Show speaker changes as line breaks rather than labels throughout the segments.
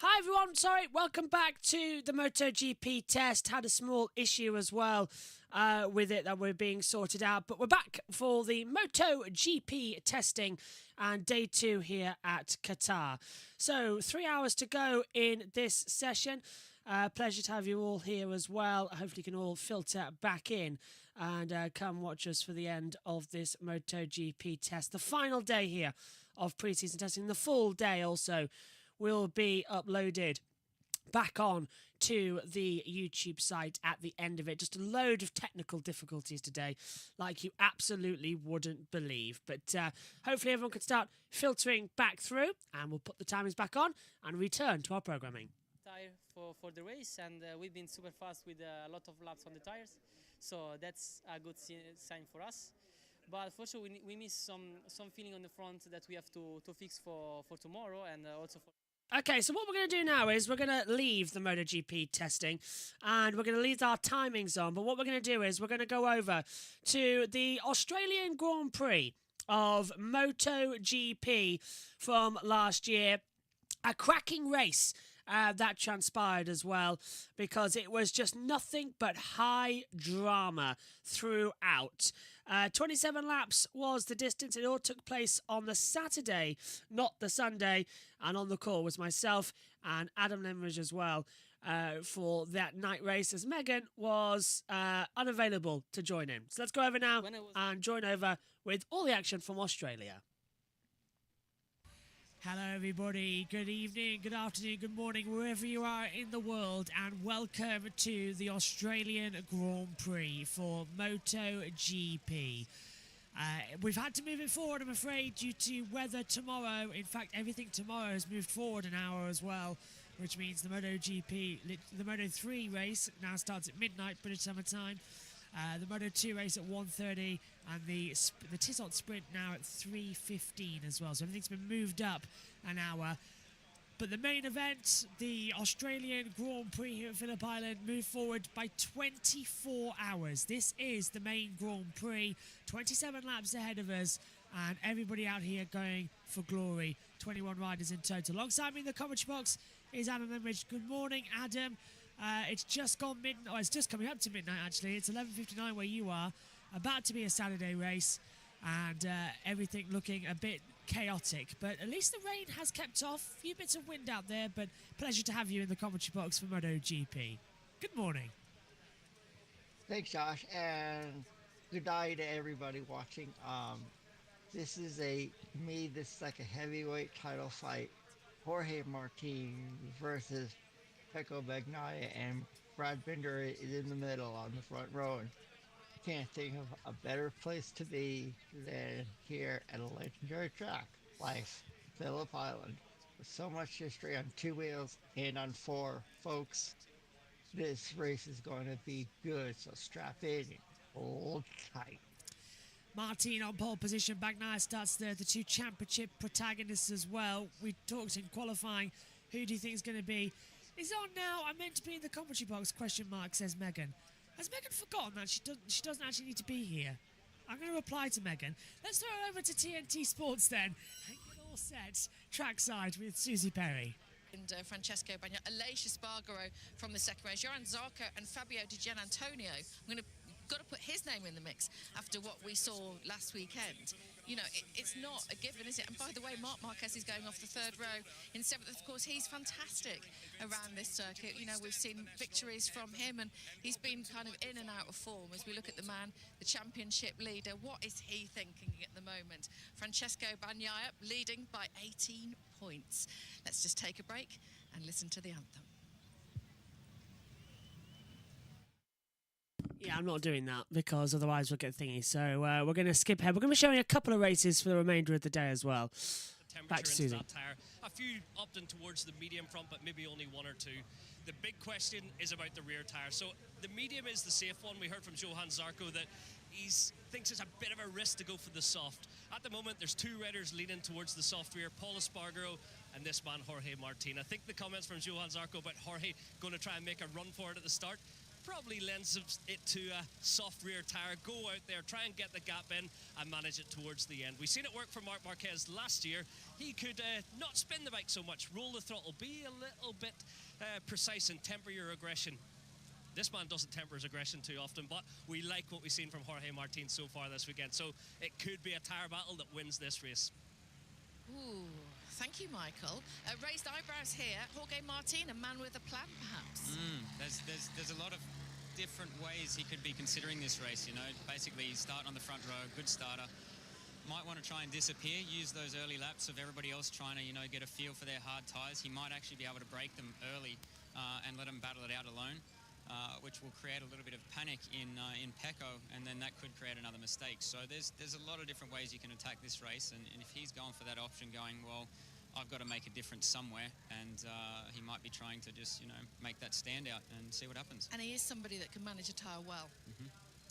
Hi everyone, sorry, welcome back to the MotoGP test. Had a small issue as well with it that we're being sorted out, but we're back for the MotoGP testing and day 2 here at Qatar. So 3 hours to go in this session. Pleasure to have you all here as well. Hopefully you can all filter back in and come watch us for the end of this MotoGP test. The final day here of pre-season testing, the full day also will be uploaded back on to the YouTube site at the end of it. Just a load of technical difficulties today, like you absolutely wouldn't believe. But hopefully everyone can start filtering back through, and we'll put the timings back on and return to our programming.
Tire for the race, and we've been super fast with a lot of laps on the tires, so that's a good sign for us. But for sure we miss some feeling on the front that we have to fix for tomorrow, and also for...
Okay, so what we're going to do now is we're going to leave the MotoGP testing and we're going to leave our timings on. But what we're going to do is we're going to go over to the Australian Grand Prix of MotoGP from last year. A cracking race that transpired as well, because it was just nothing but high drama throughout. 27 laps was the distance. It all took place on the Saturday, not the Sunday. And on the call was myself and Adam Lemridge as well for that night race, as Megan was unavailable to join in. So let's go over now and join over with all the action from Australia. Hello everybody, good evening, good afternoon, good morning, wherever you are in the world, and welcome to the Australian Grand Prix for MotoGP. We've had to move it forward, I'm afraid, due to weather tomorrow. In fact, everything tomorrow has moved forward an hour as well, which means the MotoGP, the Moto3 race now starts at midnight British summer time. The Moto2 race at 1:30 and the Tissot Sprint now at 3:15 as well. So everything's been moved up an hour. But the main event, the Australian Grand Prix here at Phillip Island, moved forward by 24 hours. This is the main Grand Prix, 27 laps ahead of us, and everybody out here going for glory. 21 riders in total. Alongside me in the commentary box is Adam Lemridge. Good morning, Adam. It's just gone midnight. Oh, it's just coming up to midnight, actually. It's 11:59 where you are. About to be a Saturday race, and everything looking a bit chaotic. But at least the rain has kept off. A few bits of wind out there, but pleasure to have you in the commentary box for MotoGP. Good morning.
Thanks, Josh, and good day to everybody watching. This is like a heavyweight title fight. Jorge Martin versus Pecco Bagnaia, and Brad Binder is in the middle on the front row. And can't think of a better place to be than here at a legendary track like Phillip Island, with so much history on two wheels and on four. Folks, this race is going to be good, so strap in and hold tight.
Martin on pole position. Bagnaia starts the two championship protagonists as well. We talked in qualifying. Who do you think is going to be? It's on now. I meant to be in the commentary box, question mark, says Megan. Has Megan forgotten that she doesn't actually need to be here? I'm going to reply to Megan. Let's throw it over to TNT Sports then. And get all set trackside with Susie Perry.
And Francesco Bagnaia, Aleix Espargaro from the second race, Johan Zarco and Fabio Di Gianantonio. Got to put his name in the mix after what we saw last weekend. You know, it's not a given, is it? And by the way, Marc Marquez is going off the third row in seventh. Of course, he's fantastic around this circuit. You know, we've seen victories from him, and he's been kind of in and out of form. As we look at the man, the championship leader, what is he thinking at the moment? Francesco Bagnaia leading by 18 points. Let's just take a break and listen to the anthem.
Yeah, I'm not doing that because otherwise we'll get thingy. So we're going to skip ahead. We're going to be showing a couple of races for the remainder of the day as well. Back to Susie.
That tire. A few opting towards the medium front, but maybe only one or two. The big question is about the rear tire. So the medium is the safe one. We heard from Johan Zarco that he thinks it's a bit of a risk to go for the soft. At the moment, there's two riders leaning towards the soft rear, Paul Espargaro and this man, Jorge Martin. I think the comments from Johan Zarco about Jorge going to try and make a run for it at the start, probably lends it to a soft rear tyre. Go out there, try and get the gap in and manage it towards the end. We've seen it work for Marc Marquez last year. He could not spin the bike so much, roll the throttle, be a little bit precise and temper your aggression. This man doesn't temper his aggression too often, but we like what we've seen from Jorge Martin so far this weekend. So it could be a tyre battle that wins this race.
Ooh, thank you, Michael. Raised eyebrows here. Jorge Martin, a man with a plan, perhaps.
There's a lot of different ways he could be considering this race, you know. Basically, start on the front row, good starter. Might want to try and disappear, use those early laps of everybody else trying to, you know, get a feel for their hard tyres. He might actually be able to break them early and let them battle it out alone. Which will create a little bit of panic in Pecco, and then that could create another mistake. So there's a lot of different ways you can attack this race, and if he's going for that option, going, well, I've got to make a difference somewhere, and he might be trying to just, you know, make that stand out and see what happens.
And he is somebody that can manage a tyre well.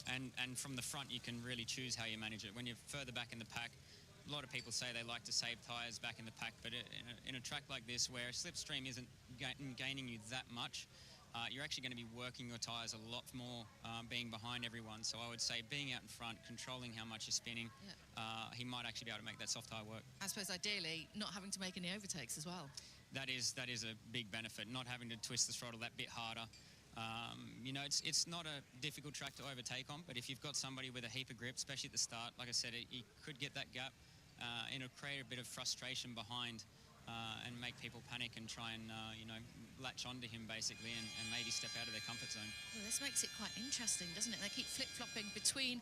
And from the front, you can really choose how you manage it. When you're further back in the pack, a lot of people say they like to save tyres back in the pack, but in a track like this where slipstream isn't gaining you that much, you're actually going to be working your tyres a lot more being behind everyone. So I would say being out in front, controlling how much you're spinning, he might actually be able to make that soft tyre work.
I suppose ideally not having to make any overtakes as well.
That is a big benefit, not having to twist the throttle that bit harder. You know, it's not a difficult track to overtake on, but if you've got somebody with a heap of grip, especially at the start, like I said, he could get that gap and it'll create a bit of frustration behind and make people panic and try and, you know, latch onto him basically and maybe step out of their comfort zone.
Well, this makes it quite interesting, doesn't it? They keep flip-flopping between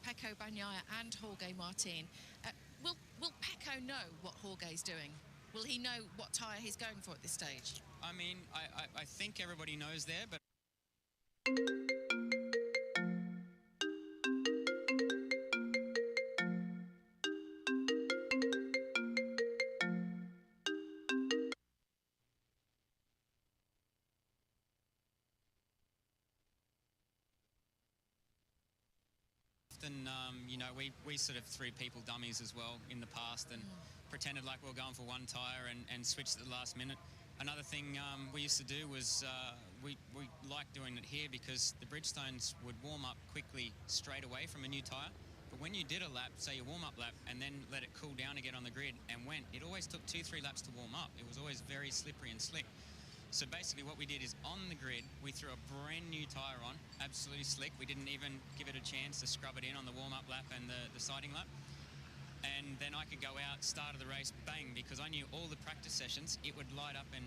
Pecco Bagnaia and Jorge Martin. Will Pecco know what Jorge's doing? Will he know what tyre he's going for at this stage?
I mean, I think everybody knows there, but you know, we sort of threw people dummies as well in the past and pretended like we were going for one tyre and switched at the last minute. Another thing we used to do was we liked doing it here because the Bridgestones would warm up quickly straight away from a new tyre. But when you did a lap, say your warm-up lap, and then let it cool down again on the grid and went, it always took 2-3 laps to warm up. It was always very slippery and slick. So basically what we did is on the grid, we threw a brand new tyre on, absolutely slick. We didn't even give it a chance to scrub it in on the warm-up lap and the sighting lap. And then I could go out, start of the race, bang, because I knew all the practice sessions, it would light up and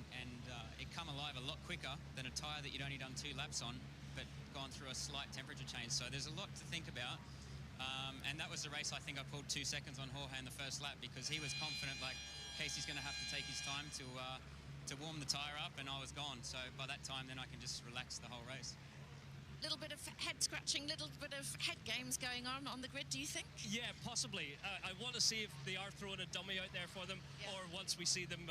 it come alive a lot quicker than a tyre that you'd only done 2 laps on, but gone through a slight temperature change. So there's a lot to think about. And that was the race I think I pulled 2 seconds on Jorge in the first lap because he was confident, like, Casey's going to have to take his time to warm the tyre up, and I was gone. So by that time, then I can just relax the whole race.
Little bit of head scratching, little bit of head games going on the grid, do you think?
Yeah, possibly. I want to see if they are throwing a dummy out there for them, or once we see them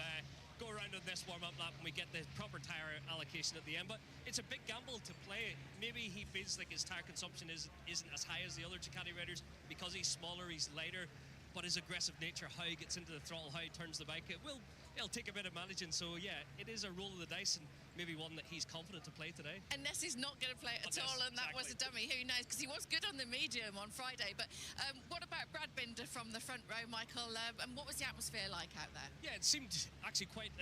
go around on this warm-up lap and we get the proper tyre allocation at the end. But it's a big gamble to play. Maybe he feels like his tyre consumption isn't as high as the other Ducati riders because he's smaller, he's lighter, but his aggressive nature, how he gets into the throttle, how he turns the bike, it'll take a bit of managing. So yeah, it is a roll of the dice and maybe one that he's confident to play today.
Unless he's not going to play it at all, and that was a dummy. Who knows? Because he was good on the medium on Friday. But what about Brad Binder from the front row, Michael? And what was the atmosphere like out there?
Yeah, it seemed actually quite...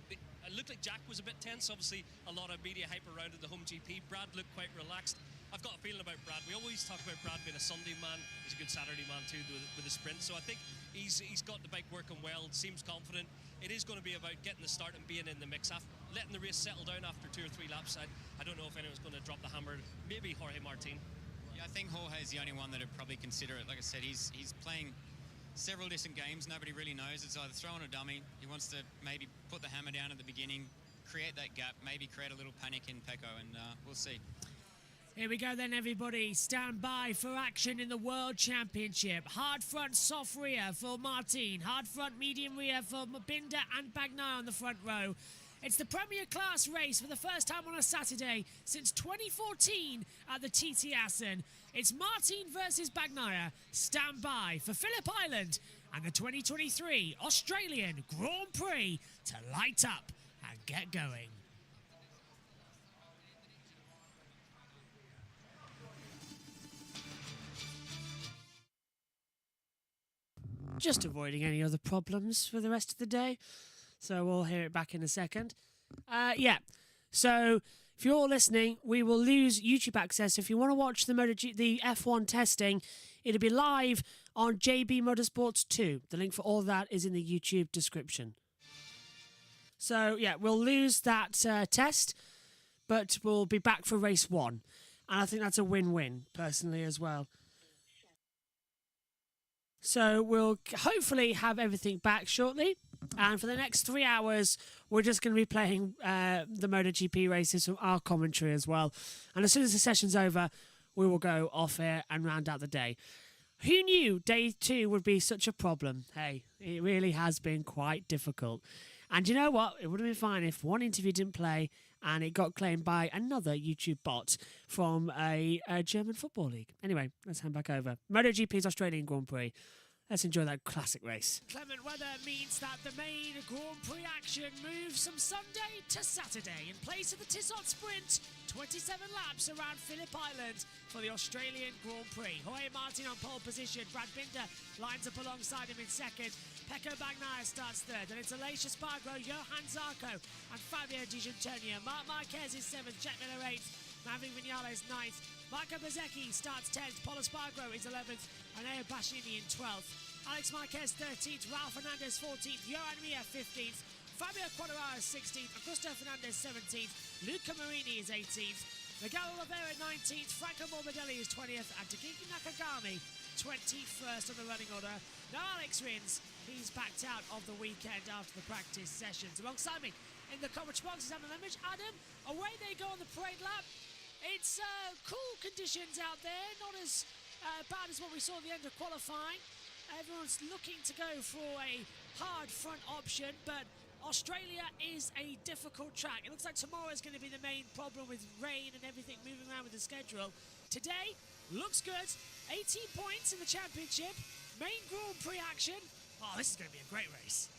it looked like Jack was a bit tense. Obviously, a lot of media hype around the home GP. Brad looked quite relaxed. I've got a feeling about Brad. We always talk about Brad being a Sunday man. He's a good Saturday man too with the sprint. So I think he's got the bike working well. Seems confident. It is going to be about getting the start and being in the mix, letting the race settle down after 2 or 3 laps. I don't know if anyone's going to drop the hammer. Maybe Jorge Martin.
Yeah, I think Jorge's the only one that would probably consider it. Like I said, he's playing several different games. Nobody really knows. It's either throwing a dummy. He wants to maybe put the hammer down at the beginning, create that gap, maybe create a little panic in Pecco, and we'll see.
Here we go then, everybody. Stand by for action in the World Championship. Hard front, soft rear for Martin. Hard front, medium rear for Binder and Bagnaia on the front row. It's the Premier Class race for the first time on a Saturday since 2014 at the TT Assen. It's Martin versus Bagnaia. Stand by for Phillip Island and the 2023 Australian Grand Prix to light up and get going. just avoiding any other problems for the rest of the day. So we'll hear it back in a second. Yeah. So if you're all listening, we will lose YouTube access. If you want to watch the F1 testing, it'll be live on JB Motorsports 2. The link for all that is in the YouTube description. So yeah, we'll lose that test, but we'll be back for race 1. And I think that's a win-win, personally, as well. So we'll hopefully have everything back shortly. And for the next 3 hours, we're just going to be playing the MotoGP races from our commentary as well. And as soon as the session's over, we will go off air and round out the day. Who knew day 2 would be such a problem? Hey, it really has been quite difficult. And you know what? It would have been fine if one interview didn't play and it got claimed by another YouTube bot from a German football league. Anyway, let's hand back over. MotoGP's Australian Grand Prix. Let's enjoy that classic race.
Clement weather means that the main Grand Prix action moves from Sunday to Saturday in place of the Tissot Sprint. 27 laps around Phillip Island for the Australian Grand Prix. Jorge Martin on pole position. Brad Binder lines up alongside him in second. Pecco Bagnaia starts third. And it's Aleix Espargaro, Johan Zarco and Fabio Di Giannantonio. Marc Marquez is 7th, Jack Miller 8th, Maverick Vinales 9th. Marco Bezzecchi starts 10th, Paul Espargaro is 11th, and Eo Bashini in 12th. Alex Marquez 13th, Ralph Fernandez 14th, Johan Mir 15th, Fabio Quartararo 16th, Augusto Fernandez 17th, Luca Marini is 18th, Miguel Oliveira 19th, Franco Morbidelli is 20th, and Takiki Nakagami 21st on the running order. Now Alex Rins, he's backed out of the weekend after the practice sessions. Alongside me in the commentary box is Adam Lemage. Adam, away they go on the parade lap. It's cool conditions out there, not as bad as what we saw at the end of qualifying. Everyone's looking to go for a hard front option, but Australia is a difficult track. It looks like tomorrow is going to be the main problem with rain and everything moving around with the schedule. Today, looks good. 18 points in the championship. Main Grand Prix action. Oh, this is going to be a great race.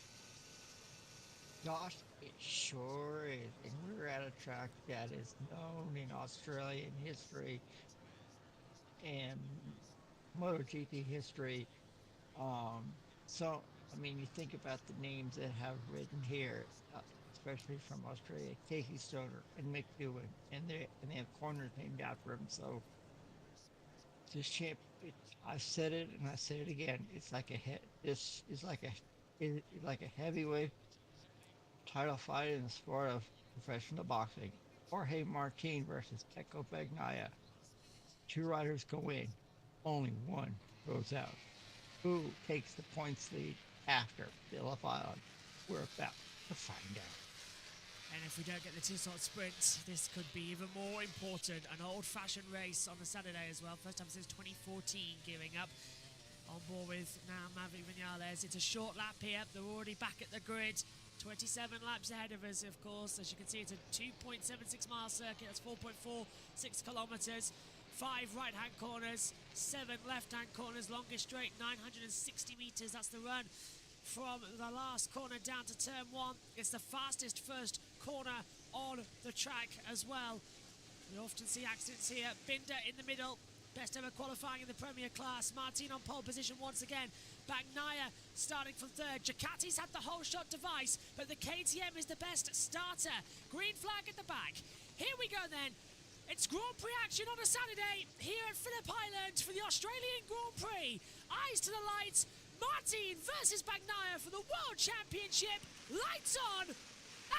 Josh, it sure is. And we're at a track that is known in Australian history and MotoGP history. So, I mean, you think about the names that have ridden here, especially from Australia, Casey Stoner and Mick Doohan, and they have corners named after them. So, this champ, I said it and I say it again. It's like this is like a heavyweight title fight in the sport of professional boxing. Jorge Martin versus Pecco Bagnaia. 2 riders go in, only one goes out. Who takes the points lead after Phillip Island? We're about to find out.
And if we don't get the Tissot Sprint, this could be even more important. An old-fashioned race on the Saturday as well. First time since 2014 gearing up. On board with now Maverick Vinales. It's a short lap here. They're already back at the grid. 27 laps ahead of us, of course. As you can see, it's a 2.76 mile circuit. That's 4.46 kilometers. 5 right-hand corners, 7 left-hand corners. Longest straight, 960 meters. That's the run from the last corner down to turn 1. It's the fastest first corner on the track as well. We often see accidents here. Binder in the middle. Best ever qualifying in the Premier class. Martin on pole position once again. Bagnaia starting from third. Ducati's had the whole shot device, but the KTM is the best starter. Green flag at the back. Here we go then. It's Grand Prix action on a Saturday here at Phillip Island for the Australian Grand Prix. Eyes to the lights. Martin versus Bagnaia for the World Championship. Lights on.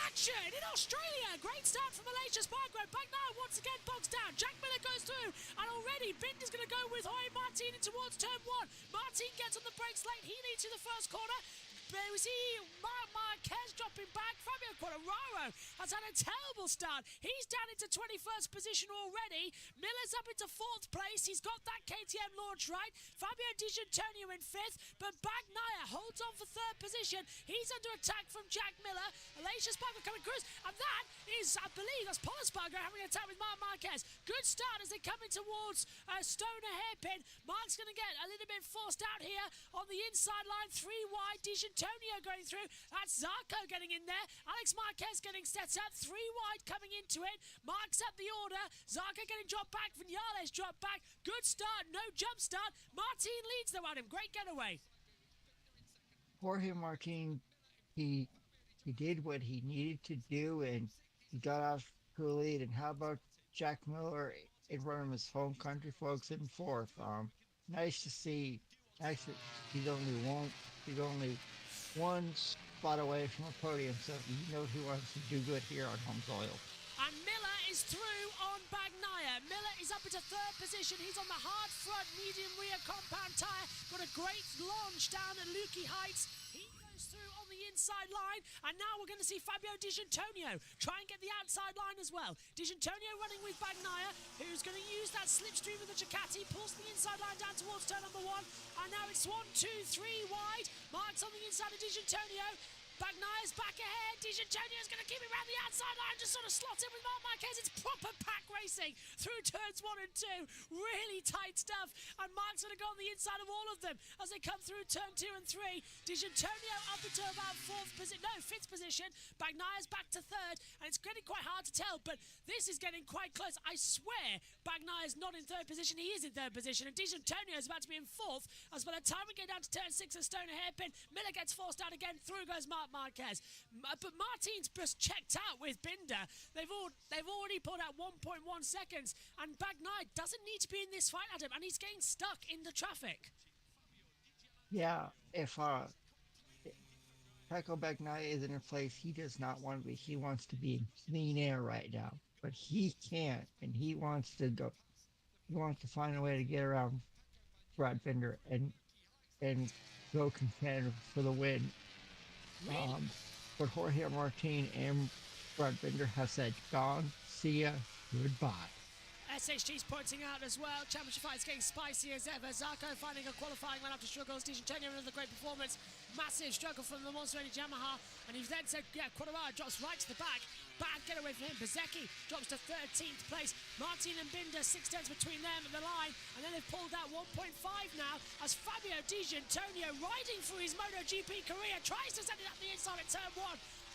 Action in Australia. Great start from Aleix Espargaro. Bagnaia once again bogs down. Jack Miller goes through. And already Binder's going to go with Jorge Martin in towards turn 1. Martin gets on the brakes late. He leads to the first corner. There we see Marc Marquez dropping back. Fabio Quartararo has had a terrible start. He's down into 21st position already. Miller's up into 4th place. He's got that KTM launch right. Fabio Di Giannantonio in 5th, but Bagnaia holds on for 3rd position. He's under attack from Jack Miller. Aleix Espargaro coming cruise, and that is, I believe, that's Paul Espargaro having an attack with Marc Marquez. Good start as they come in towards Stoner hairpin. Marc's going to get a little bit forced out here on the inside line. 3 wide. Di Giannantonio going through. That's Zarco getting in there. Alex Marquez getting set up. 3 wide coming into it. Marc's up the order. Zarco getting dropped back. Vinales dropped back. Good start. No jump start. Martin leads though, Adam. Great getaway.
Jorge Martin, he he did what he needed to do, and he got off to a lead. And how about Jack Miller in front of his home country folks in fourth? Nice to see. Nice that he's only one. He's only one spot away from a podium, so he knows he wants to do good here on home soil.
And Miller is through on Bagnaia. Miller is up into third position. He's on the hard front, medium rear compound tyre. Got a great launch down at Lukey Heights. He goes through on the inside line. And now we're going to see Fabio Di Gianantonio try and get the outside line as well. Di Gianantonio running with Bagnaia, who's going to use that slipstream with the Ducati. Pulls the inside line down towards turn number one. And now it's 1, 2, 3 wide. Marks on the inside of Di Gianantonio. Bagnaia's back ahead. Di Gianantonio's going to keep it around the outside line, just sort of slot in with Marc Marquez. It's proper pack racing through turns 1 and 2. Really tight stuff. And Marc's going to go on the inside of all of them as they come through turn 2 and 3. Di Gianantonio up into about fifth position. Bagnaia's back to third. And it's getting quite hard to tell, but this is getting quite close. I swear Bagnaia's not in third position. He is in third position. And Di Gianantonio is about to be in fourth. As by the time we get down to turn 6 and stone a hairpin, Miller gets forced out again. Through goes Marc Marquez. But Martin's just checked out with Binder. They've already pulled out 1.1 seconds, and Bagnaia doesn't need to be in this fight, Adam, and he's getting stuck in the traffic.
Yeah, if Pecco Bagnaia is in a place he does not want to be, he wants to be in clean air right now, but he can't, and he wants to go. He wants to find a way to get around Brad Binder and go contend for the win. But Jorge Martin and Brad Binder have said, gone, see ya, goodbye.
SHG's pointing out as well, championship fight is getting spicy as ever. Zarco finding a qualifying run after struggles. Di Gianantonio another great performance. Massive struggle from the Monster Energy Yamaha. And he then said, yeah, Quadrara drops right to the back. Bad getaway for him. Bezecchi drops to 13th place. Martin and Binder, 6 tenths between them and the line. And then they've pulled out 1.5 now as Fabio Di Gianantonio, riding for his MotoGP career, tries to send it up the inside at turn 1.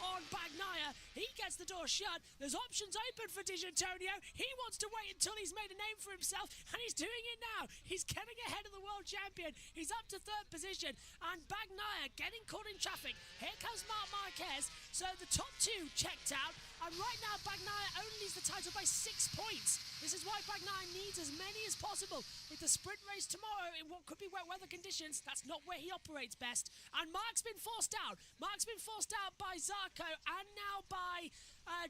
On Bagnaia, he gets the door shut. There's options open for Di Gianantonio. He wants to wait until he's made a name for himself, and he's doing it now. He's getting ahead of the world champion. He's up to third position, and Bagnaia getting caught in traffic. Here comes Marc Marquez. So the top 2 checked out, and right now Bagnaia only leads the title by 6 points. This is why Bagnaia needs as many as possible. With the sprint race tomorrow in what could be wet weather conditions, that's not where he operates best. And Marc's been forced out. Marc's been forced out by Zarco and now by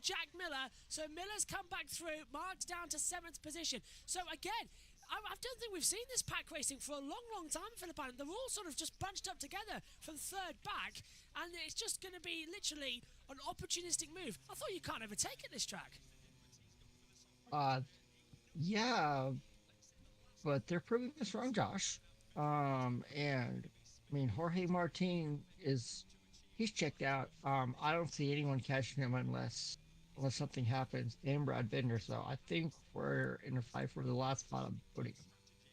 Jack Miller. So Miller's come back through. Marc's down to 7th position. So again, I don't think we've seen this pack racing for a long, long time, Philippine. They're all sort of just bunched up together from third back, and it's just going to be literally an opportunistic move. I thought you can't overtake at this track.
Yeah, but they're proving us wrong, Josh. And I mean, Jorge Martin he's checked out. I don't see anyone catching him unless something happens in Brad Binder. So I think we're in a fight for the last spot on the podium.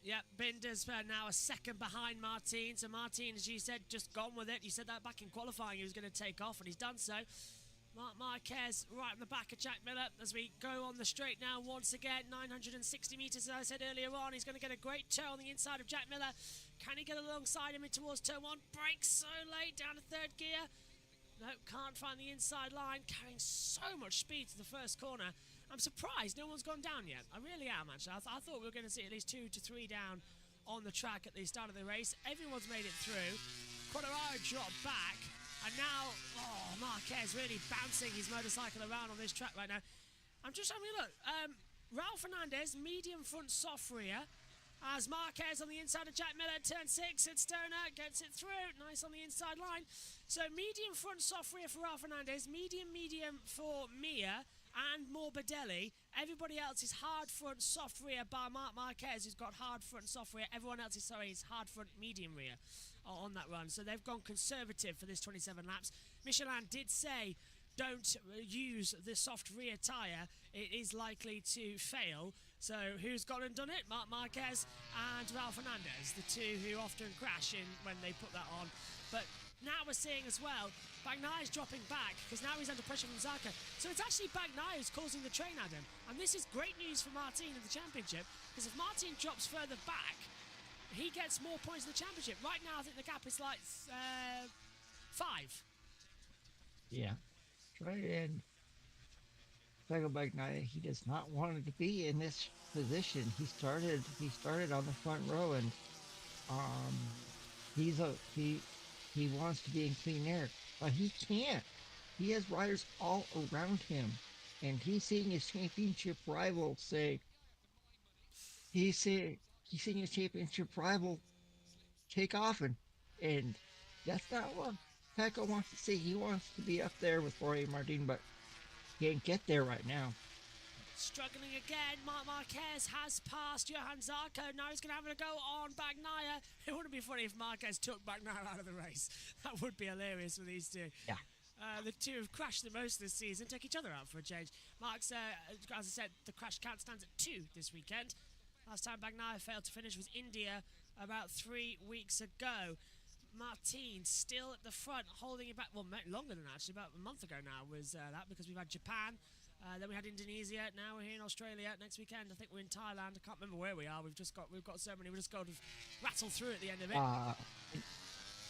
Yep, Binder's now a second behind Martin. So Martin, as you said, just gone with it. You said that back in qualifying he was going to take off, and he's done so. Marc Marquez right on the back of Jack Miller as we go on the straight now once again. 960 metres, as I said earlier on. He's going to get a great toe on the inside of Jack Miller. Can he get alongside him in towards turn 1? Brakes so late down to third gear. No, can't find the inside line. Carrying so much speed to the first corner. I'm surprised no one's gone down yet. I really am, actually. I thought we were going to see at least 2 to 3 down on the track at the start of the race. Everyone's made it through. Quadrara dropped back. And now, Marquez really bouncing his motorcycle around on this track right now. I'm just having a look. Raul Fernandez, medium front soft rear. As Marquez on the inside of Jack Miller, turn 6, it's Stoner, gets it through. Nice on the inside line. So medium front soft rear for Raul Fernandez, medium for Mia and Morbidelli. Everybody else is hard front soft rear bar Marc Marquez, who's got hard front soft rear. Everyone else is hard front medium rear on that run. So they've gone conservative for this 27 laps. Michelin did say don't use the soft rear tyre, it is likely to fail. So who's gone and done it? Marc Marquez and Raul Fernandez, the two who often crash in when they put that on. But now we're seeing as well, Bagnaia is dropping back because now he's under pressure from Zarco. So it's actually Bagnaia who's causing the train, Adam. And this is great news for Martin in the championship, because if Martin drops further back, he gets more points in the championship. Right now, I think the gap is like 5.
Yeah. Right. And Michael Bagnaia, he does not want to be in this position. He started on the front row, and um he's a he wants to be in clean air, but he can't. He has riders all around him, and he's seeing his championship rival say he's seeing his championship rival take off, and that's not what Pecco wants to see. He wants to be up there with Jorge Martin, but he can't get there right now.
Struggling again, Marc Marquez has passed Johan Zarco. Now he's going to have a go on Bagnaia. It wouldn't be funny if Marquez took Bagnaia out of the race. That would be hilarious for these two.
Yeah.
The two have crashed the most this season. Take each other out for a change. Mark's, as I said, the crash count stands at 2 this weekend. Last time Bagnaia failed to finish was India about 3 weeks ago. Martin still at the front, holding it back. Well, longer than that, actually. About a month ago now was that, because we've had Japan. Then we had Indonesia. Now we're here in Australia next weekend. I think we're in Thailand. I can't remember where we are. We've got so many. We just got to rattle through at the end of it.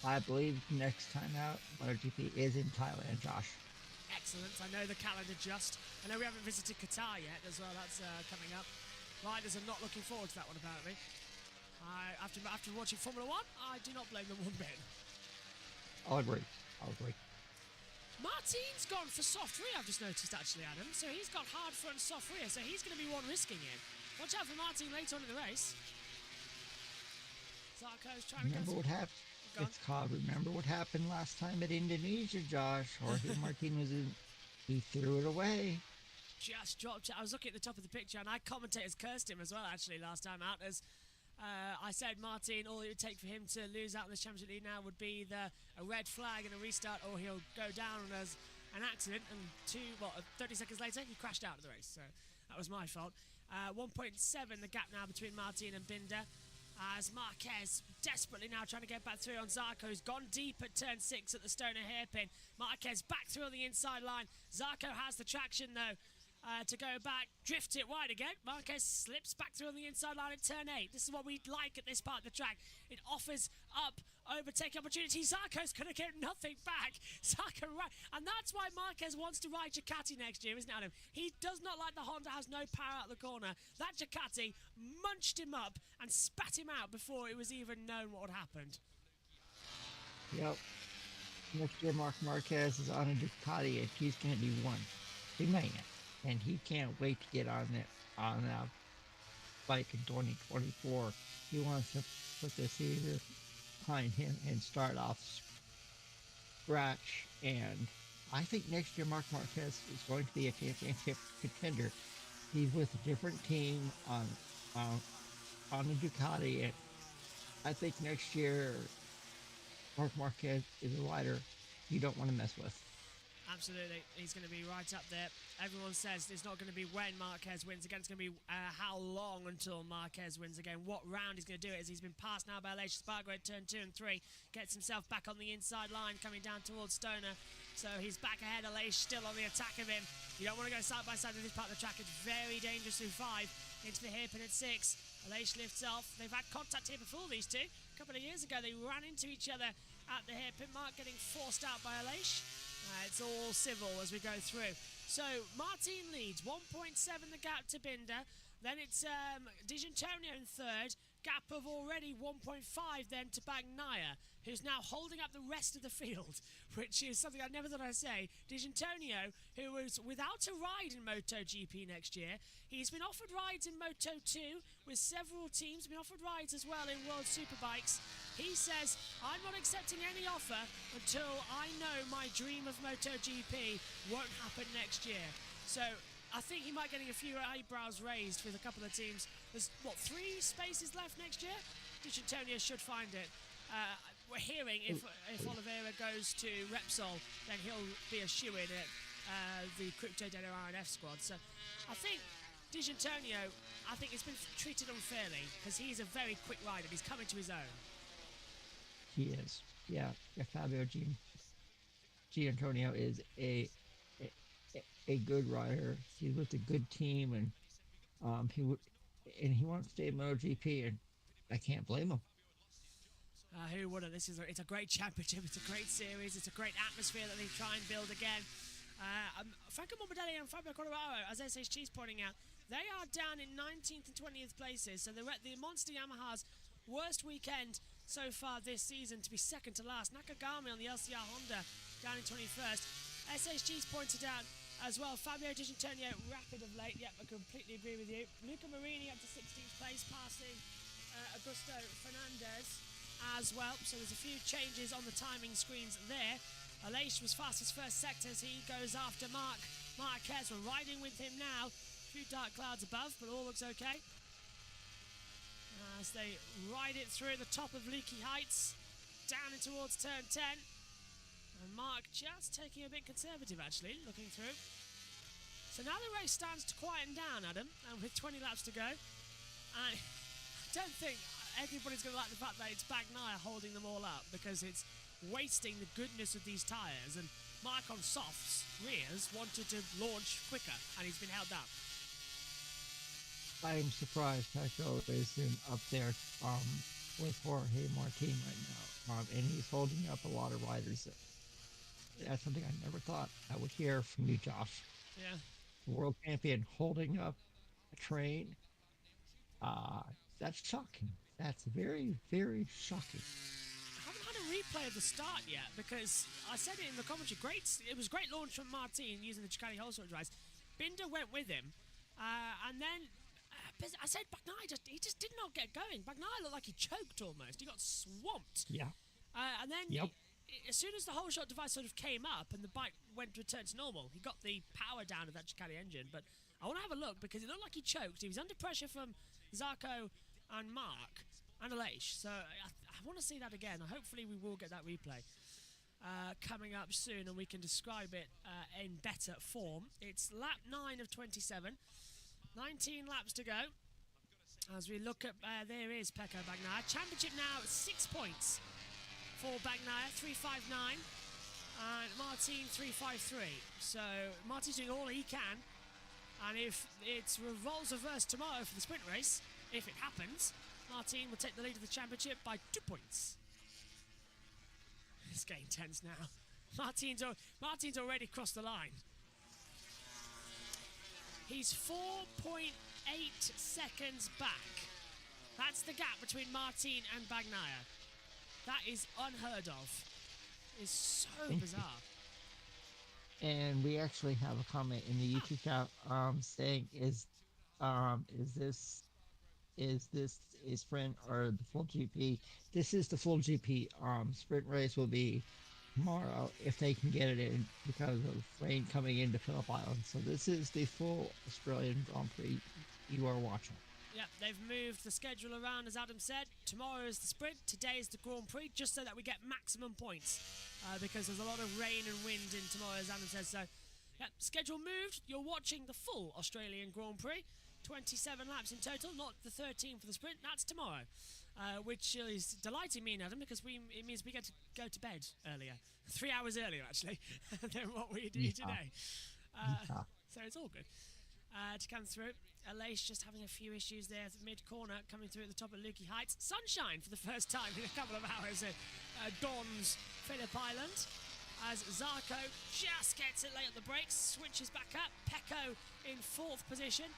I believe next time out, MotoGP is in Thailand, Josh.
Excellent. I know the calendar just. I know we haven't visited Qatar yet as well. That's coming up. Riders are not looking forward to that one, apparently. After watching Formula 1, I do not blame them one bit.
I'll agree.
Martin's gone for soft rear, I've just noticed, actually, Adam. So he's got hard front soft rear, so he's going to be one risking it. Watch out for Martin later on in the race. Zarco's trying
Remember
to
what happened? It's called Remember What Happened Last Time at Indonesia, Josh. Jorge Martin he threw it away.
Just dropped it. I was looking at the top of the picture, and I commentators cursed him as well, actually, last time out, as I said Martin, all it would take for him to lose out in the Championship League now would be a red flag and a restart, or he'll go down as an accident. And 30 seconds later, he crashed out of the race. So that was my fault. 1.7 the gap now between Martin and Binder, as Marquez desperately now trying to get back through on Zarco, who's gone deep at turn 6 at the Stoner hairpin. Marquez back through on the inside line. Zarco has the traction though. To go back, drift it wide again. Marquez slips back through on the inside line at turn 8. This is what we like at this part of the track. It offers up overtaking opportunity. Zarco's going to get nothing back. Zarco right, and that's why Marquez wants to ride Ducati next year, isn't it, Adam? He does not like the Honda has no power out the corner. That Ducati munched him up and spat him out before it was even known what had happened.
Yep. Next year, Marc Marquez is on a Ducati, and he's going to be the man. And he can't wait to get on that bike in 2024. He wants to put the season behind him and start off scratch. And I think next year Marc Marquez is going to be a championship contender. He's with a different team on the Ducati, and I think next year Marc Marquez is a rider you don't want to mess with.
Absolutely, he's going to be right up there. Everyone says it's not going to be when Marquez wins again, it's going to be how long until Marquez wins again. What round he's going to do it, as he's been passed now by Aleix Espargaro at turn 2 and 3. Gets himself back on the inside line, coming down towards Stoner. So he's back ahead, Aleix still on the attack of him. You don't want to go side by side with this part of the track. It's very dangerous through 5, into the hairpin at 6. Aleix lifts off. They've had contact here before, these two. A couple of years ago, they ran into each other at the hairpin mark, getting forced out by Aleix. It's all civil as we go through. So Martin leads 1.7 the gap to Binder. Then it's Di Giannantonio in third. Gap of already 1.5 then to Bagnaia, who's now holding up the rest of the field, which is something I never thought I'd say. Di Giannantonio, who was without a ride in MotoGP next year. He's been offered rides in Moto2 with several teams, been offered rides as well in World Superbikes. He says, I'm not accepting any offer until I know my dream of MotoGP won't happen next year. So I think he might getting a few eyebrows raised with a couple of teams. There's, 3 spaces left next year? Di Giannantonio should find it. We're hearing if Oliveira goes to Repsol, then he'll be a shoo-in at the Crypto Data RNF squad. So I think Di Giannantonio, I think it's been treated unfairly because he's a very quick rider. He's coming to his own.
He is. Yeah, Fabio Giannantonio is a good rider. He's with a good team, and he wants to stay in MotoGP, and I can't blame him.
Who wouldn't? It's a great championship. It's a great series. It's a great atmosphere that they try and build again. Franco Morbidelli and Fabio Quartararo, as SHG's pointing out, they are down in 19th and 20th places. So they're at the Monster Yamaha's worst weekend so far this season to be second to last. Nakagami on the LCR Honda down in 21st. SHG's pointed out as well. Fabio Di Giannantonio rapid of late. Yep, I completely agree with you. Luca Marini up to 16th place, passing Augusto Fernandez as well. So there's a few changes on the timing screens there. Aleix was fastest first sector as he goes after Marc Marquez. We're riding with him now. A few dark clouds above, but all looks okay. As they ride it through the top of Leaky Heights, down in towards turn 10. And Marc just taking a bit conservative actually, looking through. So now the race stands to quieten down, Adam, and with 20 laps to go. And I don't think everybody's going to like the fact that it's Bagnaia holding them all up, because it's wasting the goodness of these tyres. And Marc on softs, rears, wanted to launch quicker, and he's been held up.
I'm surprised Paco isn't up there with Jorge Martin right now, and he's holding up a lot of riders. That's something I never thought I would hear from you, Josh.
Yeah.
World champion holding up a train. That's shocking. That's very, very shocking.
I haven't had a replay of the start yet, because I said it in the commentary. It was great launch from Martin using the Ducati whole sort of drives. Binder went with him, and then I said Bagnaia he just did not get going. Bagnaia looked like he choked almost. He got swamped.
Yeah.
And then as soon as the whole shot device sort of came up and the bike went to return to normal, he got the power down of that Ducati engine. But I want to have a look, because it looked like he choked. He was under pressure from Zarco and Marc and Aleix. So I want to see that again. Hopefully we will get that replay coming up soon, and we can describe it in better form. It's lap 9 of 27. 19 laps to go. As we look at, there is Pecco Bagnaia. Championship now 6 points for Bagnaia, 359, and Martin 353. So Martin's doing all he can, and if it's roles reversed tomorrow for the sprint race, if it happens, Martin will take the lead of the championship by 2 points. It's getting tense now. Martin's already crossed the line. He's 4.8 seconds back. That's the gap between Martin and Bagnaia. That is unheard of. It's so bizarre.
And we actually have a comment in the YouTube chat saying, is this a sprint or the full GP? This is the full GP. Sprint race will be tomorrow if they can get it in, because of rain coming into Phillip Island. So this is the full Australian Grand Prix you are watching.
Yep, they've moved the schedule around, as Adam said. Tomorrow is the sprint, today is the Grand Prix, just so that we get maximum points, because there's a lot of rain and wind in tomorrow, as Adam says. So, yep, schedule moved. You're watching the full Australian Grand Prix. 27 laps in total, not the 13 for the sprint. That's tomorrow, which is delighting me and Adam, because it means we get to go to bed earlier. 3 hours earlier, actually, than what we do today. So it's all good to come through. Aleix just having a few issues there at the mid-corner, coming through at the top of Leaky Heights. Sunshine for the first time in a couple of hours at Don's Phillip Island, as Zarco just gets it late on the brakes, switches back up. Pecco in 4th position.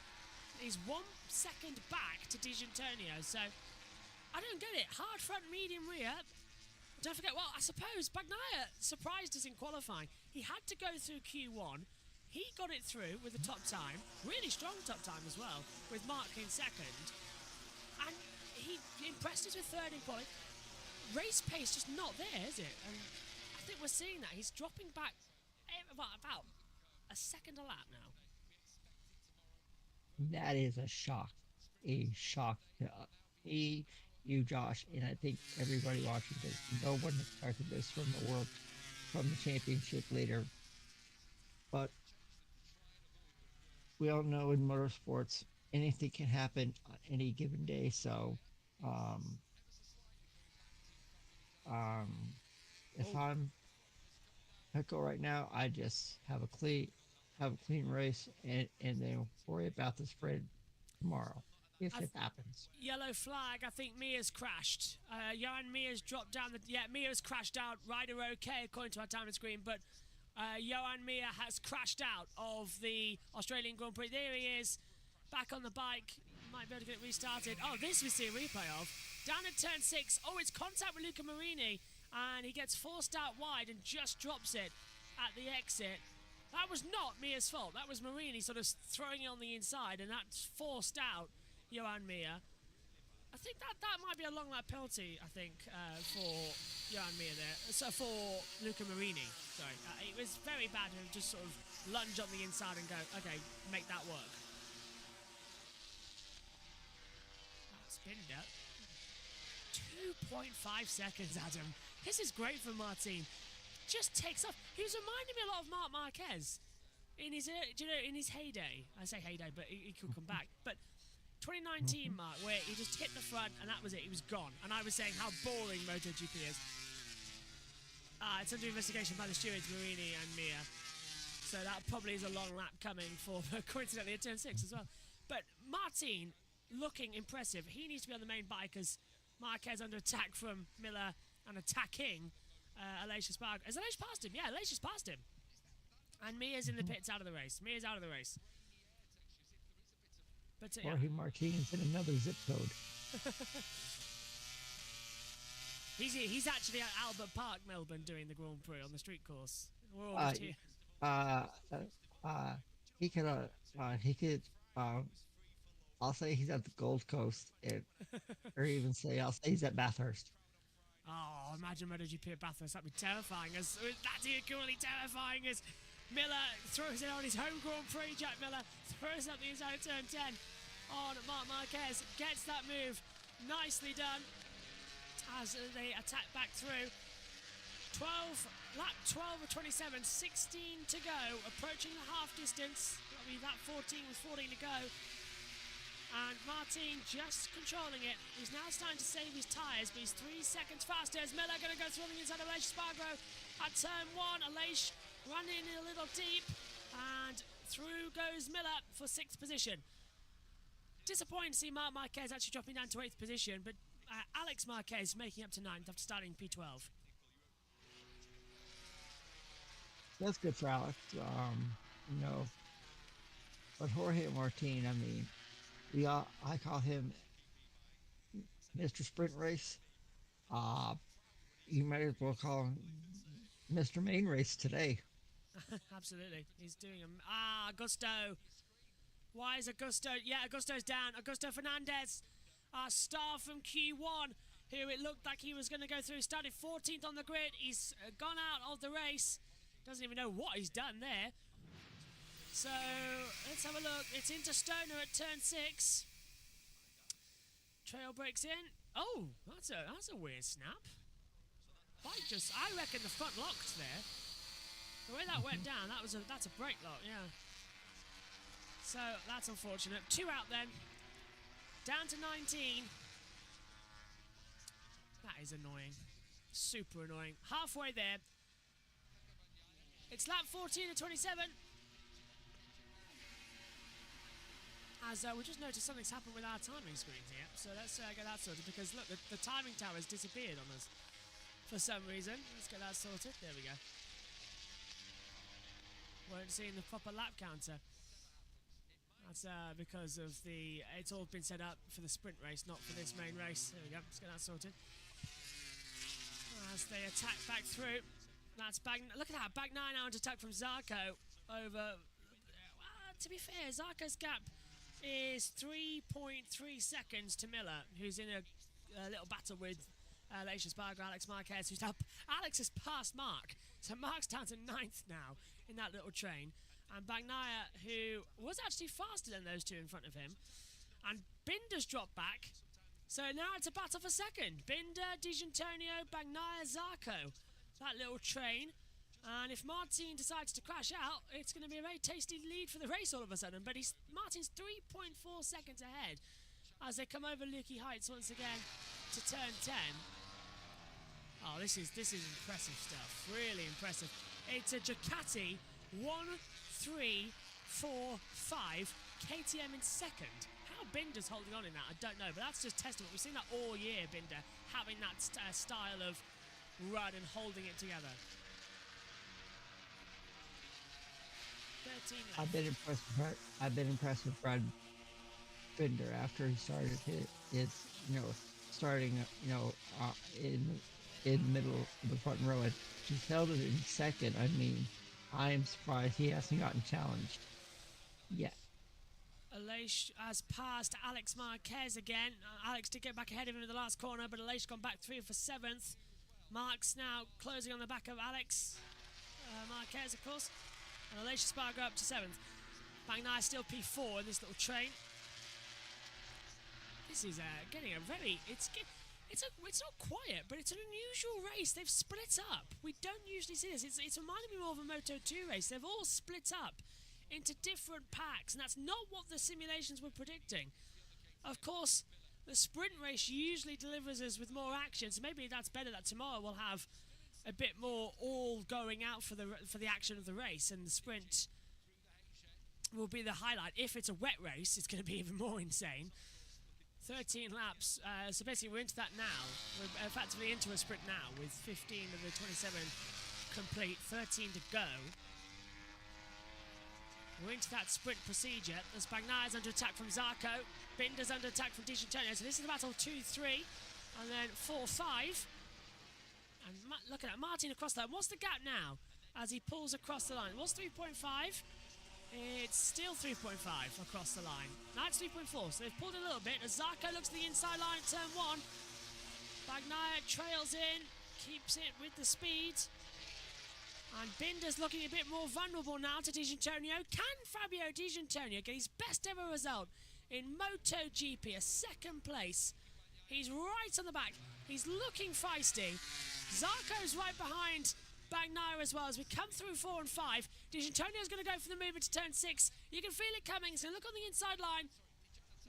He's 1 second back to Di Giannantonio, so I don't get it. Hard front, medium rear. Don't forget, well, I suppose Bagnaia surprised us in qualifying. He had to go through Q1. He got it through with a top time, really strong top time as well, with Marc in 2nd. And he impressed us with 3rd in quality. Race pace just not there, is it? And I think we're seeing that. He's dropping back about a second a lap now.
That is a shock to me, you, Josh, and I think everybody watching this. No one expected this from the championship leader. But we all know in motorsports, anything can happen on any given day. So, if I'm Pecco right now, I just have a clean race and then worry about the sprint tomorrow. if it happens.
Yellow flag. I think Mia's crashed. Johan Mia's dropped down. Mia's crashed out. Rider okay according to our timing screen, but Johan Mia has crashed out of the Australian Grand Prix. There he is, back on the bike. Might be able to get it restarted. Oh, this we see a replay of. Down at turn 6. Oh, it's contact with Luca Marini, and he gets forced out wide and just drops it at the exit. That was not Mia's fault. That was Marini sort of throwing it on the inside, and that's forced out Johan Mir. I think that might be a long lap penalty, I think, for Johan Mir there. So for Luca Marini, sorry. It was very bad to just sort of lunge on the inside and go, okay, make that work. That's Binder. 2.5 seconds, Adam. This is great for Martin. Just takes off. He was reminding me a lot of Marc Marquez in his, in his heyday. I say heyday, but he could come back. But 2019, Mark, where he just hit the front and that was it. He was gone. And I was saying how boring MotoGP is. It's under investigation by the stewards, Marini and Mir. So that probably is a long lap coming for, coincidentally, at turn 6 as well. But Martin, looking impressive. He needs to be on the main bike as Marquez under attack from Miller and attacking Aleix Espargaro. Has Aleix passed him? Yeah, Aleix has passed him. And Mia's in the pits, out of the race. Mia's out of the race. But
Jorge Martinez in another zip code.
He's actually at Albert Park, Melbourne, doing the Grand Prix on the street course. We're almost here.
He could. I'll say he's at the Gold Coast, or even say he's at Bathurst.
Oh, imagine MotoGP at Bathurst. That'd be terrifying. That's equally terrifying as Miller throws it on his home Grand Prix. Jack Miller throws up the inside of turn 10 on Marc Marquez. Gets that move. Nicely done as they attack back through. Lap 12 of 27, 16 to go. Approaching the half distance. I mean, lap 14 with 14 to go. And Martin just controlling it. He's now starting to save his tyres, but he's 3 seconds faster. Is Miller going to go through on the inside of Aleix Espargaro at turn 1? Aleix running in a little deep, and through goes Miller for 6th position. Disappointing to see Marc Marquez actually dropping down to 8th position, but Alex Marquez making up to 9th after starting P12.
That's good for Alex. But Jorge Martin, I mean, I call him Mr. Sprint Race. You might as well call him Mr. Main Race today.
Absolutely. He's doing Augusto. Why is Augusto? Yeah, Augusto's down. Augusto Fernandez, our star from Q1, who it looked like he was going to go through. Started 14th on the grid. He's gone out of the race. Doesn't even know what he's done there. So, let's have a look. It's into Stoner at turn 6. Trail breaks in. Oh, that's a weird snap. I reckon the front locked there. The way that went down, that's a brake lock, yeah. So, that's unfortunate. 2 out then. Down to 19. That is annoying. Super annoying. Halfway there. It's lap 14 of 27. As we just noticed something's happened with our timing screens here. So let's get that sorted, because look, the timing tower has disappeared on us for some reason. Let's get that sorted. There we go. Weren't seeing the proper lap counter. That's because of it's all been set up for the sprint race, not for this main race. There we go. Let's get that sorted. As they attack back through. That's look at that. Back 9 out attack from Zarco over. To be fair, Zarco's gap is 3.3 seconds to Miller, who's in a little battle with Aleix Espargaro, Alex Marquez, who's now... Alex has passed Mark, so Mark's down to 9th now in that little train. And Bagnaia, who was actually faster than those two in front of him. And Binder's dropped back, so now it's a battle for second. Binder, Di Giannantonio, Bagnaia, Zarco. That little train. And if Martin decides to crash out, it's going to be a very tasty lead for the race all of a sudden. But Martin's 3.4 seconds ahead as they come over Lukey Heights once again to turn 10. Oh, this is impressive stuff. Really impressive. It's a Ducati 1, 3, 4, 5 KTM in second. How how Binder's holding on in that, I don't know, but that's just testament. We've seen that all year, Binder, having that style of run and holding it together. 13 left.
I've been impressed with Brad Binder after he started his starting in the middle of the front row. And he's held it in second. I mean, I am surprised he hasn't gotten challenged yet.
Aleix has passed Alex Marquez again. Alex did get back ahead of him in the last corner, but Aleix gone back 3 for 7th. Mark's now closing on the back of Alex Marquez, of course. And Aleix Spargo up to 7th. Bagnaia still P4 in this little train. This is getting a very... It's not quiet, but it's an unusual race. They've split up. We don't usually see this. It's reminding me more of a Moto2 race. They've all split up into different packs, and that's not what the simulations were predicting. Of course, the sprint race usually delivers us with more action, so maybe that's better that tomorrow we'll have a bit more all going out for the action of the race, and the sprint will be the highlight. If it's a wet race, it's going to be even more insane. 13 laps, so basically we're into that now. We're effectively into a sprint now with 15 of the 27 complete, 13 to go. We're into that sprint procedure. As Bagnaia's under attack from Zarco, Binder's under attack from Di Giannantonio. So this is the battle 2-3, and then 4-5. And look at that, Martin across that. What's the gap now as he pulls across the line? What's 3.5? It's still 3.5 across the line. Now it's 3.4, so they've pulled a little bit. As Zarco looks at the inside line at turn 1, Bagnaia trails in, keeps it with the speed. And Binder's looking a bit more vulnerable now to Di Giannantonio. Can Fabio Di Giannantonio get his best ever result in MotoGP, a second place? He's right on the back. He's looking feisty. Zarco's right behind Bagnaia as well as we come through 4 and 5. Di Giannantonio's going to go for the movement to turn 6. You can feel it coming. He's going to look on the inside line.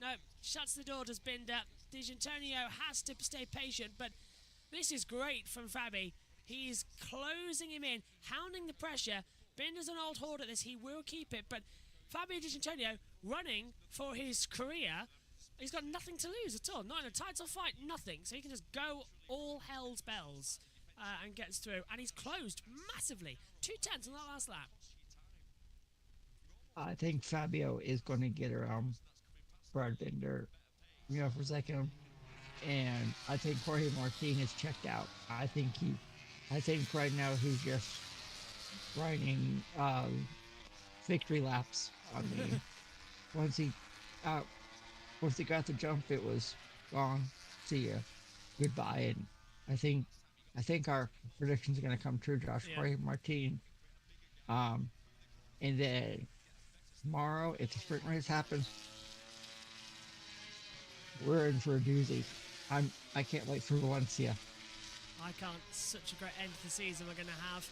No, shuts the door, does Binder. Di Giannantonio has to stay patient, but this is great from Fabi. He's closing him in, hounding the pressure. Binder's an old horde at this. He will keep it, but Fabio Di Giannantonio running for his career. He's got nothing to lose at all. Not in a title fight, nothing. So he can just go all hell's bells and gets through. And he's closed massively. 2/10 on that last lap.
I think Fabio is going to get around Brad Binder, for a second. And I think Jorge Martin is checked out. I think right now he's just riding victory laps. I mean, once he got the jump, it was gone. See ya, goodbye. And I think our predictions are going to come true, Josh. Yeah. Jorge Martin. And then tomorrow, if the sprint race happens, we're in for a doozy. I can't wait for Valencia.
I can't. Such a great end to the season we're going to have.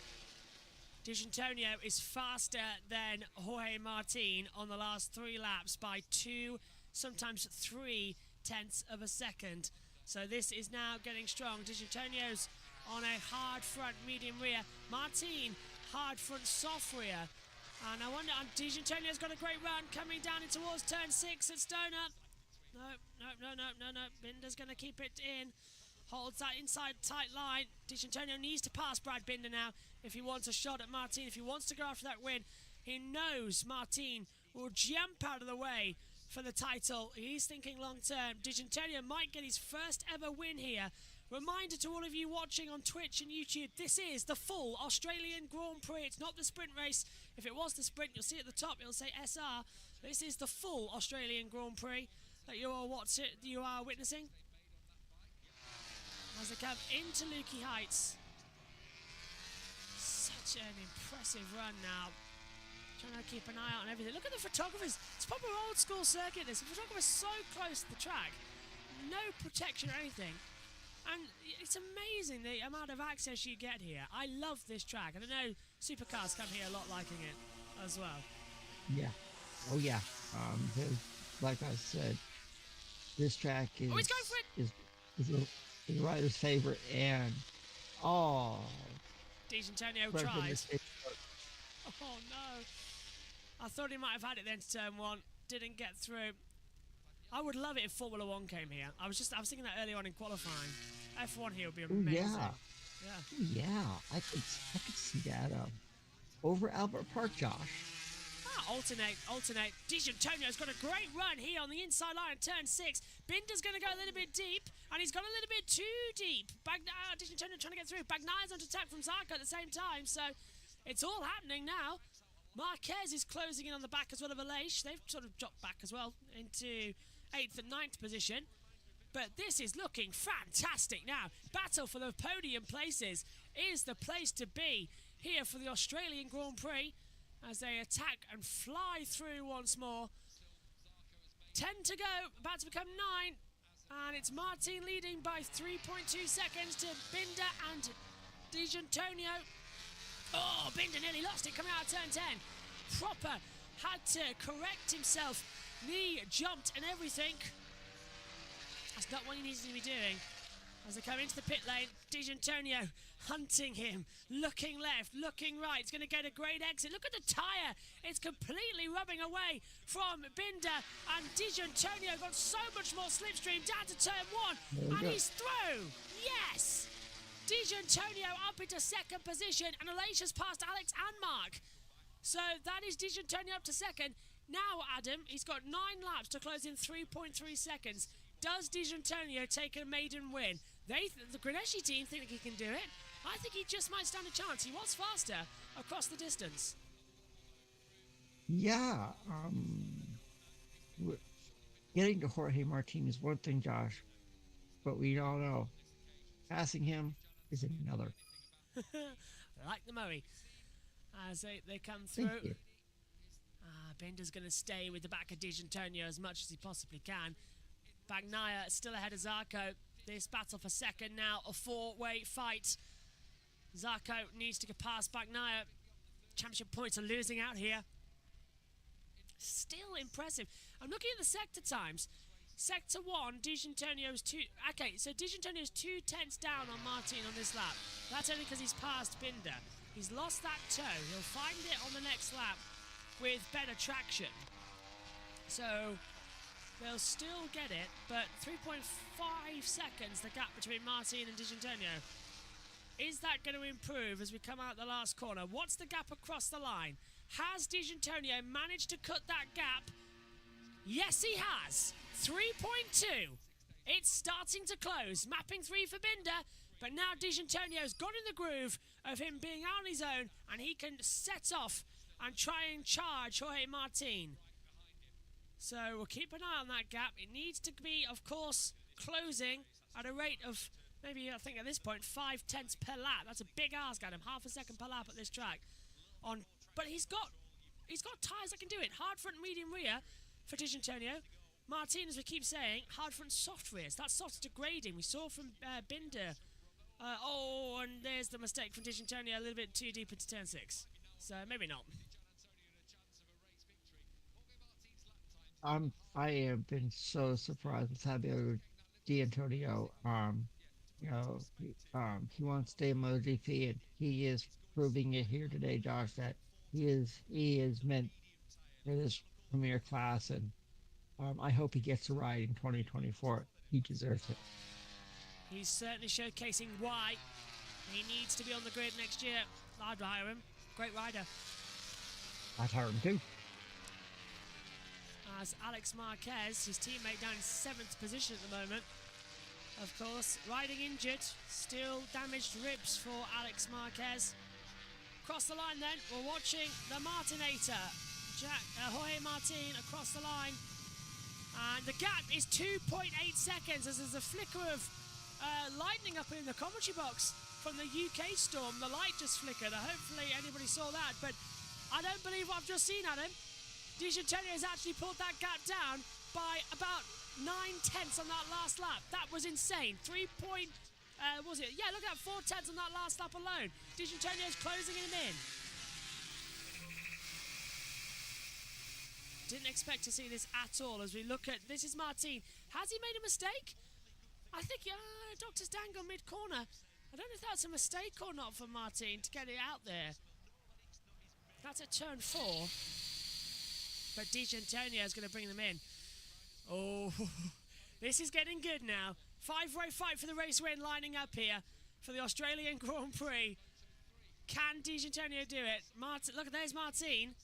Di Giannantonio is faster than Jorge Martin on the last 3 laps by 2, sometimes 3 tenths of a second. So this is now getting strong. Di Giannantonio's on a hard front, medium rear. Martin, hard front, soft rear. And I wonder, Di Giannantonio's got a great run coming down in towards turn 6 at Stoner. No. Binder's going to keep it in. Holds that inside tight line. Di Giannantonio needs to pass Brad Binder now if he wants a shot at Martin. If he wants to go after that win, he knows Martin will jump out of the way for the title. He's thinking long term. Di Giannantonio might get his first ever win here. Reminder to all of you watching on Twitch and YouTube, this is the full Australian Grand Prix. It's not the sprint race. If it was the sprint, you'll see at the top, it'll say SR. This is the full Australian Grand Prix that you are witnessing as they come into Lukey Heights. Such an impressive run now. Trying to keep an eye out on everything. Look at the photographers. It's proper old school circuit this. The photographer's so close to the track. No protection or anything. And it's amazing the amount of access you get here. I love this track. And I know supercars come here a lot liking it as well.
Yeah. Oh yeah. Like I said, this track is
he's going for it.
is the rider's favorite, and
Di Giannantonio tries. Oh no. I thought he might have had it then to turn 1. Didn't get through. I would love it if Formula One came here. I was thinking that earlier on in qualifying. F1 here would be
Ooh,
amazing.
yeah.
Yeah.
Yeah, I could see that over Albert Park, Josh.
Alternate. D'Antonio's got a great run here on the inside line, turn 6. Binder's going to go a little bit deep, and he's gone a little bit too deep. D'Antonio trying to get through. Bagnaya's on attack from Zarco at the same time, so it's all happening now. Marquez is closing in on the back as well of Aleix. They've sort of dropped back as well into 8th and 9th position. But this is looking fantastic now. Battle for the podium places is the place to be here for the Australian Grand Prix as they attack and fly through once more. 10 to go, about to become 9. And it's Martin leading by 3.2 seconds to Binder and D'Antonio. Oh, Binder nearly lost it coming out of turn 10. Proper had to correct himself. Knee jumped and everything. That's not what he needs to be doing. As they come into the pit lane, D'Antonio hunting him, looking left, looking right. He's going to get a great exit. Look at the tyre. It's completely rubbing away from Binder, and D'Antonio got so much more slipstream down to turn 1, and he's through. Yes! D'Antonio up into 2nd position, and Aleix has passed Alex and Mark. So that is D'Antonio up to 2nd. Now, Adam, he's got 9 laps to close in 3.3 seconds. Does D'Antonio take a maiden win? The Grenesci team think he can do it. I think he just might stand a chance. He was faster across the distance.
Yeah. Getting to Jorge Martin is one thing, Josh, but we all know passing him is another.
Like the Murray. As they come through.
Thank you.
Binder's going to stay with the back of D'Antonio as much as he possibly can. Bagnaia still ahead of Zarco. This battle for 2nd now, a 4-way fight. Zarco needs to get past Bagnaia. Championship points are losing out here. Still impressive. I'm looking at the sector times. Sector 1, D'Antonio's 2... Okay, so D'Antonio's 2 tenths down on Martin on this lap. That's only because he's passed Binder. He's lost that toe. He'll find it on the next lap with better traction. So they'll still get it, but 3.5 seconds the gap between Martin and D'Antonio. Is that going to improve as we come out the last corner? What's the gap across the line? Has D'Antonio managed to cut that gap? Yes, he has. 3.2. It's starting to close. Mapping 3 for Binder, but now D'Antonio's got in the groove of him being out on his own, and he can set off and try and charge Jorge Martin. So we'll keep an eye on that gap. It needs to be, of course, closing at a rate of maybe, I think at this point, 5 tenths per lap. That's a big ask at him. Half a second per lap at this track. But he's got tyres that can do it. Hard front, medium rear for D'Antonio. Martin, as we keep saying, hard front, soft rears. That soft degrading we saw from Binder. And there's the mistake from D'Antonio, a little bit too deep into turn 6. So maybe not.
I have been so surprised with Fabio D'Antonio. He wants to stay in MotoGP, and he is proving it here today, Josh, that he is meant for this premier class, and I hope he gets a ride in 2024. He deserves it.
He's certainly showcasing why he needs to be on the grid next year. I'd hire him. Great rider.
I'd hire him too.
As Alex Marquez, his teammate, down in 7th position at the moment. Of course, riding injured, still damaged ribs for Alex Marquez. Across the line then, we're watching the Martinator. Jorge Martin across the line. And the gap is 2.8 seconds as there's a flicker of lightning up in the commentary box from the UK Storm. The light just flickered. Hopefully anybody saw that, but I don't believe what I've just seen, Adam. D'Antonio has actually pulled that gap down by about 9 tenths on that last lap. That was insane. Was it? Yeah, look at 4 tenths on that last lap alone. D'Antonio's closing him in. Didn't expect to see this at all as we look at... This is Martin. Has he made a mistake? I think Dr. Stangle mid-corner. I don't know if that's a mistake or not for Martin to get it out there. That's at turn 4. But D'Antonio is going to bring them in. Oh, this is getting good now. Five-way fight for the race win lining up here for the Australian Grand Prix. Can Di Giannantonio do it? Look, there's Martin.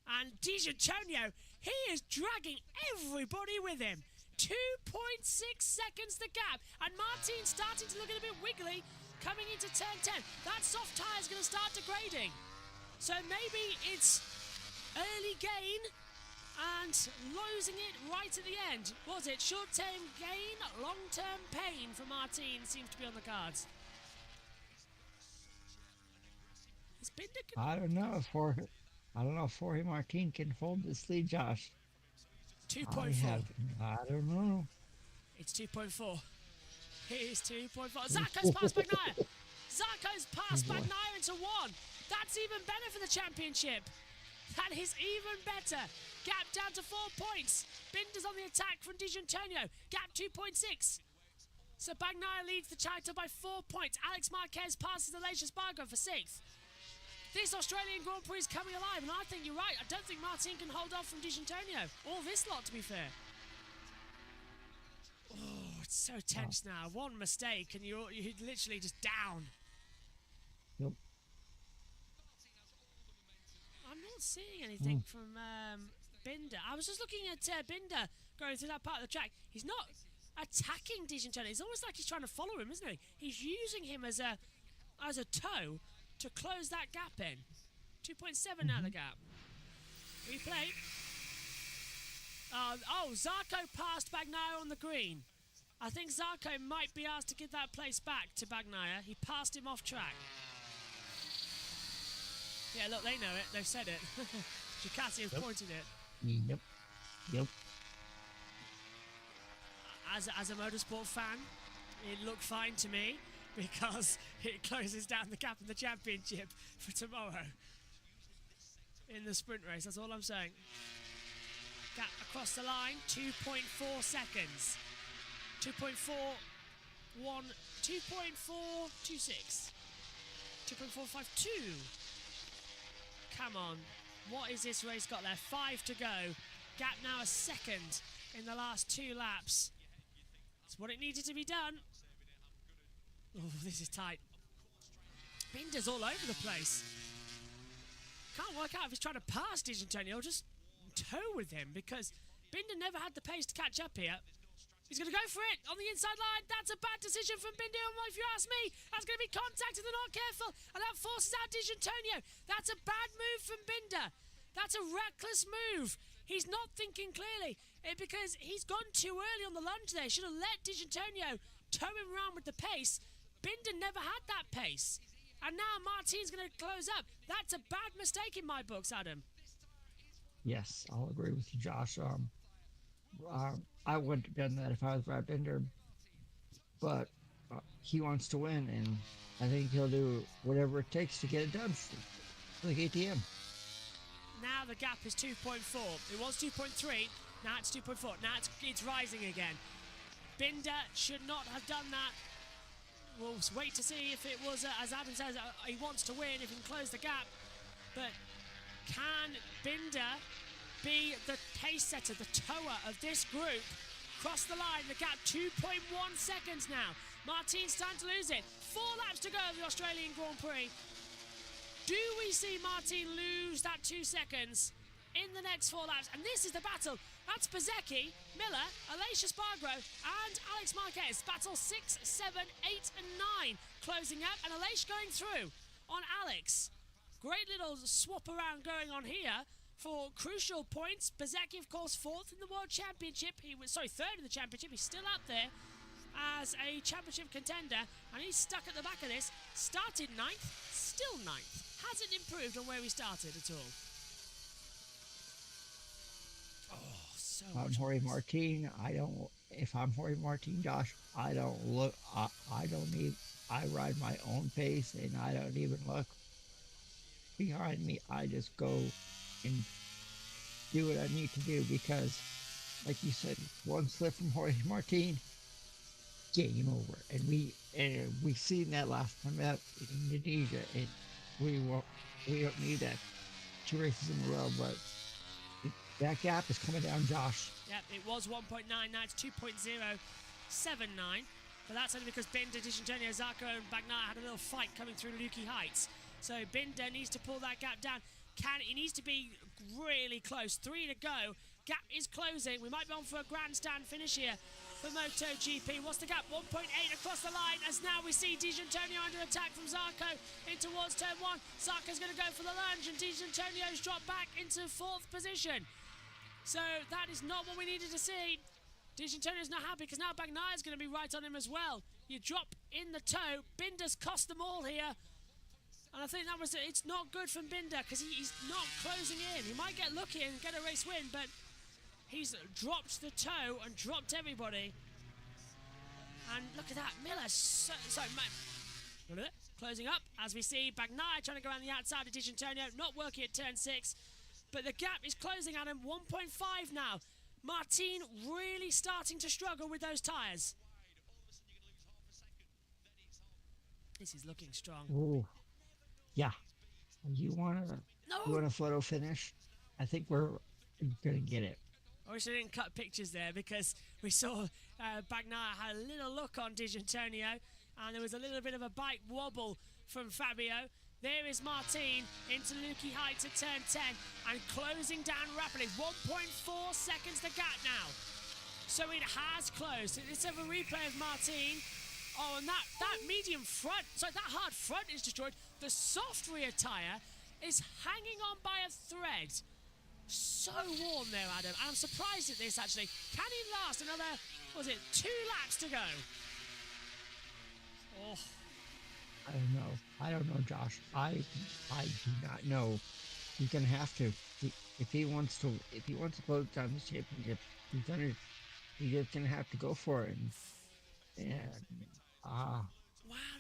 And Di Giannantonio, he is dragging everybody with him. 2.6 seconds the gap. And Martin's starting to look a little bit wiggly coming into turn 10. That soft tyre is going to start degrading. So maybe it's early gain and losing it right at the end. Was it short-term gain, long-term pain for Martin seems to be on the cards. Is Binder
I don't know if Jorge Martin can hold this lead, Josh.
2.4.
I don't know.
It's 2.4. It is 2.4. Zarco's passed Bagnaia. Zarco's passed Bagnaia into 1. That's even better for the championship. That is even better. Gap down to 4 points. Binder's on the attack from Di Giannantonio. Gap 2.6. So Bagnaia leads the title by 4 points. Alex Marquez passes Aleix Espargaro for 6th. This Australian Grand Prix is coming alive, and I think you're right. I don't think Martin can hold off from Di Giannantonio. All this lot, to be fair. Oh, it's so tense now. One mistake, and you're literally just down.
Yep.
I'm not seeing anything from Binder. I was just looking at Binder going through that part of the track. He's not attacking Di Giannantonio. It's almost like he's trying to follow him, isn't he? He's using him as a toe to close that gap in. 2.7 now the gap. Replay. Zarco passed Bagnaia on the green. I think Zarco might be asked to give that place back to Bagnaia. He passed him off track. Yeah, look, they know it. They've said it. Ducati have pointed it.
Yep.
As a motorsport fan, it looked fine to me because it closes down the gap in the championship for tomorrow in the sprint race. That's all I'm saying. Gap across the line, 2.4 seconds. 2.426. 2.452. Come on. What is this race got there? 5 to go. Gap now a second in the last 2 laps. It's what it needed to be done. Oh, this is tight. Binder's all over the place. Can't work out if he's trying to pass Di Giannantonio or just tow with him, because Binder never had the pace to catch up here. He's going to go for it on the inside line. That's a bad decision from Binder, if you ask me. That's going to be contact if they're not careful, and that forces out Di Giannantonio. That's a bad move from Binder. That's a reckless move. He's not thinking clearly because he's gone too early on the lunge there. Should have let Di Giannantonio tow him around with the pace. Binder never had that pace. And now Martin's going to close up. That's a bad mistake in my books, Adam.
Yes, I'll agree with you, Josh. I wouldn't have done that if I was Brad Binder, but he wants to win, and I think he'll do whatever it takes to get it done for the KTM.
Now the gap is 2.4. It was 2.3. Now it's 2.4. Now it's rising again. Binder should not have done that. We'll wait to see if it was, as Adam says, he wants to win, if he can close the gap. But can Binder be the pace setter, the tower of this group? Cross the line, the gap 2.1 seconds now. Martin's starting to lose it. 4 laps to go of the Australian Grand Prix. Do we see Martin lose that 2 seconds in the next 4 laps? And this is the battle. That's Bezzecchi, Miller, Aleix Espargaro, and Alex Marquez. Battle 6, 7, 8, and 9 closing up, and Aleix going through on Alex. Great little swap around going on here for crucial points. Bezzecchi, of course, 4th in the World Championship. He was, 3rd in the championship. He's still up there as a championship contender, and he's stuck at the back of this. Started 9th, still 9th. Hasn't improved on where he started at all. Oh, so
I'm Jorge Martin. If I'm Jorge Martin, Josh, I ride my own pace, and I don't even look behind me. I just go and do what I need to do, because, like you said, one slip from Jorge Martin, game over. And we seen that last time out in Indonesia, and we don't need that 2 races in a row, but That gap is coming down, Josh.
Yep, it was 1.9, now it's 2.079. But that's only because Binder, D'Antonio, Zarco and Bagnaia had a little fight coming through Lukey Heights. So Binder needs to pull that gap down. He needs to be really close. 3 to go. Gap is closing. We might be on for a grandstand finish here for MotoGP. What's the gap? 1.8 across the line as now we see D'Antonio under attack from Zarco in towards turn 1. Zarco's going to go for the lunge and D'Antonio's dropped back into 4th position. So that is not what we needed to see. D'Antonio's not happy because now Bagnaia's going to be right on him as well. You drop in the toe. Binder's cost them all here. And I think it's not good from Binder because he's not closing in. He might get lucky and get a race win, but he's dropped the toe and dropped everybody. And look at that. Miller, closing up as we see Bagnaia trying to go around the outside of D'Antonio. Not working at turn 6. But the gap is closing at him. 1.5 now. Martin really starting to struggle with those tyres. This is looking strong.
Ooh. Yeah. You want a photo finish? I think we're going to get it.
I wish I didn't cut pictures there because we saw Bagnaia had a little look on D'Antonio and there was a little bit of a bike wobble from Fabio. There is Martin into Lukey Heights at turn 10 and closing down rapidly. 1.4 seconds the gap now. So it has closed. Let's have a replay of Martin. Oh, and that medium front, sorry, that hard front is destroyed. The soft rear tyre is hanging on by a thread. So warm there, Adam. I'm surprised at this, actually. Can he last another, 2 laps to go? Oh.
I don't know, Josh. I do not know. He's gonna have to. If he wants to close down the championship, he's just gonna have to go for it.
Wow,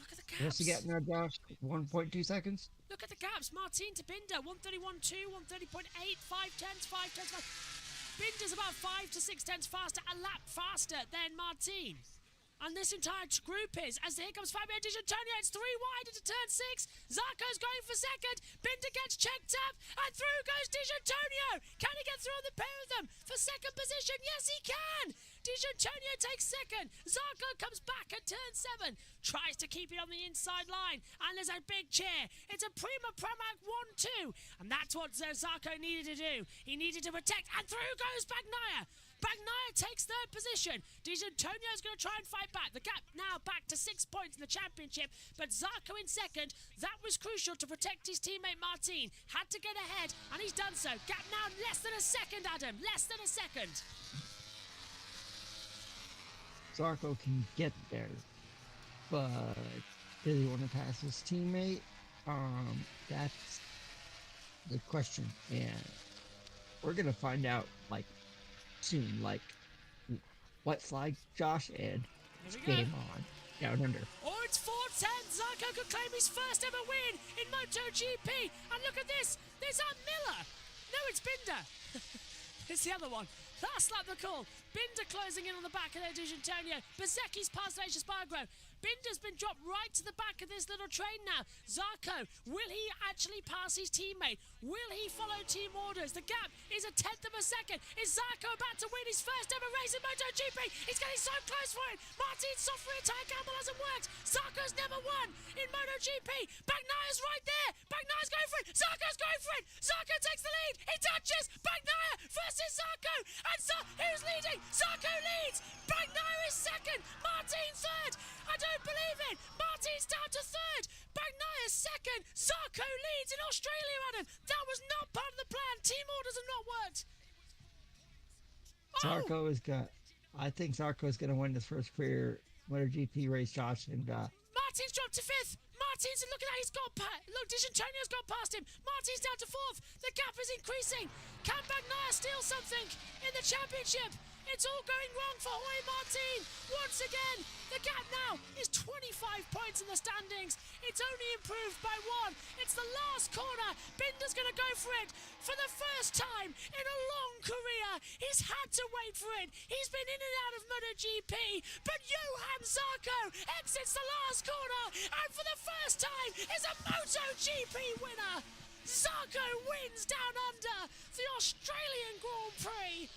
look at the gaps.
What's he getting there, Josh? 1.2 seconds?
Look at the gaps. Martin to Binder, 131.2, 130.8, 5 tenths, 5 tenths. Binder's about 5 to 6 tenths faster, a lap faster than Martin. And this entire group is, as here comes Fabio D'Antonio, it's 3 wide into turn 6. Zarco's going for second. Binder gets checked up, and through goes D'Antonio. Can he get through on the pair of them for second position? Yes, he can. D'Antonio takes second. Zarco comes back at turn 7, tries to keep it on the inside line, and there's a big cheer. It's a Prima Pramac 1-2, and that's what Zarco needed to do. He needed to protect, and through goes Bagnaia. Bagnaia takes 3rd position. D'Antonio's going to try and fight back. The gap now back to 6 points in the championship, but Zarco in second. That was crucial to protect his teammate Martin. Had to get ahead, and he's done so. Gap now less than a second, Adam. Less than a second.
Zarco can get there, but does he want to pass his teammate? That's the question, and we're going to find out, soon, what flag, Josh, and it's game on, down under.
Oh, it's 4:10. Zarco could claim his first ever win in MotoGP. And look at this. There's that Miller. No, it's Binder. It's the other one. Last lap the call. Binder closing in on the back of their D'Antonio. Bezecchi's past Lacia Spargo. Binder's been dropped right to the back of this little train now. Zarco, will he actually pass his teammate? Will he follow team orders? The gap is a 1/10 of a second. Is Zarco about to win his first ever race in MotoGP? He's getting so close for it. Martin's soft rear tyre gamble hasn't worked. Zarco's never won in MotoGP. Bagnaia's right there. Bagnaia's going for it. Zarco's going for it. Zarco takes the lead. He touches. Bagnaia versus Zarco. And who's leading? Zarco leads. Bagnaia is second. Martin third. I don't believe it. Martin's down to third. Bagnaia second. Zarco leads in Australia, Adam. That was not part of the plan. Team orders have not worked.
I think Zarco's going to win his first career MotoGP race, Josh. And
Martin's dropped to 5th. Martin's, look at that, he's got look, D'Antonio's got past him. Martin's down to 4th. The gap is increasing. Can Bagnaia steal something in the championship? It's all going wrong for Jorge Martin. Once again, the gap now is 25 points in the standings. It's only improved by 1. It's the last corner. Binder's going to go for it for the first time in a long career. He's had to wait for it. He's been in and out of MotoGP, but Johan Zarco exits the last corner and for the first time is a MotoGP winner. Zarco wins down under the Australian Grand Prix.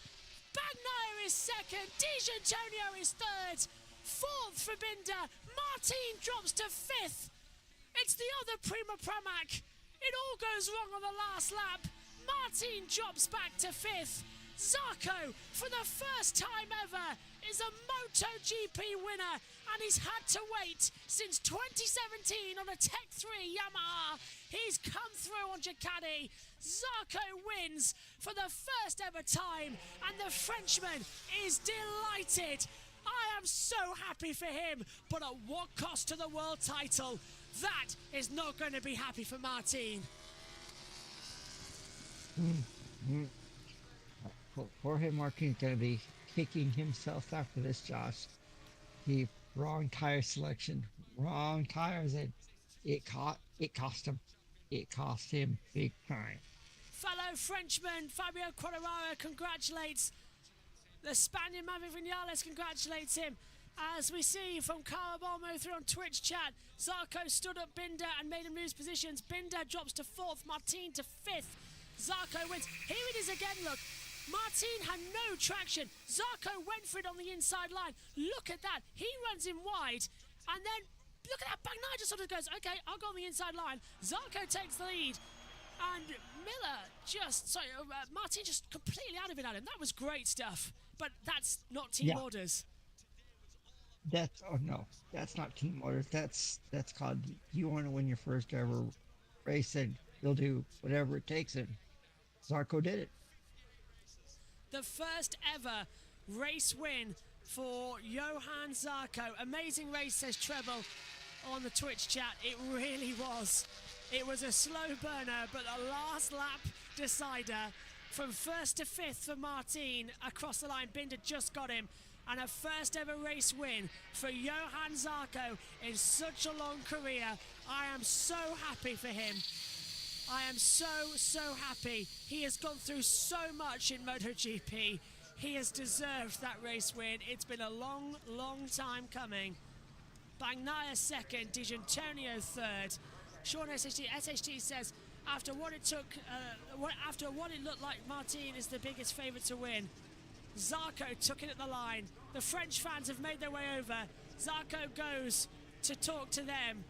Bagnaia is second, Di Giannantonio is third, fourth for Binder, Martin drops to fifth. It's the other Prima Pramac. It all goes wrong on the last lap. Martin drops back to fifth. Zarco, for the first time ever, is a MotoGP winner, and he's had to wait since 2017 on a Tech 3 Yamaha. He's come through on Ducati. Zarco wins for the first ever time, and the Frenchman is delighted. I am so happy for him, but at what cost to the world title? That is not going to be happy for Martin.
Jorge Martin's going to be kicking himself after this, Josh. He wrong tire selection, wrong tires, and it cost him. It cost him big time.
Fellow Frenchman Fabio Quartararo congratulates the Spaniard Maverick Vinales, congratulates him. As we see from Carabalmo through on Twitch chat, Zarco stood up Binder and made him lose positions. Binder drops to fourth, Martin to fifth. Zarco wins. Here it is again, look. Martin had no traction. Zarco went for it on the inside line. Look at that. He runs in wide. And then, look at that. Bagnaia just sort of goes, okay, I'll go on the inside line. Zarco takes the lead. And Martin just completely out of it at him. That was great stuff. But that's not team orders.
That's not team orders. That's called, you want to win your first ever race, and you'll do whatever it takes, and Zarco did it.
The first ever race win for Johan Zarco. Amazing race, says Treble on the Twitch chat. It really was. It was a slow burner, but the last lap decider from first to fifth for Martin across the line. Binder just got him. And a first ever race win for Johan Zarco in such a long career. I am so happy for him. I am so happy. He has gone through so much in MotoGP. He has deserved that race win. It's been a long time coming. Bagnaia second, Di Giannantonio third. Sean SHT says, after what it looked like, Martin is the biggest favourite to win. Zarco took it at the line. The French fans have made their way over. Zarco goes to talk to them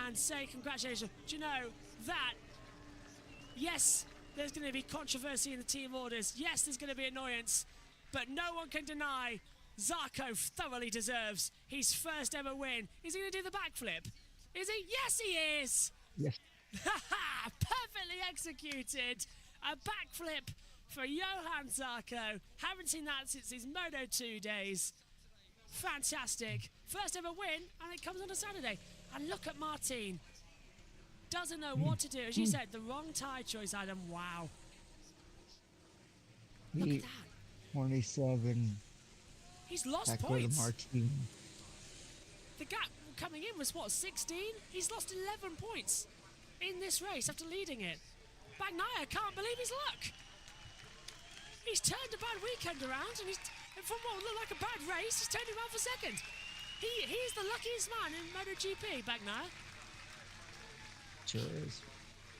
and say congratulations. Do you know that? Yes, there's going to be controversy in the team orders. Yes, there's going to be annoyance. But no one can deny Zarco thoroughly deserves his first ever win. Is he going to do the backflip? Is he? Yes, he is.
Yes.
Perfectly executed. A backflip for Johan Zarco. Haven't seen that since his Moto2 days. Fantastic. First ever win, and it comes on a Saturday. And look at Martin. Doesn't know what to do. As you said, the wrong tyre choice, Adam. Wow. Look at that.
27.
He's lost
back
points.
Martin.
The gap coming in was, what, 16? He's lost 11 points in this race after leading it. Bagnaia can't believe his luck. He's turned a bad weekend around, and from what looked like a bad race, he's turned it around for second. He's the luckiest man in MotoGP, Bagnaia.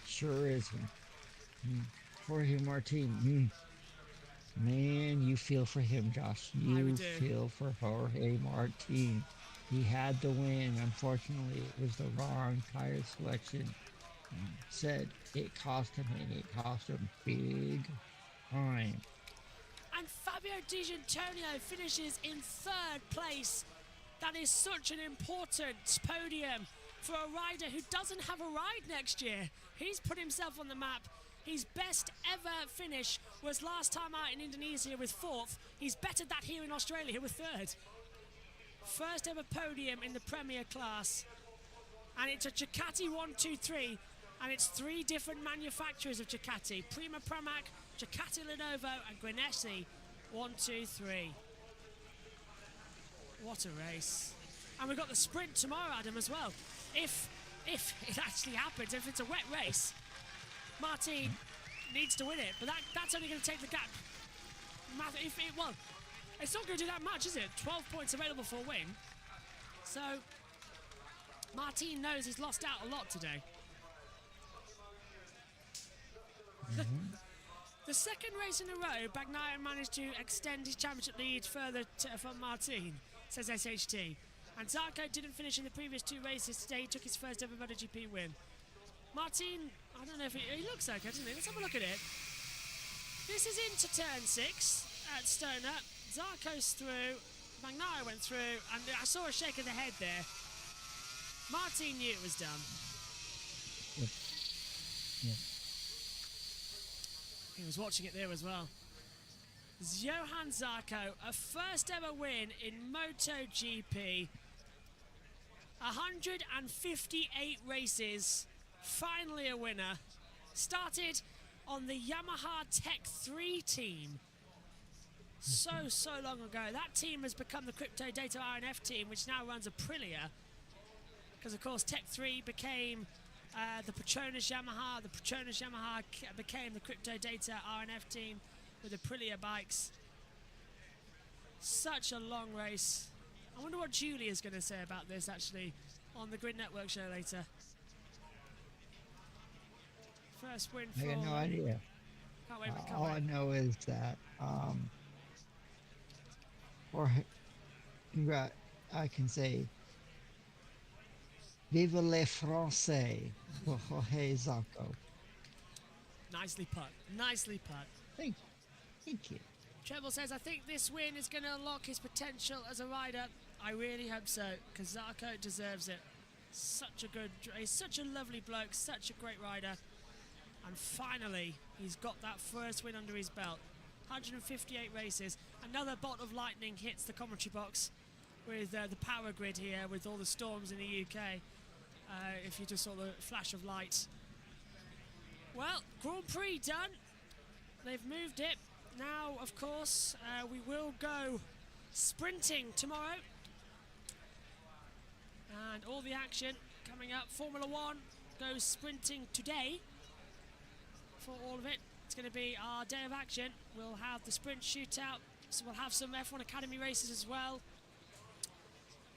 Sure is. Jorge Martin. Man, you feel for him, Josh. You feel for Jorge Martin. He had the win. Unfortunately, it was the wrong tire selection. Said it cost him, and it cost him big time.
And Fabio Di Giannantonio finishes in third place. That is such an important podium for a rider who doesn't have a ride next year. He's put himself on the map. His best ever finish was last time out in Indonesia with fourth. He's bettered that here in Australia with third. First ever podium in the Premier class. And it's a Ducati 1, 2, 3. And it's three different manufacturers of Ducati. Prima Pramac, Ducati Lenovo and Grenesi. 1, 2, 3. What a race. And we've got the sprint tomorrow, Adam, as well. If it actually happens, if it's a wet race, Martin needs to win it. But that's only going to take the gap. It's not going to do that much, is it? 12 points available for a win. So, Martin knows he's lost out a lot today. The second race in a row, Bagnaia managed to extend his championship lead further from Martin, says SHT. And Zarco didn't finish in the previous 2 races. Today he took his first ever MotoGP win. Martin, I don't know if he looks okay, doesn't he? Let's have a look at it. This is into turn 6 at Stoner. Zarco's through, Bagnaia went through, and I saw a shake of the head there. Martin knew it was done.
Yeah.
He was watching it there as well. Johan Zarco, a first ever win in MotoGP. 158 races, finally a winner. Started on the Yamaha Tech 3 team so long ago. That team has become the Crypto Data RNF team, which now runs Aprilia. Because of course Tech 3 became the Petronas Yamaha. The Petronas Yamaha became the Crypto Data RNF team with Aprilia bikes. Such a long race. I wonder what Julia's going to say about this actually on the Grid Network show later. First win for...
I got no idea.
Can't wait, can't
All I
wait.
know is that, I can say, Vive les Français for Jorge Zarco.
Nicely put. Nicely put.
Thank you.
Treble says, I think this win is going to unlock his potential as a rider. I really hope so, because Zarco deserves it. He's such a lovely bloke, such a great rider. And finally, he's got that first win under his belt. 158 races. Another bolt of lightning hits the commentary box with the power grid here, with all the storms in the UK. If you just saw the flash of light. Well, Grand Prix done. They've moved it. Now, of course, we will go sprinting tomorrow. And all the action coming up. Formula 1 goes sprinting today. For all of it, it's going to be our day of action. We'll have the sprint shootout. So we'll have some F1 Academy races as well.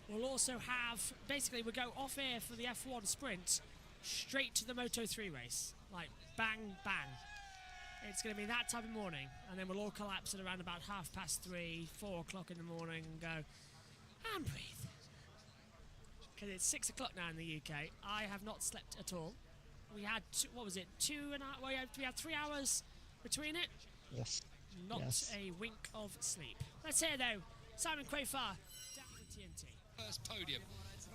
We'll also have, basically we'll go off air for the F1 sprint, straight to the Moto3 race. Like bang, bang. It's going to be that type of morning, and then we'll all collapse at around about 3:30, 4 o'clock in the morning and go, and breathe. Because it's 6 o'clock now in the UK. I have not slept at all. We had, 2.5, well, we had 3 hours between it.
Yes.
Not
Yes.
a wink of sleep. Let's hear though, Simon Quayfar, down for TNT.
First podium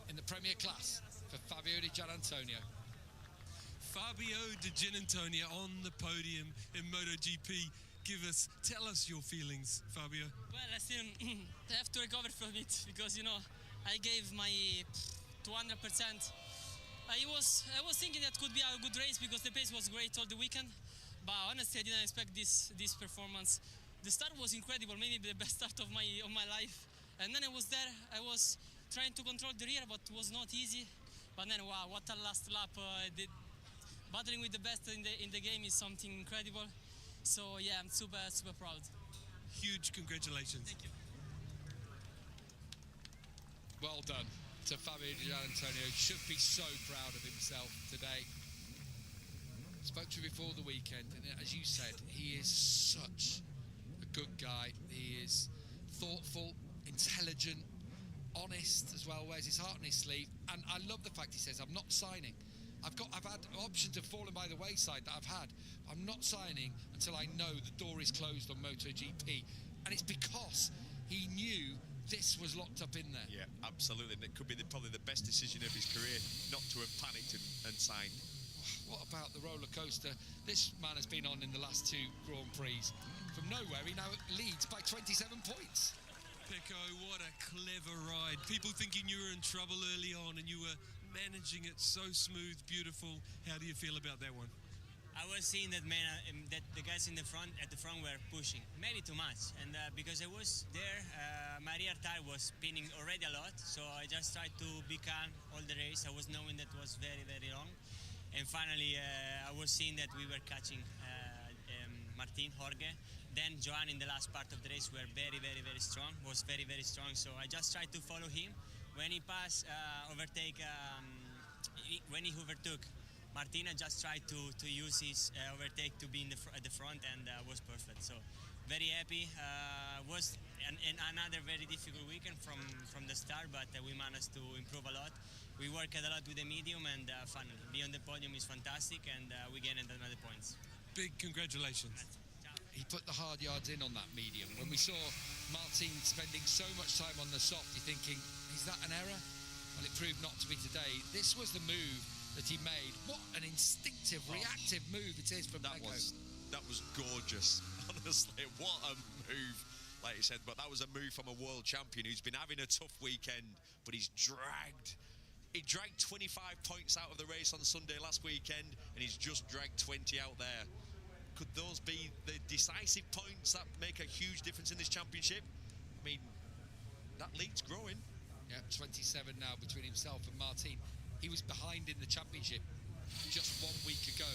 in the Premier class for Fabio Di Gianantonio.
Fabio Di Gianantonio on the podium in MotoGP. Tell us your feelings, Fabio.
Well, I still have to recover from it because, I gave my 200%. I was thinking that could be a good race because the pace was great all the weekend, but honestly I didn't expect this performance. The start was incredible, maybe the best start of my life. And then I was there, I was trying to control the rear, but it was not easy. But then, wow, what a last lap! Battling with the best in the game is something incredible. So yeah, I'm super proud.
Huge congratulations.
Thank you.
Well done to Fabio Di Gianantonio. Should be so proud of himself today. Spoke to him before the weekend, and as you said, he is such a good guy. He is thoughtful, intelligent, honest as well, wears his heart on his sleeve. And I love the fact he says, I'm not signing. I've had options have fallen by the wayside that I've had. I'm not signing until I know the door is closed on MotoGP. And it's because he knew this was locked up in there.
Yeah, absolutely. And it could be probably the best decision of his career not to have panicked and signed.
What about the roller coaster this man has been on in the last 2 Grand Prix? From nowhere, he now leads by 27 points.
Pecco, what a clever ride. People thinking you were in trouble early on and you were managing it so smooth, beautiful. How do you feel about that one?
I was seeing that that the guys in the front were pushing, maybe too much, and because I was there, my rear tire was spinning already a lot, so I just tried to be calm all the race. I was knowing that was very long, and finally I was seeing that we were catching Martin, Jorge. Then Joan in the last part of the race were very strong, was very strong, so I just tried to follow him. When he passed, when he overtook Martina just tried to use his overtake to be at the front, and was perfect. So very happy. Was another very difficult weekend from the start, but we managed to improve a lot. We worked a lot with the medium, and finally, being on the podium is fantastic, and we gained another points.
Big congratulations.
He put the hard yards in on that medium. When we saw Martin spending so much time on the soft, you're thinking, is that an error? Well, it proved not to be today. This was the move that he made. What an instinctive, reactive move it is from Pecco.
That was gorgeous. Honestly, what a move. Like you said, but that was a move from a world champion who's been having a tough weekend, but he dragged 25 points out of the race on Sunday last weekend, and he's just dragged 20 out there. Could those be the decisive points that make a huge difference in this championship? I mean, that lead's growing.
Yeah, 27 now between himself and Martin. He was behind in the championship just 1 week ago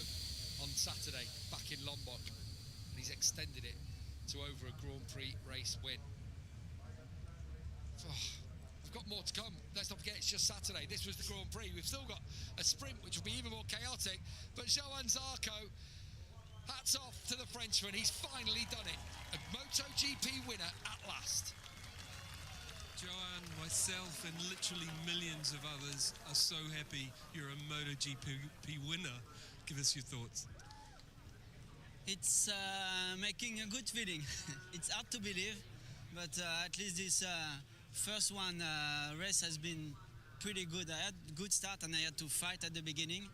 on Saturday back in Lombok, and he's extended it to over a Grand Prix race win. We've got more to come. Let's not forget, it's just Saturday. This was the Grand Prix. We've still got a sprint, which will be even more chaotic. But Johann Zarco, hats off to the Frenchman. He's finally done it. A MotoGP winner at last.
Johan, myself, and literally millions of others are so happy you're a MotoGP winner. Give us your thoughts.
It's making a good feeling. It's hard to believe, but at least this first one race has been pretty good. I had a good start and I had to fight at the beginning.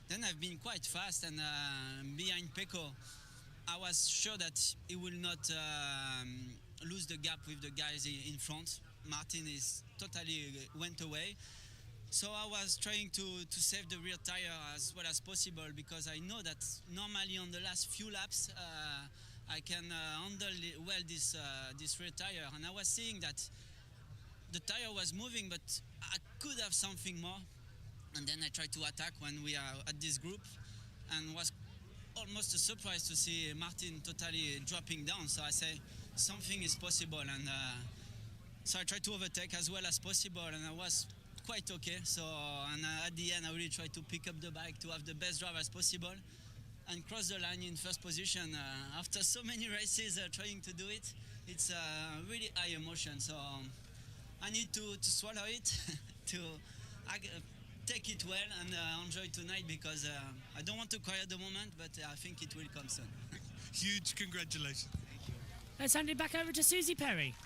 Then I've been quite fast, and behind Pecco, I was sure that he will not lose the gap with the guys in front. Martin is totally went away. So I was trying to save the rear tire as well as possible, because I know that normally on the last few laps I can handle well this rear tire, and I was seeing that the tire was moving, but I could have something more. And then I tried to attack when we are at this group, and was almost a surprise to see Martin totally dropping down. So I say something is possible, and so I tried to overtake as well as possible, and I was quite okay. So at the end I really tried to pick up the bike to have the best drive as possible and cross the line in first position. After so many races trying to do it, it's really high emotion. So I need to swallow it, to take it well and enjoy tonight, because I don't want to cry at the moment, but I think it will come soon.
Huge congratulations.
Thank you.
Let's hand it back over to Susie Perry.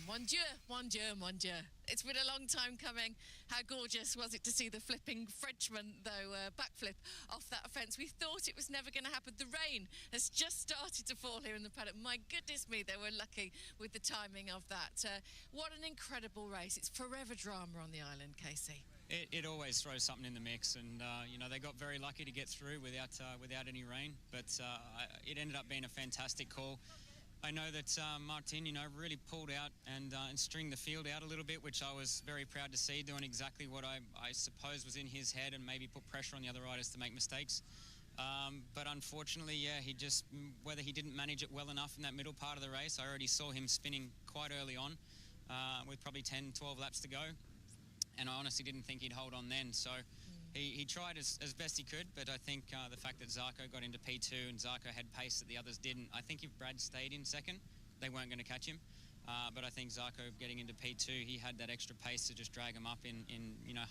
Mon Dieu, mon Dieu, mon Dieu. It's been a long time coming. How gorgeous was it to see the flipping Frenchman, though, backflip off that fence. We thought it was never going to happen. The rain has just started to fall here in the paddock. My goodness me, they were lucky with the timing of that. What an incredible race. It's forever drama on the island, Casey.
It always throws something in the mix, and they got very lucky to get through without any rain, but it ended up being a fantastic call. I know that Martin, really pulled out and stringed the field out a little bit, which I was very proud to see, doing exactly what I suppose was in his head, and maybe put pressure on the other riders to make mistakes. But unfortunately, he just, whether he didn't manage it well enough in that middle part of the race. I already saw him spinning quite early on, with probably 10, 12 laps to go. And I honestly didn't think he'd hold on then. So he tried as best he could, but I think the fact that Zarco got into P2 and Zarco had pace that the others didn't, I think if Brad stayed in second, they weren't going to catch him. But I think Zarco getting into P2, he had that extra pace to just drag him up in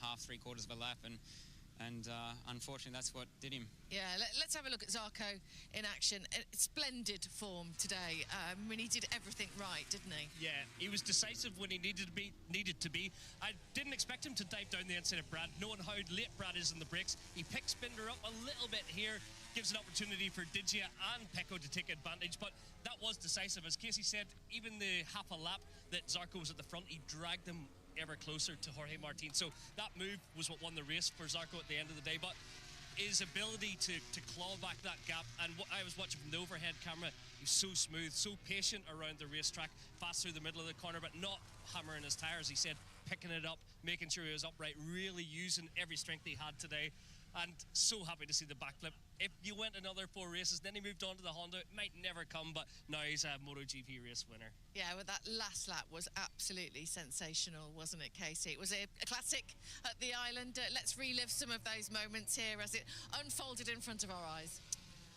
half, 3/4 of a lap, and unfortunately that's what did him.
Yeah, let's have a look at Zarco in action. Splendid form today. He did everything right, didn't he?
Yeah, he was decisive when he needed to be. I didn't expect him to dive down the inside of Brad, knowing how late Brad is in the brakes. He picks Binder up a little bit here, gives an opportunity for Digia and Pecco to take advantage, but that was decisive. As Casey said, even the half a lap that Zarco was at the front, he dragged them ever closer to Jorge Martin. So that move was what won the race for Zarco at the end of the day. But his ability to claw back that gap, and what I was watching from the overhead camera, he was so smooth, so patient around the racetrack, fast through the middle of the corner, but not hammering his tires. He said, picking it up, making sure he was upright, really using every strength he had today. And so happy to see the backflip. if you went another 4 races, then he moved on to the Honda, it might never come, but now he's a MotoGP race winner.
Yeah, well, that last lap was absolutely sensational, wasn't it, Casey? It was a classic at the island. Let's relive some of those moments here as it unfolded in front of our eyes.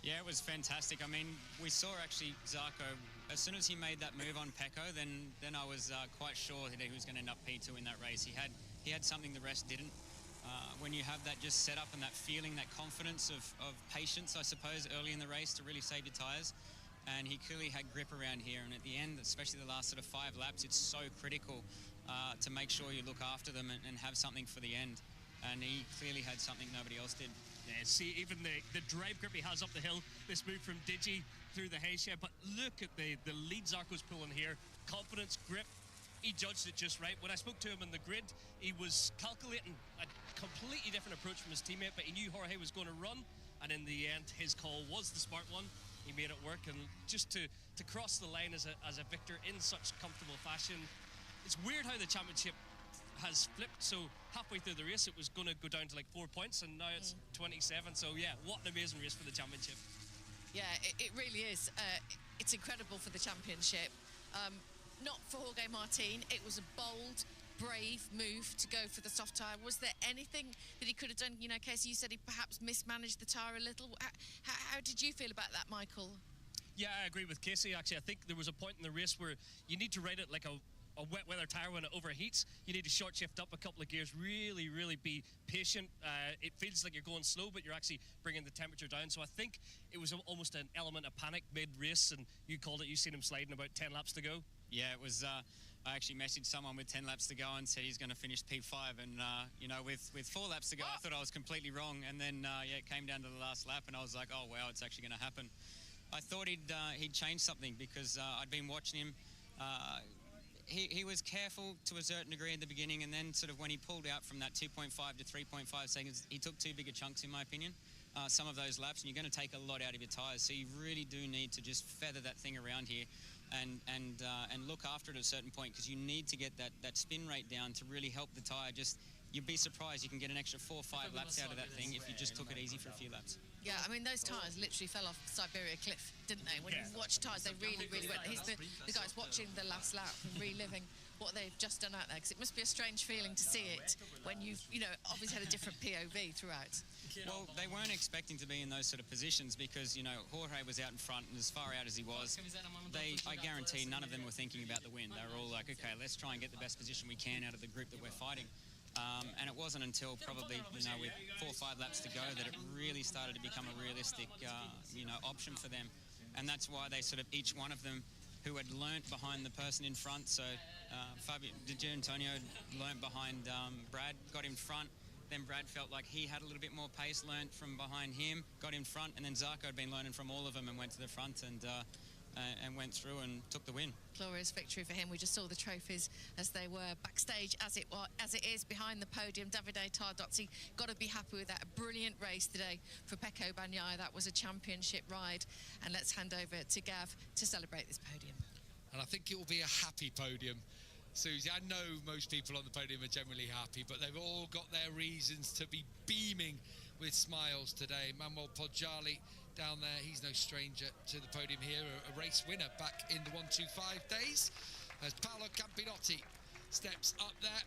Yeah, it was fantastic. I mean, we saw actually Zarco, as soon as he made that move on Pecco, then I was quite sure that he was going to end up P2 in that race. He had something the rest didn't. When you have that just set up and that feeling, that confidence of patience, I suppose, early in the race to really save your tyres. And he clearly had grip around here. And at the end, especially the last sort of 5 laps, it's so critical to make sure you look after them and have something for the end. And he clearly had something nobody else did.
Yeah, see, even the drive grip he has up the hill, this move from Digi through the hay shed. But look at the lead Zarco's pulling here. Confidence, grip. He judged it just right. When I spoke to him in the grid, he was calculating a completely different approach from his teammate, but he knew Jorge was going to run, and in the end, his call was the smart one. He made it work, and just to cross the line as a victor in such comfortable fashion. It's weird how the championship has flipped. So halfway through the race, it was going to go down to like 4 points, and now it's 27. So yeah, what an amazing race for the championship.
Yeah, it really is. It's incredible for the championship. Not for Jorge Martin. It was a bold, brave move to go for the soft tyre. Was there anything that he could have done? You know, Casey, you said he perhaps mismanaged the tyre a little. How did you feel about that, Michael?
Yeah, I agree with Casey. Actually, I think there was a point in the race where you need to ride it like a wet weather tyre when it overheats. You need to short shift up a couple of gears, really be patient. It feels like you're going slow, but you're actually bringing the temperature down. So I think it was almost an element of panic mid-race, and you called it, you seen him sliding about 10 laps to go.
Yeah, it was. I actually messaged someone with 10 laps to go and said he's going to finish P5, and you know, with 4 laps to go, I thought I was completely wrong. And then yeah, it came down to the last lap, and I was like, oh wow, it's actually going to happen. I thought he'd change something because I'd been watching him. He was careful to a certain degree at the beginning, and then sort of when he pulled out from that 2.5 to 3.5 seconds, he took 2 bigger chunks, in my opinion. Some of those laps, and you're going to take a lot out of your tyres. So you really do need to just feather that thing around here and look after it at a certain point, because you need to get that spin rate down to really help the tyre. Just, you'd be surprised you can get an extra 4 or 5 laps out of that thing if you just took it easy for a few laps.
Yeah, I mean, those tyres literally fell off Siberia Cliff, didn't they? When you watch tyres, they really went. Here's the guys watching the last lap and reliving what they've just done out there, because it must be a strange feeling to see it when you've, obviously had a different POV throughout.
Well, they weren't expecting to be in those sort of positions because, Jorge was out in front, and as far out as he was, I guarantee none of them were thinking about the win. They were all like, okay, let's try and get the best position we can out of the group that we're fighting. And it wasn't until probably, with 4 or 5 laps to go that it really started to become a realistic, option for them. And that's why they sort of, each one of them who had learnt behind the person in front, so Fabio Di Giannantonio learnt behind Brad, got in front. Then Brad felt like he had a little bit more pace, learnt from behind him, got in front, and then Zarco had been learning from all of them and went to the front and went through and took the win.
Glorious victory for him. We just saw the trophies as they were backstage, as it is behind the podium. Davide Tardozzi got to be happy with that. A brilliant race today for Pecco Bagnaia. That was a championship ride. And let's hand over to Gav to celebrate this podium.
And I think it will be a happy podium, Susie. I know most people on the podium are generally happy, but they've all got their reasons to be beaming with smiles today. Manuel Poggiali down there, he's no stranger to the podium here, a race winner back in the 125 days, as Paolo Campinotti steps up there.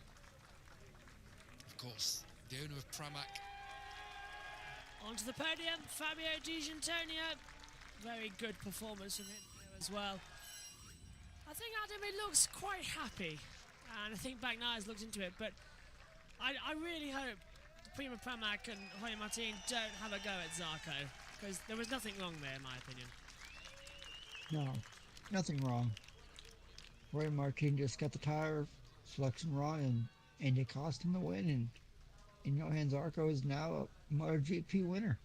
Of course, the owner of Pramac.
Onto the podium, Fabio Di Giannantonio. Very good performance from him here as well. I think Adam, he looks quite happy, and I think Bagnaia's looked into it, but I really hope Prima Pramac and Jorge Martin don't have a go at Zarco, because there was nothing wrong there, in my opinion.
No, nothing wrong. Jorge Martin just got the tire selection wrong, and it cost him the win, and Johan Zarco is now a MotoGP winner.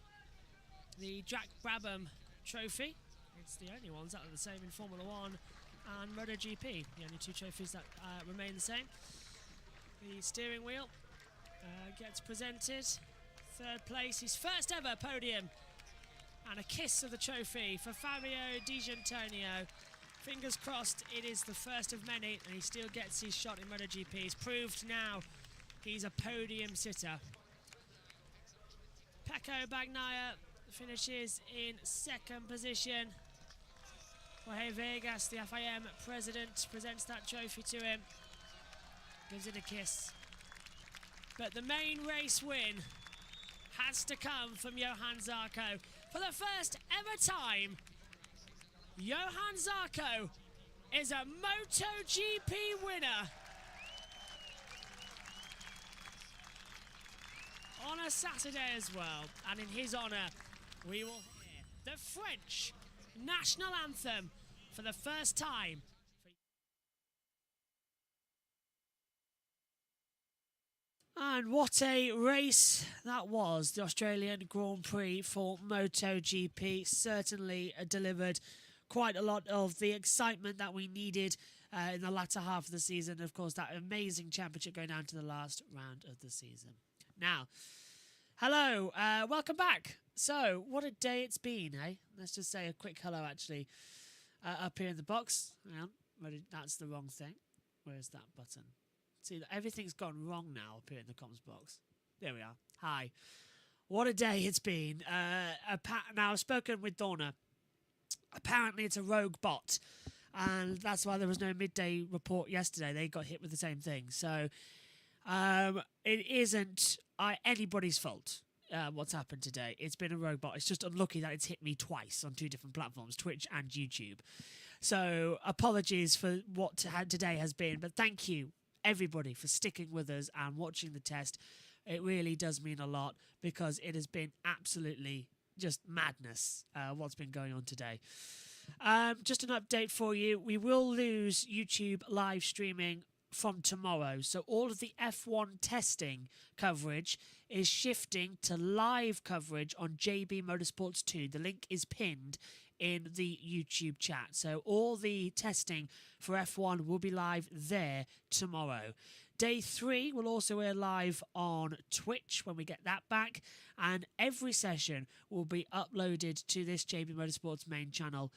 The Jack Brabham Trophy, it's the only ones that are the same in Formula 1 and MotoGP, the only 2 trophies that remain the same. The steering wheel gets presented. 3rd place, his first ever podium, and a kiss of the trophy for Fabio Di Giannantonio. Fingers crossed it is the first of many, and he still gets his shot in MotoGP. He's proved now he's a podium sitter. Pecco Bagnaia finishes in second position. Jorge Vegas, the FIM president, presents that trophy to him. Gives it a kiss. But the main race win has to come from Johann Zarco. For the first ever time, Johann Zarco is a MotoGP winner on a Saturday as well. And in his honour, we will hear the French national anthem for the first time. And what a race that was, the Australian Grand Prix for MotoGP. Certainly delivered quite a lot of the excitement that we needed in the latter half of the season. Of course, that amazing championship going down to the last round of the season. Now, hello, welcome back. So, what a day it's been, eh? Let's just say a quick hello, actually. Up here in the box. Hang on, that's the wrong thing. Where's that button? See, everything's gone wrong now up here in the comms box. There we are. Hi. What a day it's been. Now, I've spoken with Donna. Apparently, it's a rogue bot. And that's why there was no midday report yesterday. They got hit with the same thing. So, it isn't anybody's fault. What's happened today. It's been a rogue bot. It's just unlucky that it's hit me twice on two different platforms, Twitch and YouTube. So, apologies for what today has been. But thank you, everybody, for sticking with us and watching the test. It really does mean a lot because it has been absolutely just madness what's been going on today. Just an update for you. We will lose YouTube live streaming from tomorrow. So all of the F1 testing coverage is shifting to live coverage on JB Motorsports 2. The link is pinned in the YouTube chat. So all the testing for F1 will be live there tomorrow. Day 3 will also air live on Twitch when we get that back, and every session will be uploaded to this JB Motorsports main channel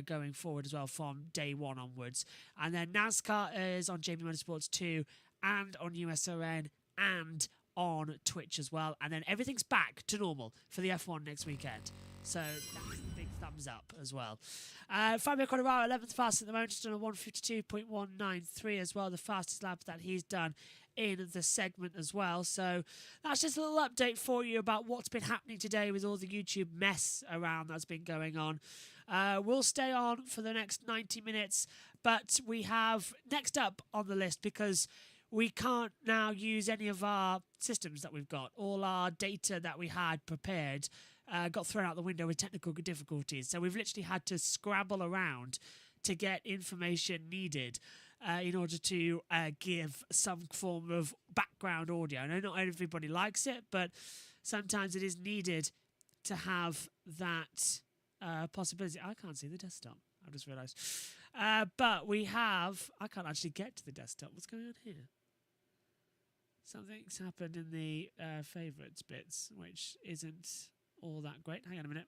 going forward as well from day 1 onwards. And then NASCAR is on JB Motorsports 2 and on USRN and on Twitch as well. And then everything's back to normal for the F1 next weekend. So that's a big thumbs up as well. Fabio Quartararo, 11th fastest at the moment, just on a 152.193 as well, the fastest lap that he's done in the segment as well. So that's just a little update for you about what's been happening today with all the YouTube mess around that's been going on. We'll stay on for the next 90 minutes, but we have next up on the list, because we can't now use any of our systems that we've got. All our data that we had prepared got thrown out the window with technical difficulties. So we've literally had to scrabble around to get information needed in order to give some form of background audio. I know not everybody likes it, but sometimes it is needed to have that possibility. I can't see the desktop. I just realised. But we have... I can't actually get to the desktop. What's going on here? Something's happened in the favourites bits, which isn't all that great. Hang on a minute.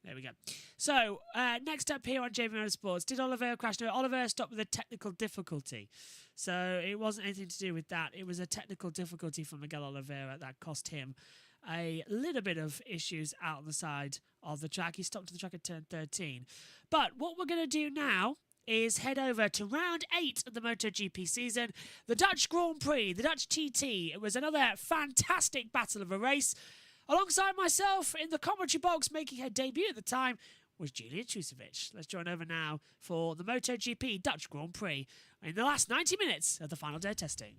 There we go. So, next up here on JV Motorsports, did Oliveira crash? No, Oliveira stopped with a technical difficulty. So, it wasn't anything to do with that. It was a technical difficulty for Miguel Oliveira that cost him a little bit of issues out on the side of the track. He stopped to the track at turn 13. But what we're going to do now is head over to round 8 of the MotoGP season, the Dutch Grand Prix, the Dutch TT. It was another fantastic battle of a race. Alongside myself in the commentary box, making her debut at the time, was Julia Trusovic. Let's join over now for the MotoGP Dutch Grand Prix in the last 90 minutes of the final day testing.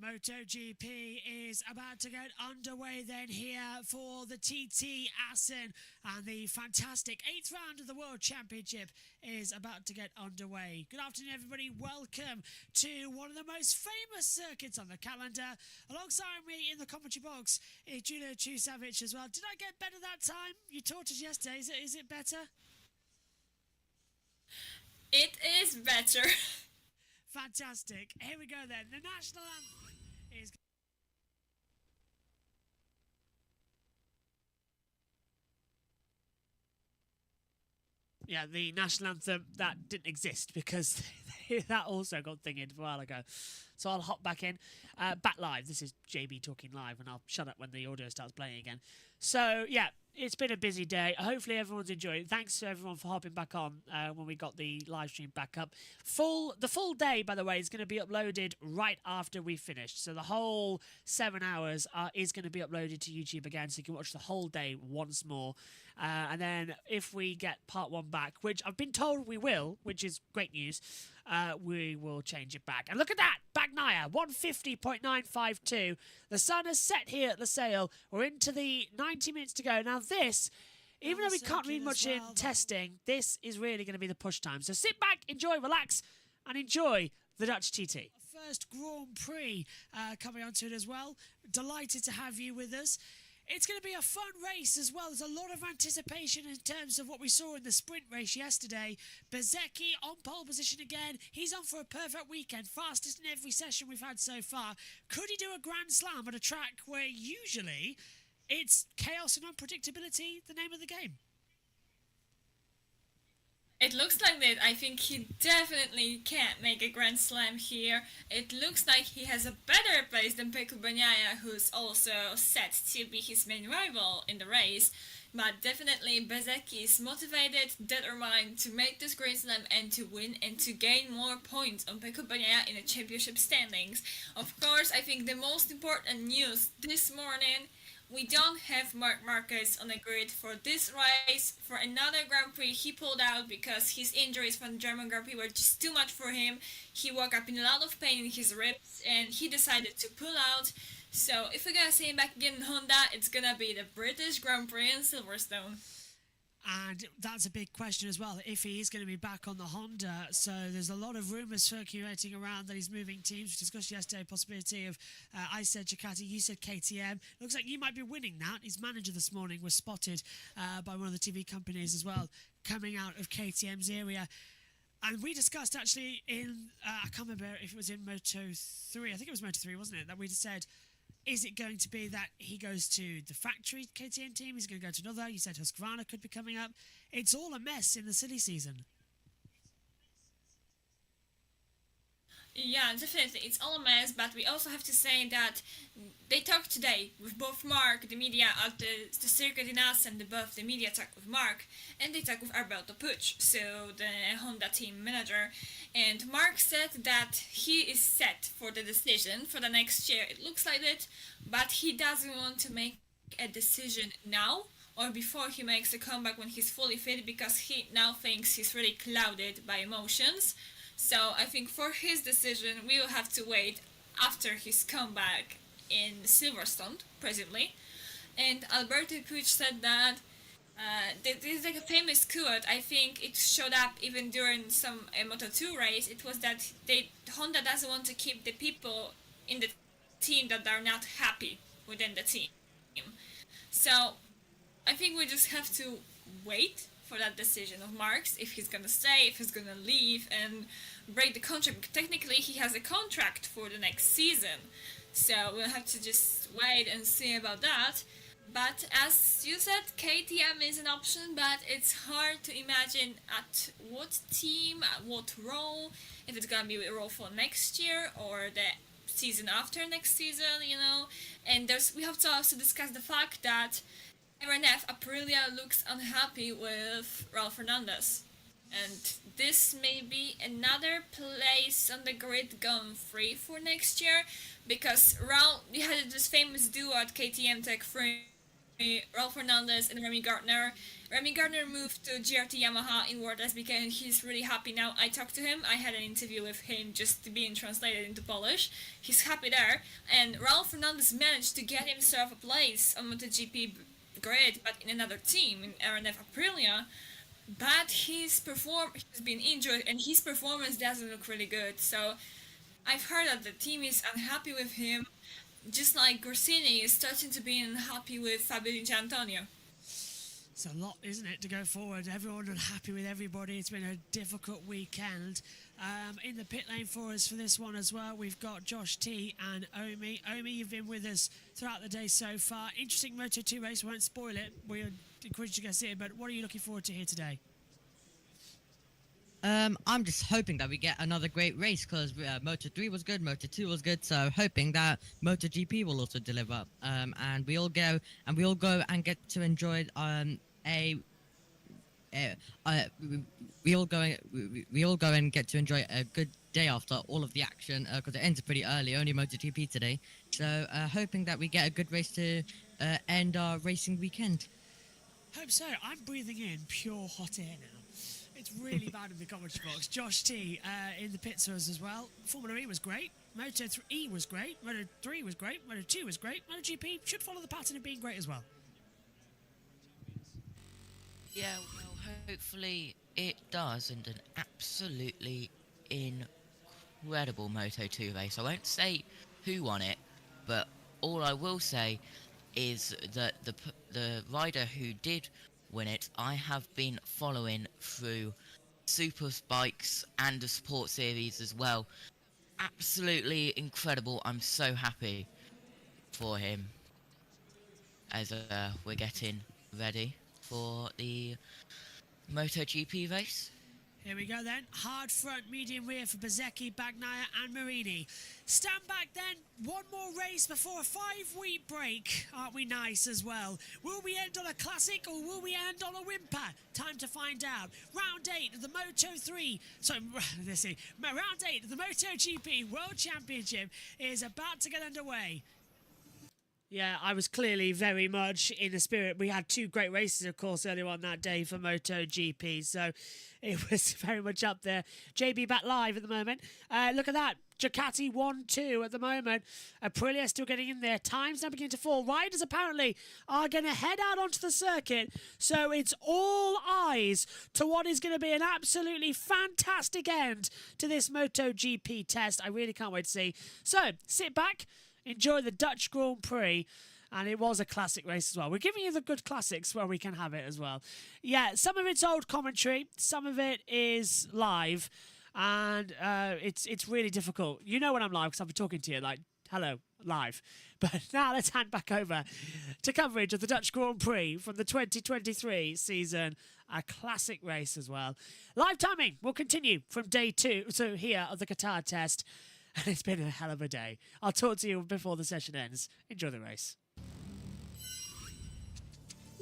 MotoGP is about to get underway then here for the TT Assen, and the fantastic 8th round of the World Championship is about to get underway. Good afternoon, everybody. Welcome to one of the most famous circuits on the calendar. Alongside me in the commentary box is Julia Trusovic as well. Did I get better that time? You taught us yesterday. Is it better?
It is better.
Fantastic. Here we go then. The national anthem is...
Yeah, the national anthem that didn't exist because that also got thinged a while ago. So I'll hop back in. Back live. This is JB talking live, and I'll shut up when the audio starts playing again. So, yeah, it's been a busy day. Hopefully everyone's enjoyed it. Thanks to everyone for hopping back on when we got the live stream back up. The full day, by the way, is going to be uploaded right after we finished. So the whole 7 hours is going to be uploaded to YouTube again, so you can watch the whole day once more. And then if we get part 1 back, which I've been told we will, which is great news, we will change it back. And look at that! Bagnaia, 150.952. The sun has set here at the sail. We're into the 90 minutes to go. Now this, even though we can't read much in testing, this is really going to be the push time. So sit back, enjoy, relax, and enjoy the Dutch TT.
First Grand Prix coming onto it as well. Delighted to have you with us. It's going to be a fun race as well. There's a lot of anticipation in terms of what we saw in the sprint race yesterday. Bezzecchi on pole position again. He's on for a perfect weekend. Fastest in every session we've had so far. Could he do a Grand Slam at a track where usually it's chaos and unpredictability, the name of the game?
It looks like that. I think he definitely can't make a Grand Slam here. It looks like he has a better pace than Pecco Bagnaia, who's also set to be his main rival in the race. But definitely Bezzecchi is motivated, determined to make this Grand Slam and to win and to gain more points on Pecco Bagnaia in the championship standings. Of course, I think the most important news this morning, we don't have Marc Marquez on the grid for this race. For another Grand Prix, he pulled out because his injuries from the German Grand Prix were just too much for him. He woke up in a lot of pain in his ribs and he decided to pull out. So if we're gonna see him back again in Honda, it's gonna be the British Grand Prix in Silverstone.
And that's a big question as well, if he is going to be back on the Honda. So there's a lot of rumours circulating around that he's moving teams. We discussed yesterday possibility of, I said Ducati, you said KTM. Looks like you might be winning that. His manager this morning was spotted by one of the TV companies as well, coming out of KTM's area. And we discussed actually in, I can't remember if it was in Moto3, I think it was Moto3, wasn't it, that we said, is it going to be that he goes to the factory KTM team? He's going to go to another. You said Husqvarna could be coming up. It's all a mess in the silly season.
Yeah, definitely. It's all a mess, but we also have to say that they talked today with both Mark, the media at the circuit in Assen, both the media talked with Mark, and they talked with Alberto Puig, so the Honda team manager. And Mark said that he is set for the decision for the next year. It looks like it, but he doesn't want to make a decision now or before he makes a comeback when he's fully fit, because he now thinks he's really clouded by emotions. So I think for his decision, we will have to wait after his comeback in Silverstone, presently. And Alberto Puig said that this is like a famous quote. I think it showed up even during some Moto2 race. It was that Honda doesn't want to keep the people in the team that are not happy within the team. So I think we just have to wait for that decision of Mark's, if he's gonna stay, if he's gonna leave and break the contract. Technically, he has a contract for the next season, so we'll have to just wait and see about that. But as you said, KTM is an option, but it's hard to imagine at what team, at what role, if it's gonna be a role for next year or the season after next season, you know. And we have to also discuss the fact that RNF Aprilia looks unhappy with Raul Fernandez, and this may be another place on the grid going free for next year, because we had this famous duo at KTM Tech Free, Raul Fernandez and Remy Gardner. Remy Gardner moved to GRT Yamaha in World SBK and he's really happy now. I talked to him, I had an interview with him just being translated into Polish. He's happy there, and Raul Fernandez managed to get himself a place on MotoGP grid, but in another team, in RNF Aprilia. But he's been injured and his performance doesn't look really good. So I've heard that the team is unhappy with him, just like Gorsini is starting to be unhappy with Fabio Di Giannantonio.
It's a lot, isn't it, to go forward? Everyone unhappy with everybody. It's been a difficult weekend. In the pit lane for us for this one as well, we've got Josh T and Omi. Omi, you've been with us throughout the day so far. Interesting Moto2 race, won't spoil it. We encourage you to go see it, but what are you looking forward to here today?
I'm just hoping that we get another great race because Moto 3 was good, Moto 2 was good. So hoping that MotoGP will also deliver. And we all go and get to enjoy a uh, uh, we all go and get to enjoy a good day after all of the action because it ends pretty early. Only MotoGP today. So hoping that we get a good race to end our racing weekend.
Hope so. I'm breathing in pure hot air now. It's really bad in the commentary box. Josh T in the pits for us as well. Formula E was great. Moto 3 was great. Moto 3 was great. Moto 2 was great. MotoGP should follow the pattern of being great as well.
Yeah, well, hopefully it does, and an absolutely incredible Moto 2 race. I won't say who won it, but all I will say is that the rider who did win it, I have been following through Super Spikes and the Support Series as well. Absolutely incredible. I'm so happy for him as we're getting ready for the MotoGP race.
Here we go then. Hard front, medium rear for Bezzecchi, Bagnaia and Marini. Stand back then. One more race before a 5-week break. Aren't we nice as well? Will we end on a classic or will we end on a whimper? Time to find out. Round 8 of the Moto 3. Sorry, let's see. Round 8 of the MotoGP World Championship is about to get underway. Yeah, I was clearly very much in the spirit. We had 2 great races, of course, earlier on that day for MotoGP, so it was very much up there. JB back live at the moment. Look at that. Ducati 1-2 at the moment. Aprilia still getting in there. Times now beginning to fall. Riders apparently are going to head out onto the circuit, so it's all eyes to what is going to be an absolutely fantastic end to this MotoGP test. I really can't wait to see. So, sit back. Enjoy the Dutch Grand Prix, and it was a classic race as well. We're giving you the good classics where we can have it as well. Yeah, some of it's old commentary, some of it is live, and it's really difficult. You know when I'm live because I've been talking to you like, hello, live. But now let's hand back over to coverage of the Dutch Grand Prix from the 2023 season. A classic race as well. Live timing will continue from day 2, so here of the Qatar test. And it's been a hell of a day. I'll talk to you before the session ends. Enjoy the race.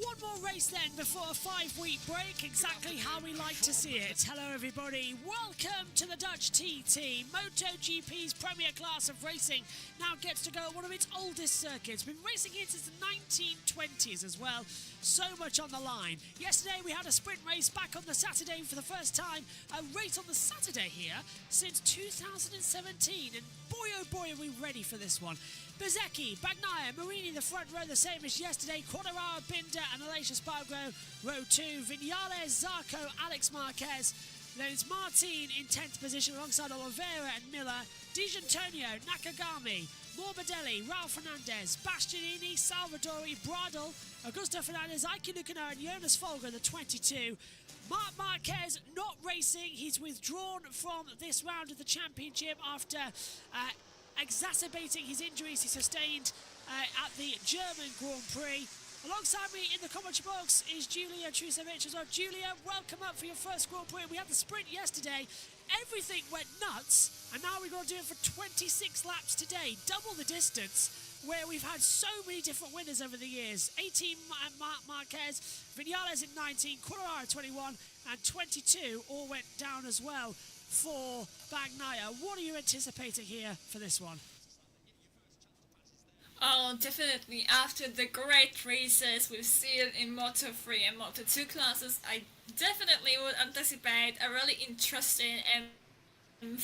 One more race then before a 5-week break, exactly how we like to see it. Hello everybody, welcome to the Dutch TT. MotoGP's premier class of racing now gets to go at one of its oldest circuits. Been racing here since the 1920s as well. So much on the line. Yesterday we had a sprint race back on the Saturday for the first time. A race on the Saturday here since 2017, and boy oh boy are we ready for this one. Bezzecchi, Bagnaia, Marini the front row, the same as yesterday. Quartararo, Binder and Aleix Espargaro, row 2. Vinales, Zarco, Alex Marquez. Then it's Martin in 10th position alongside Oliveira and Miller. Di Giannantonio, Nakagami, Morbidelli, Raul Fernandez, Bastianini, Salvadori, Bradl, Augusto Fernandez, Aiki Lukano and Jonas Folger, the 22. Marc Marquez not racing. He's withdrawn from this round of the championship after exacerbating his injuries he sustained at the German Grand Prix. Alongside me in the commentary box is Julia Trusovic as well. Julia, welcome up for your first Grand Prix. We had the sprint yesterday. Everything went nuts, and now we've got to do it for 26 laps today. Double the distance, where we've had so many different winners over the years. 18 Marc Marquez, Vinales in 19, Quartararo 21, and 22 all went down as well for Bagnaia. What are you anticipating here for this one?
Oh, definitely. After the great races we've seen in Moto 3 and Moto 2 classes, I definitely would anticipate a really interesting and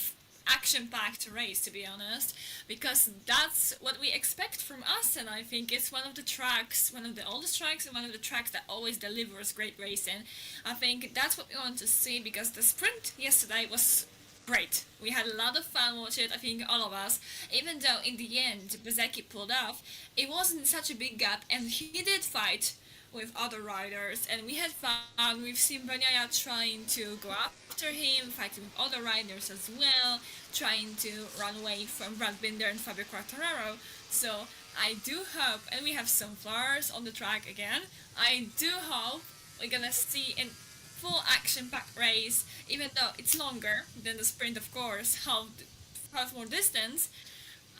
action-packed race, to be honest, because that's what we expect from us, and I think it's one of the tracks, one of the oldest tracks, and one of the tracks that always delivers great racing. I think that's what we want to see, because the sprint yesterday was great. We had a lot of fun watching it, I think all of us, even though in the end Bezzecchi pulled off. It wasn't such a big gap, and he did fight with other riders, and we had fun. We've seen Bagnaia trying to go after him, fighting with other riders as well, trying to run away from Brad Binder and Fabio Quartararo. So I do hope, and we have some flowers on the track again, I do hope we're gonna see a full action-packed race even though it's longer than the sprint, of course, half more distance.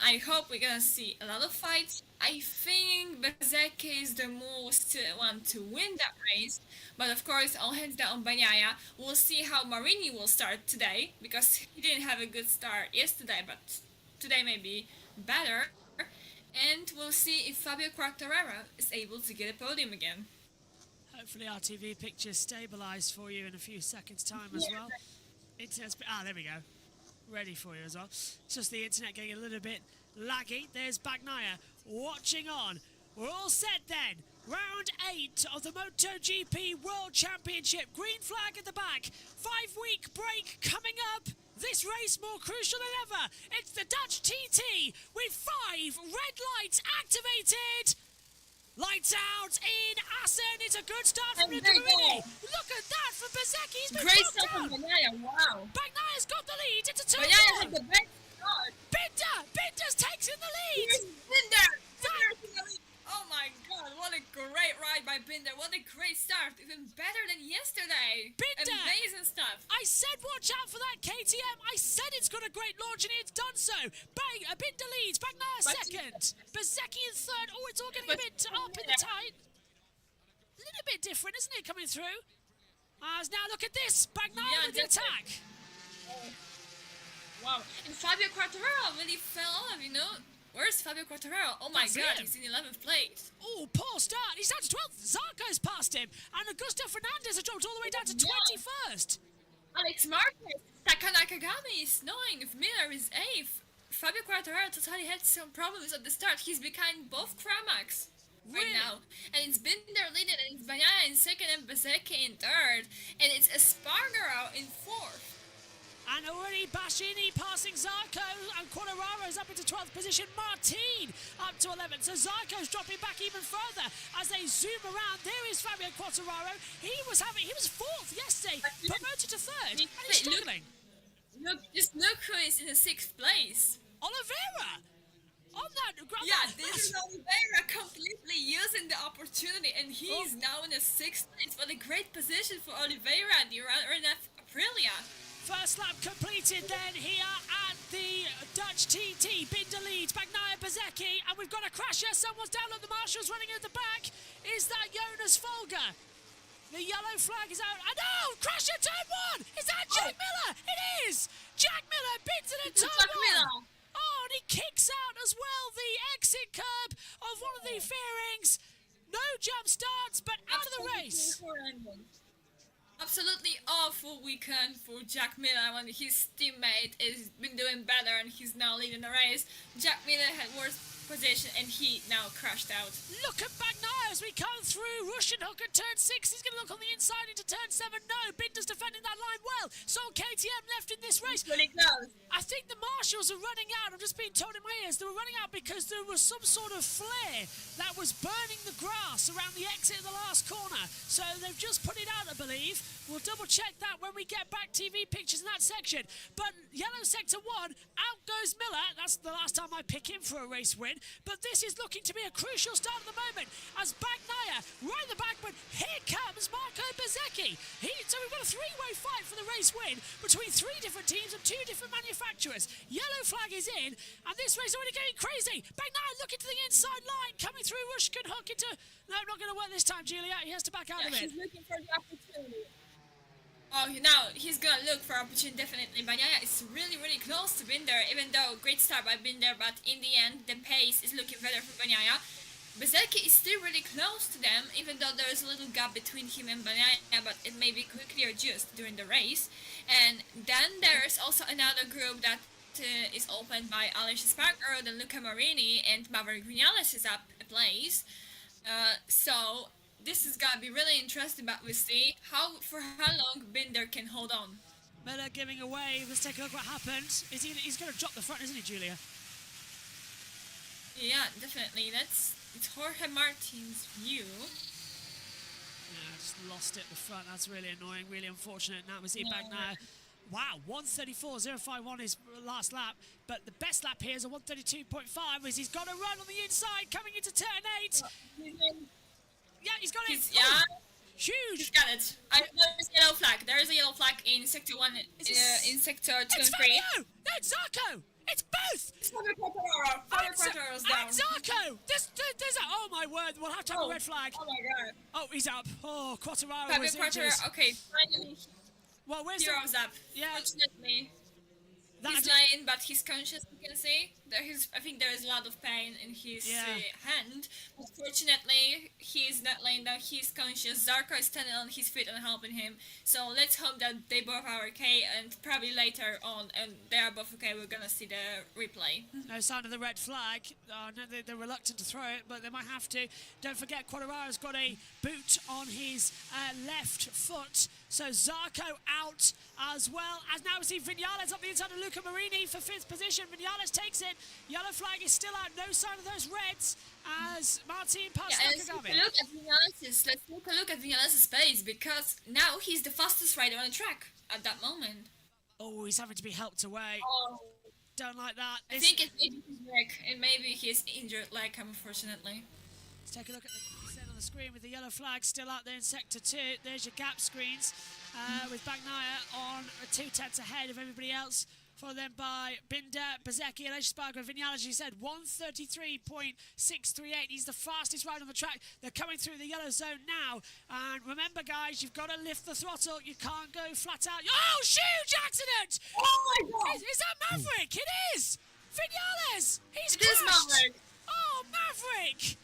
I hope we're gonna see a lot of fights. I think Bezeki is the most one to win that race, but of course, all hands down on Bagnaia. We'll see how Marini will start today because he didn't have a good start yesterday, but today may be better. And we'll see if Fabio Quartararo is able to get a podium again.
Hopefully our TV picture's stabilised for you in a few seconds' time as well. Internet's... there we go. Ready for you as well. It's just the internet getting a little bit laggy. There's Bagnaia watching on. We're all set then. Round 8 of the MotoGP World Championship. Green flag at the back. 5-week break coming up. This race more crucial than ever. It's the Dutch TT with 5 red lights activated. Lights out in Assen. It's a good start from Marini. Look at that from Bezeki. He's been
great start from Bagnaia. Wow.
Bagnaia's got the lead. It's a 2-1.
Bagnaia had the best start.
Binder's takes in the lead.
Here's Binder. Binder's in the lead. Oh my God! What a great ride by Binder. What a great start. Even better than yesterday.
Binder.
Amazing stuff.
I said watch out for that KTM. I said it's got a great launch and it's done so. Bang! Binder leads. Bagnaia second. Bezeki in third. Oh, it's all getting a bit up in the tight. A little bit different, isn't it, coming through? Now look at this. Bagnaia with the attack.
Wow. And Fabio Quartararo really fell off, you know? Where's Fabio Quartararo? Oh my God, he's in 11th place.
Oh, poor start. He's down to 12th. Zarco's past him. And Augusto Fernandez has dropped all the way down to 21st.
Alex Marquez. Taka Nakagami is knowing if Miller is 8th. Fabio Quartararo totally had some problems at the start. He's behind both Kramax right now. And it's Binder leading, and it's Bagnaia in second, and Bezeki in third. And it's Espargaro in fourth.
And already Bassini passing Zarco, and Quartararo's up into 12th position. Martin up to 11th. So Zarco's dropping back even further as they zoom around. There is Fabio Quartararo. He was 4th yesterday, promoted to 3rd, and he's struggling.
Look who is in the 6th place.
Oliveira! On that ground.
Yeah, this is Oliveira completely using the opportunity, and he's now in the 6th place. What a great position for Oliveira and the RNF Aprilia.
First lap completed then here at the Dutch TT. Binder leads, Bagnaia, Bezeki, and we've got a crasher. Someone's down at the marshals running at the back. Is that Jonas Folger? The yellow flag is out. Oh, crasher turn 1! Is that Jack Miller? It is! Jack Miller bids in a turn 1. Oh, and he kicks out as well the exit curb of one of the fairings. No jump starts, but out of the race.
Absolutely awful weekend for Jack Miller when his teammate has been doing better and he's now leading the race. Jack Miller had worse position and he now crashed out.
Look at Bagnaia as we come through. Russian hook at turn 6. He's going to look on the inside into turn 7. No, Binder's defending that line well. So KTM left in this race.
Really close.
I think the marshals are running out. I'm just being told in my ears they were running out because there was some sort of flare that was burning the grass around the exit of the last corner. So they've just put it out, I believe. We'll double check that when we get back TV pictures in that section. But yellow sector 1, out goes Miller. That's the last time I pick him for a race win. But this is looking to be a crucial start at the moment as Bagnaia right in the back, but here comes Marco Bezeki. So we've got a 3-way fight for the race win between 3 different teams and 2 different manufacturers. Yellow flag is in, and this race is already getting crazy. Bagnaia looking to the inside line, coming through Rushkin hook into... No, not going to work this time, Julia. He has to back out of it.
He's looking for the opportunity. Oh, now he's gonna look for opportunity, definitely. Bagnaia is really, really close to Binder, even though great start by Binder, but in the end, the pace is looking better for Bagnaia. Bezeki is still really close to them, even though there is a little gap between him and Bagnaia, but it may be quickly adjusted during the race. And then there is also another group that is opened by Alex Espargaro, then Luca Marini, and Maverick Vinales is up a place. So this is gonna be really interesting, but we'll see for how long Binder can hold on.
Miller giving away. Let's take a look what happened. He's going to drop the front, isn't he, Julia?
Yeah, definitely. It's Jorge Martin's view.
Yeah, just lost it at the front. That's really annoying, really unfortunate. Now we see Bagnaia. Wow, 134.051 is last lap, but the best lap here is a 132.5 as he's got a run on the inside coming into turn 8. Yeah, he's got it.
Yeah.
Huge.
He's got it. There is a yellow flag. There is a yellow flag in in sector 1, in sector 2
It's
and 3.
Fabio! No, it's Zarco! It's both!
It's Fabio Quartararo. Fabio Quartararo's down.
And Zarco! There's a... Oh, my word. We'll have to have a red flag.
Oh, my God.
Oh, he's up. Oh, Quartararo
Fabio
was injured.
Quartararo, okay, finally,
Well, where's
Hero's up.
Yeah.
Fortunately, he's lying, but he's conscious, you can see. I think there is a lot of pain in his hand. But fortunately, he's not laying down, he's conscious. Zarko is standing on his feet and helping him. So let's hope that they both are okay, and probably later on, and they are both okay, we're gonna see the replay.
No sign of the red flag. Oh, no, they're reluctant to throw it, but they might have to. Don't forget, Quartararo's got a boot on his left foot. So Zarco out as well. As now we see Vinales up the inside of Luca Marini for 5th position. Vinales takes it. Yellow flag is still out. No sign of those reds as Martin passes
let's take a look at Vinales'. Let's take a look at Vinales' pace, because now he's the fastest rider on the track at that moment.
Oh, he's having to be helped away.
Oh.
Don't like that.
I think it's maybe his leg, and maybe his injured leg, unfortunately.
Let's take a look at the set on the screen with the yellow flag still out there in sector 2. There's your gap screens with Bagnaia on 2/10 ahead of everybody else. Followed then by Binder, Bezecchi, and Espargaro. Vinales, as you said, 1:33.638. He's the fastest rider on the track. They're coming through the yellow zone now. And remember, guys, you've got to lift the throttle. You can't go flat out. Oh, huge accident!
Oh, my God!
Is that Maverick? It is! Vinales! He's
It is
crashed!
Maverick!
Oh, Maverick!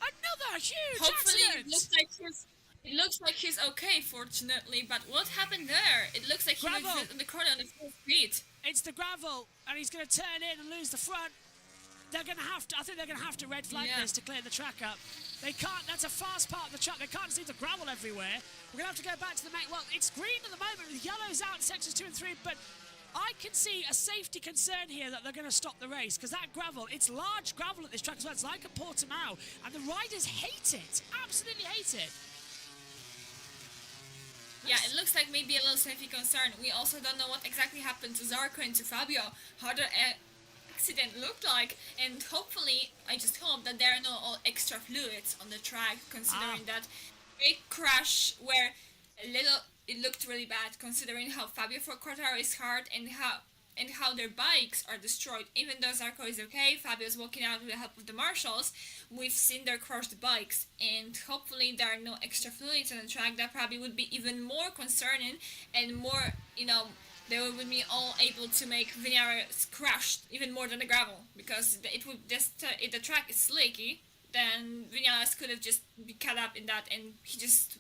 Another huge
Hopefully
accident!
it looks like he's okay, fortunately, but what happened there? It looks like he was in the corner on the full speed.
It's the gravel, and he's going to turn in and lose the front. They're going to have to, I think they're going to have to red flag this to clear the track up. They can't, that's a fast part of the track, they can't see the gravel everywhere. We're going to have to go back to the main, well, it's green at the moment, with yellows out in sections 2 and 3, but I can see a safety concern here that they're going to stop the race, because that gravel, it's large gravel at this track as well, it's like a Portimao, and the riders hate it, absolutely hate it.
Yeah, it looks like maybe a little safety concern. We also don't know what exactly happened to Zarco and to Fabio, how the accident looked like, and hopefully, I just hope that there are no extra fluids on the track, considering that big crash where it looked really bad, considering how Fabio for Quartararo is hard and how their bikes are destroyed. Even though Zarco is okay, Fabio's walking out with the help of the marshals, we've seen their crushed bikes, and hopefully there are no extra fluids on the track. That probably would be even more concerning, and more, they would be all able to make Vinales crash even more than the gravel, because it would just, if the track is slicky, then Vinales could have just be cut up in that, and he just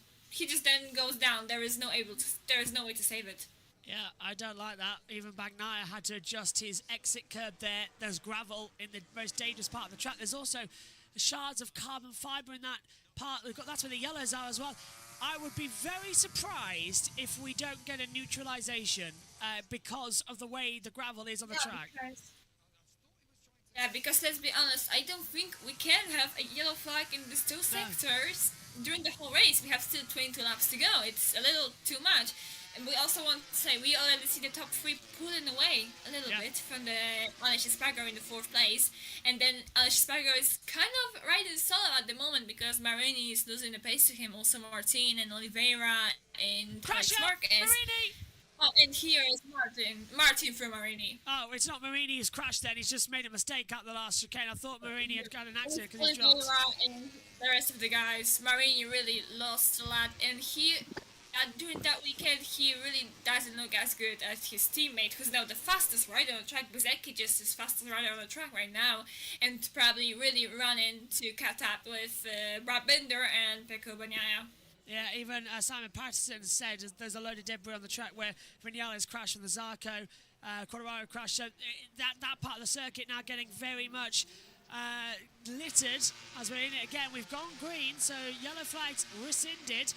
then goes down. There is no way to save it.
Yeah, I don't like that. Even Bagnaia had to adjust his exit curb there. There's gravel in the most dangerous part of the track. There's also shards of carbon fibre in that part. That's where the yellows are as well. I would be very surprised if we don't get a neutralisation because of the way the gravel is on the track.
Because let's be honest, I don't think we can have a yellow flag in these two sectors during the whole race. We have still 22 laps to go. It's a little too much. And we also want to say we already see the top 3 pulling away a little bit from the Aleix Espargaro in the 4th place. And then Aleix Espargaro is kind of riding solo at the moment, because Marini is losing the pace to him. Also Martin and Oliveira and Alex Marquez.
Marini!
Oh, and here is Martin from Marini.
Oh, it's not Marini who's crashed then. He's just made a mistake at the last chicane. I thought Marini had got an accident because he dropped.
And the rest of the guys, Marini really lost a lot, and during that weekend, he really doesn't look as good as his teammate, who's now the fastest rider on the track. Bezecchi just is fastest rider on the track right now, and probably really running to catch up with Brad Binder and Pecco Bagnaia.
Yeah, even Simon Patterson said there's a load of debris on the track where Vinales crashed from the Zarco, Quartararo crashed. So that part of the circuit now getting very much littered as we're in it again. We've gone green, so yellow flags rescinded.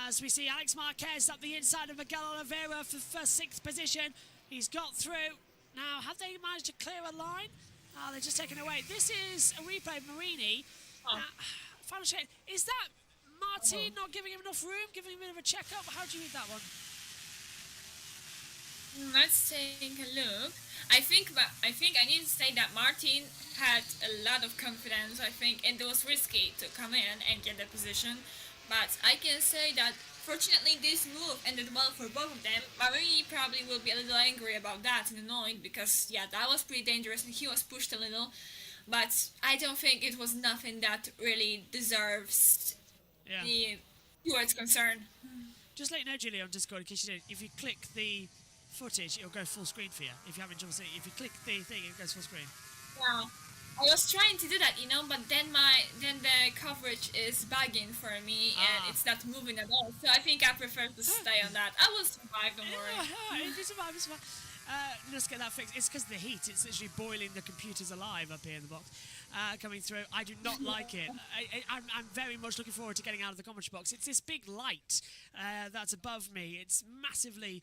As we see Alex Marquez up the inside of Miguel Oliveira for 6th position. He's got through. Now, have they managed to clear a line? Oh, they're just taking away. This is a replay of Marini. Final check. Is that Martin not giving him enough room, giving him a bit of a check-up? How do you read that one?
Let's take a look. I think I need to say that Martin had a lot of confidence, I think, and it was risky to come in and get the position. But I can say that Fortunately, this move ended well for both of them. Marini probably will be a little angry about that and annoyed because, yeah, that was pretty dangerous and he was pushed a little. But I don't think it was nothing that really deserves the towards concern.
Just let you know, Julie, on Discord, in case you didn't, if you click the footage, it'll go full screen for you. If you haven't just seen it, if you click the thing, it goes full screen.
Yeah. I was trying to do that, but then the coverage is bugging for me and it's not moving at all. So I think I prefer to stay on that. I will survive, don't worry.
It's fine. Let's get that fixed. It's because of the heat. It's literally boiling the computers alive up here in the box. Coming through. I do not like it. I'm very much looking forward to getting out of the commentary box. It's this big light that's above me. It's massively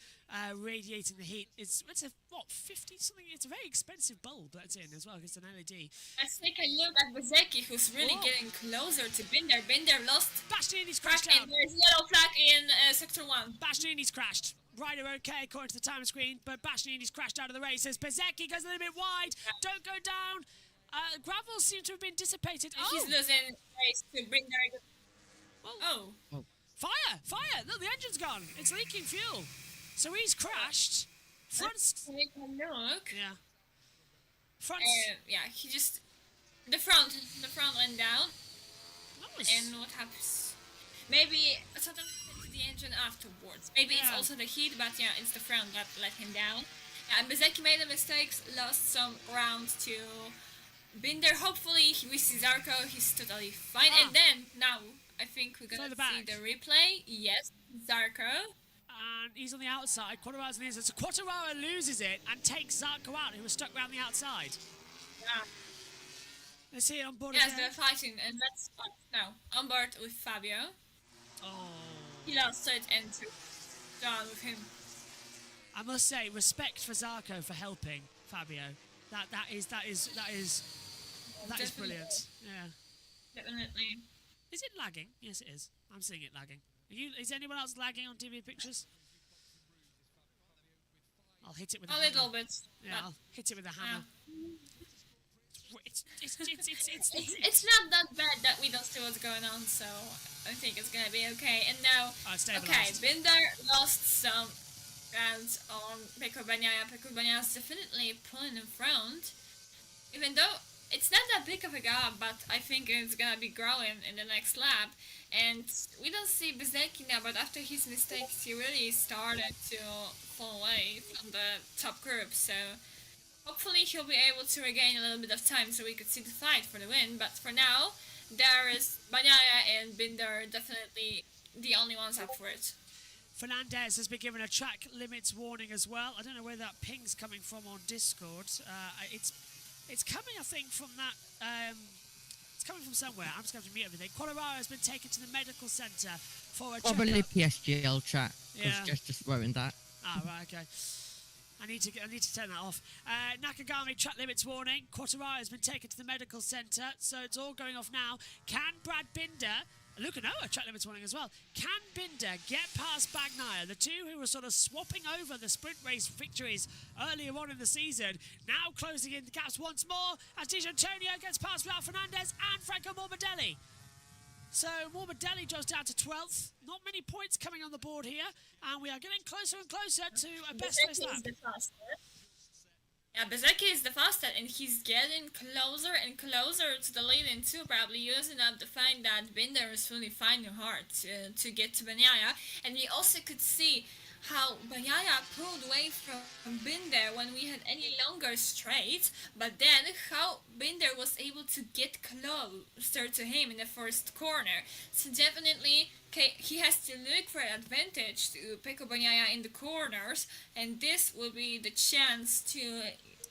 radiating the heat. It's a, 50 something? It's a very expensive bulb that's in as well. It's an LED.
Let's take a look at Bezeki, who's really getting closer to Binder. Binder lost.
Bastianini's crashed out.
And there's yellow flag in Sector 1.
Bastianini's crashed. Rider okay according to the time screen, but Bastianini's crashed out of the race as Bezeki goes a little bit wide. Don't go down. Gravel seems to have been dissipated.
He's losing race to Binder.
Fire! Look, the engine's gone. It's leaking fuel. So he's crashed.
Let's take a look.
Yeah.
He just... The front went down. And what happens? Maybe something happened to the engine afterwards. Maybe it's also the heat, but it's the front that let him down. And Bezeki made a mistake, lost some ground to Binder. Hopefully, with Zarko, he's totally fine. And then, now, I think we're gonna see the replay. Yes, Zarko.
And he's on the outside. Quartararo in his. So Quartararo loses it and takes Zarko out, who was stuck around the outside.
Yeah.
Let's see it on board
again.
Yes,
they're fighting, and that's now on board with Fabio.
Oh.
He lost it and down with him.
I must say, respect for Zarko for helping Fabio. That is brilliant. Yeah.
Definitely.
Is it lagging? Yes, it is. I'm seeing it lagging. Is anyone else lagging on TV pictures? I'll hit it with a hammer.
little bit.
Yeah, I'll hit it with a hammer.
It's not that bad that we don't see what's going on, so I think it's gonna be okay. And now, Binder lost some rounds on Pecco Bagnaia. Pecco Bagnaia is definitely pulling in front, even though it's not that big of a gap, but I think it's gonna be growing in the next lap. And we don't see Bezeki now, but after his mistakes, he really started to fall away from the top group. So hopefully he'll be able to regain a little bit of time so we could see the fight for the win. But for now, there is Bagnaia and Binder definitely the only ones up for it.
Fernandez has been given a track limits warning as well. I don't know where that ping's coming from on Discord. It's coming, I think, from that... It's coming from somewhere. I'm just going to mute everything. Quartararo has been taken to the medical centre for a
Probably
checkup.
PSGL chat.
Yeah.
Just throwing that.
Right, okay. I need to turn that off. Nakagami track limits warning. Quartararo has been taken to the medical centre, so it's all going off now. Can Brad Binder... Luca Noah track limits warning as well. Can Binder get past Bagnaia? The two who were sort of swapping over the sprint race victories earlier on in the season, now closing in the gaps once more as Di Antonio gets past Raul Fernandez and Franco Morbidelli. So Morbidelli drops down to 12th. Not many points coming on the board here, and we are getting closer and closer to a best race lap.
Yeah, Bezeki is the fastest, and he's getting closer and closer to the lead too, probably using up the fact that Binder is really finding hard to get to Bagnaia. And we also could see how Bagnaia pulled away from Binder when we had any longer straight, but then how Binder was able to get closer to him in the first corner. So definitely he has to look for an advantage to Pecco Bagnaia in the corners, and this will be the chance to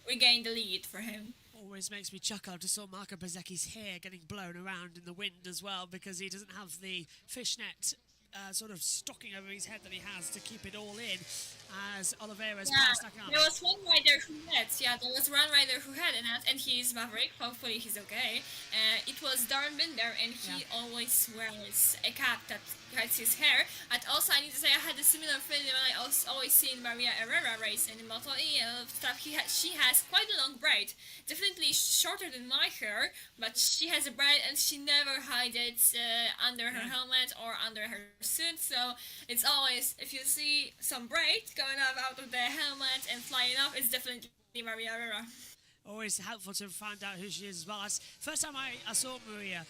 regain the lead for him.
Always makes me chuckle to saw Marco Bezzecchi's hair getting blown around in the wind as well, because he doesn't have the fishnet sort of stocking over his head that he has to keep it all in as Oliveira's passed Nakagami.
There was one rider who had, and he's Maverick, hopefully he's okay. It was Darren Binder, and he always wears a cap that hides his hair. And also I need to say I had a similar feeling when I always seen Maria Herrera race in Moto E stuff. She has quite a long braid, definitely shorter than my hair, but she has a braid and she never hides it under her helmet or under her suit. So it's always, if you see some braid going up out of the helmet and flying off, it's definitely Maria Herrera.
Always helpful to find out who she is as well. First time I saw Maria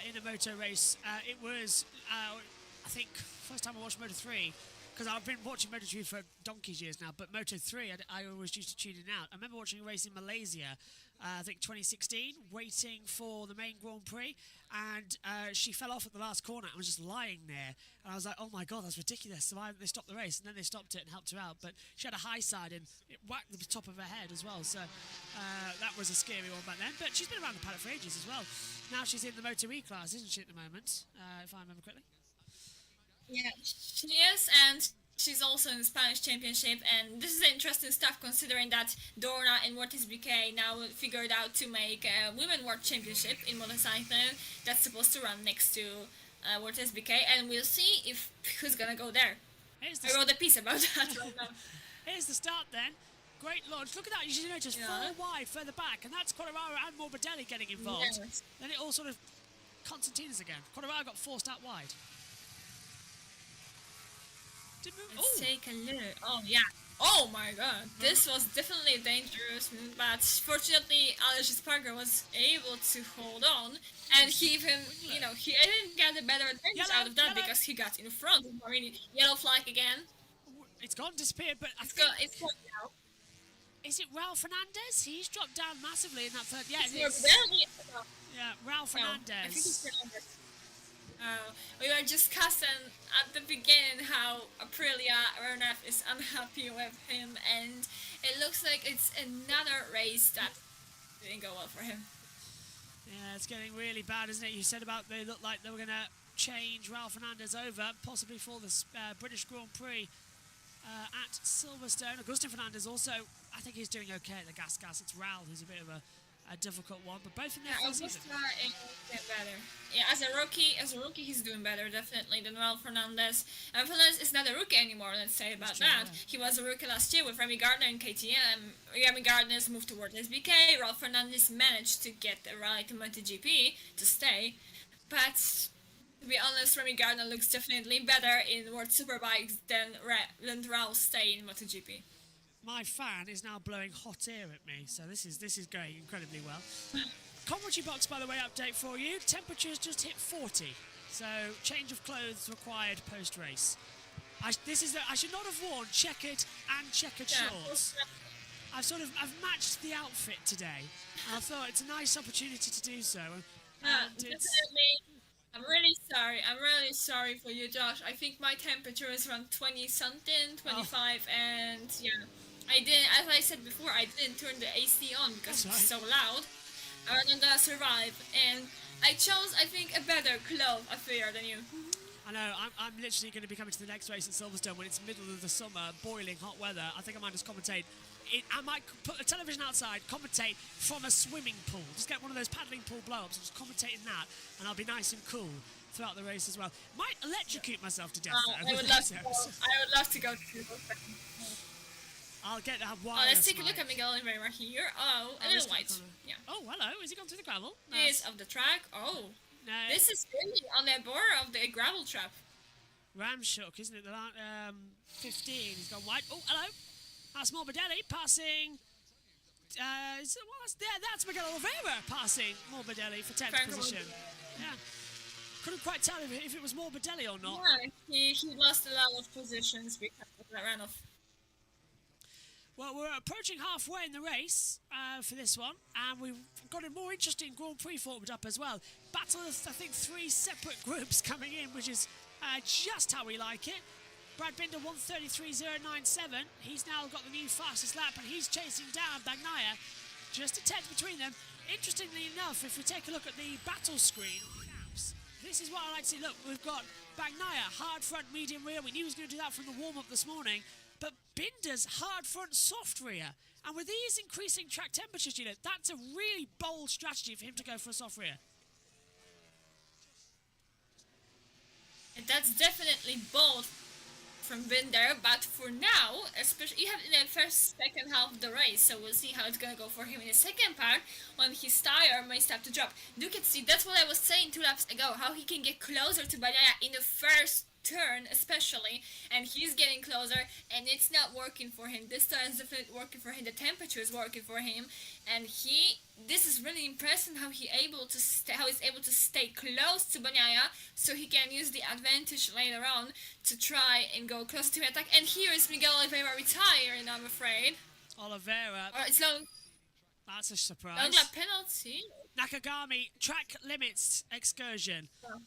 in a moto race, it was, I think, first time I watched Moto 3, because I've been watching MotoGP for donkey's years now, but Moto 3, I always used to tune in out. I remember watching a race in Malaysia, I think 2016, waiting for the main Grand Prix, and she fell off at the last corner and was just lying there. And I was like, oh my God, that's ridiculous. So they stopped the race, and then they stopped it and helped her out. But she had a high side, and it whacked the top of her head as well. So that was a scary one back then. But she's been around the paddock for ages as well. Now she's in the Moto E class, isn't she, at the moment, if I remember correctly?
Yeah, she is, and she's also in the Spanish Championship, and this is interesting stuff considering that Dorna and World SBK now figured out to make a Women World Championship in motorcycling that's supposed to run next to World SBK, and we'll see if who's gonna go there. I wrote a piece about that right now.
Here's the start then. Great launch. Look at that. You notice 4 wide further back, and that's Quartararo and Morbidelli getting involved.
Yes.
Then it all sort of Constantina's again. Quartararo got forced out wide.
Let's take a look. Oh, yeah. Oh, my God. This was definitely dangerous, but fortunately, Aleix Espargaro was able to hold on, and he even, he didn't get a better advantage out of that because he got in front of Marini. Yellow flag again.
It's gone, disappeared, but
it's gone now.
Is it Raul Fernandez? He's dropped down massively in that third. Yeah,
Yeah,
Raul Fernandez.
I think it's Fernandez. We were discussing at the beginning how Aprilia Ernef is unhappy with him, and it looks like it's another race that didn't go well for him.
Yeah, it's getting really bad, isn't it? You said about they looked like they were going to change Raul Fernandez over, possibly for the British Grand Prix at Silverstone. Agustin Fernandez also, I think he's doing okay at the gas. It's Raul who's a bit of a difficult one, but both in their first season.
Better. Yeah, as a rookie, he's doing better definitely than Raul Fernandez. And Fernandez is not a rookie anymore. Let's say about that. Yeah. He was a rookie last year with Remy Gardner and KTM. Remy Gardner's moved towards SBK. Raul Fernandez managed to get a rally to MotoGP to stay, but to be honest, Remy Gardner looks definitely better in World Superbikes than Raul stay in MotoGP.
My fan is now blowing hot air at me, so this is going incredibly well. Commentary box, by the way, update for you. Temperatures just hit 40, so change of clothes required post-race. I should not have worn checkered shorts. I've matched the outfit today. I thought it's a nice opportunity to do so.
Definitely. I'm really sorry for you, Josh. I think my temperature is around 20 something, 25, and yeah. I didn't, as I said before, I didn't turn the AC on because it's so loud. I wasn't gonna survive, and I chose, I think, a better clothes affair than you.
I know, I'm literally going to be coming to the next race at Silverstone when it's middle of the summer, boiling hot weather. I think I might just commentate. I might put a television outside, commentate from a swimming pool. Just get one of those paddling pool blow-ups and just commentate in that, and I'll be nice and cool throughout the race as well. Might electrocute myself to death, though.
I would love to go to
I'll get that
wireless. Let's take a look at Miguel Oliveira here. Oh, a little white. Yeah.
Oh, hello. Has he gone through the gravel?
He is off the track. Oh. No. This is really on the border of the gravel trap.
Ramshook, isn't it? The 15. He's gone white. Oh, hello. That's Morbidelli passing. That's Miguel Oliveira passing Morbidelli for 10th position. Yeah. Couldn't quite tell if it was Morbidelli or not.
Yeah, he lost a lot of positions because of that runoff.
Well, we're approaching halfway in the race for this one, and we've got a more interesting Grand Prix formed up as well. Battle of, I think, 3 separate groups coming in, which is just how we like it. Brad Binder 1:33.097. He's now got the new fastest lap, and he's chasing down Bagnaia. Just a 10th between them. Interestingly enough, if we take a look at the battle screen, this is what I like to see. Look, we've got Bagnaia, hard front, medium rear. We knew he was going to do that from the warm-up this morning. But Binder's hard front, soft rear. And with these increasing track temperatures, that's a really bold strategy for him to go for a soft rear.
And that's definitely bold from Binder, but for now, especially you have in the second half of the race, so we'll see how it's gonna go for him in the second part when his tire may start to drop. You can see that's what I was saying 2 laps ago, how he can get closer to Bagnaia in the first turn especially, and he's getting closer and it's not working for him. This tire is definitely working for him, the temperature is working for him, and this is really impressive how he's able to stay close to Bagnaia so he can use the advantage later on to try and go closer to attack. And here is Miguel Oliveira retiring, I'm afraid.
Oliveira.
It's long.
That's a surprise.
Long lap penalty.
Nakagami track limits excursion.
Oh.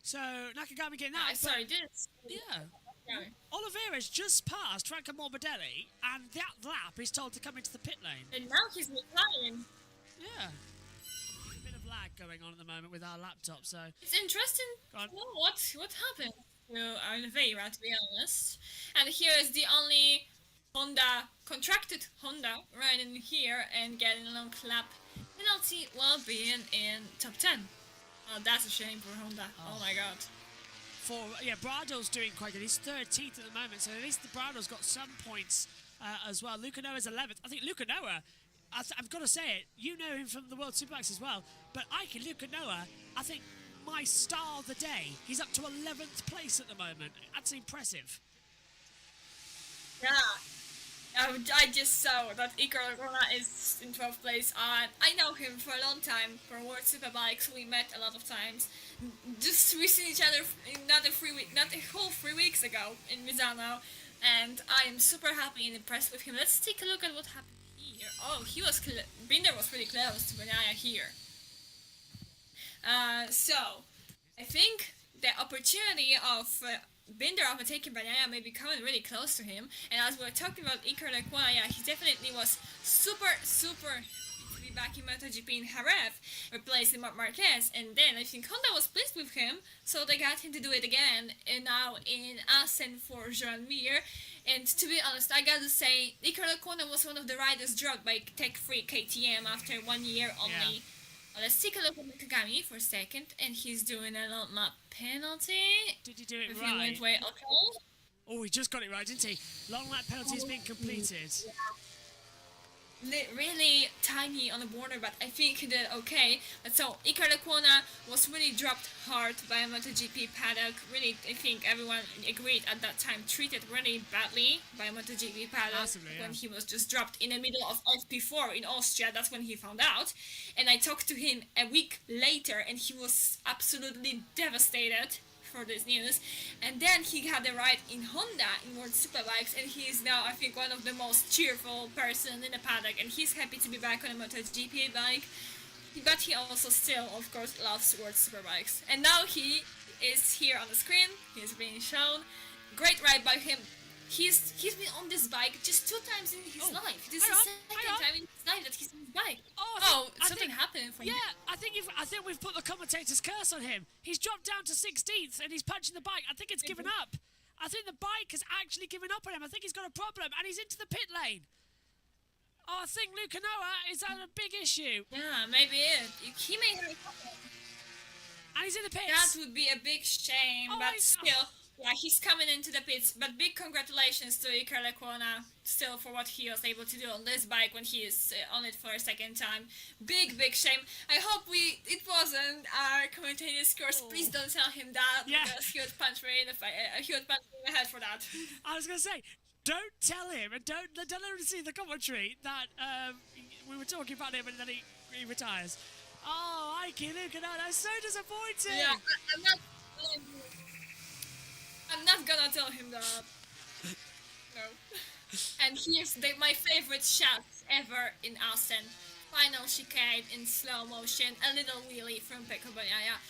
So Nakagami getting that.
Sorry, this.
Yeah.
Sorry.
Oliveira's just passed Franco Morbidelli, and that lap is told to come into the pit lane.
And now he's retiring.
Yeah. A bit of lag going on at the moment with our laptop, so...
It's interesting to know what happened to Oliveira, to be honest. And here is the only contracted Honda riding here and getting a long lap penalty while being in top 10. Oh, that's a shame for Honda. Oh my god.
Brado's doing quite good. He's 13th at the moment, so at least the Brado's got some points as well. Luca Noah's 11th. I think Luca Noah, I've got to say it, you know him from the World Superbikes as well, but Luca Noah, I think my star of the day, he's up to 11th place at the moment. That's impressive.
Yeah. I just saw that Iker Lecuona is in 12th place. I know him for a long time, for World Superbikes. We met a lot of times. Just we seen each other not a whole 3 weeks ago in Misano, and I am super happy and impressed with him. Let's take a look at what happened here. Oh, Binder was really close to Bagnaia here. So I think the opportunity of Binder overtaking Bagnaia may be coming really close to him, and as we're talking about Iker Lecuona, he definitely was super happy to be back in MotoGP in Jerez, replacing Marc Marquez, and then I think Honda was pleased with him, so they got him to do it again, and now in Assen for Joan Mir. And to be honest, I gotta say, Iker Lecuona was one of the riders dropped by Tech-Free KTM after 1 year only. Yeah. Let's take a look at Nakagami for a second, and he's doing a long lap penalty.
Did he do it
if
right?
He went way okay.
Oh, he just got it right, didn't he? Long lap penalty has been completed.
Yeah. Really tiny on the border, but I think he did okay. But so Iker Lecuona was really dropped hard by a MotoGP paddock. Really, I think everyone agreed at that time, treated really badly by a MotoGP paddock.
Massively, yeah.
When he was just dropped in the middle of FP4 in Austria. That's when he found out. And I talked to him a week later, and he was absolutely devastated for this news. And then he had a ride in Honda in World Superbikes, and he is now, I think, one of the most cheerful person in the paddock, and he's happy to be back on a MotoGP bike. But he also still, of course, loves World Superbikes. And now he is here on the screen. He is being shown. Great ride by him. He's been on this bike just 2 times in his life. This is the second time in his life that he's on his bike. Something happened for him.
Yeah, I think we've put the commentator's curse on him. He's dropped down to 16th and he's punching the bike. I think it's given up. I think the bike has actually given up on him. I think he's got a problem, and he's into the pit lane. Oh, I think Luca Noah is having a big issue.
Yeah, maybe he may have a problem.
And he's in the pits.
That would be a big shame, but still. Yeah, he's coming into the pits, but big congratulations to Iker Lecuona still for what he was able to do on this bike when he is on it for a second time. Big shame. I hope it wasn't our commentator's curse. Please don't tell him that, because he would punch me in the head for that.
I was going to say, don't tell him, and don't let him see the commentary that we were talking about him and then he retires. Oh, Ike, Luca, no, that's so disappointing.
Yeah, I'm not gonna tell him that. No. And here's my favorite shots ever in Assen. Final chicane in slow motion, a little wheelie from Pecco Bagnaia.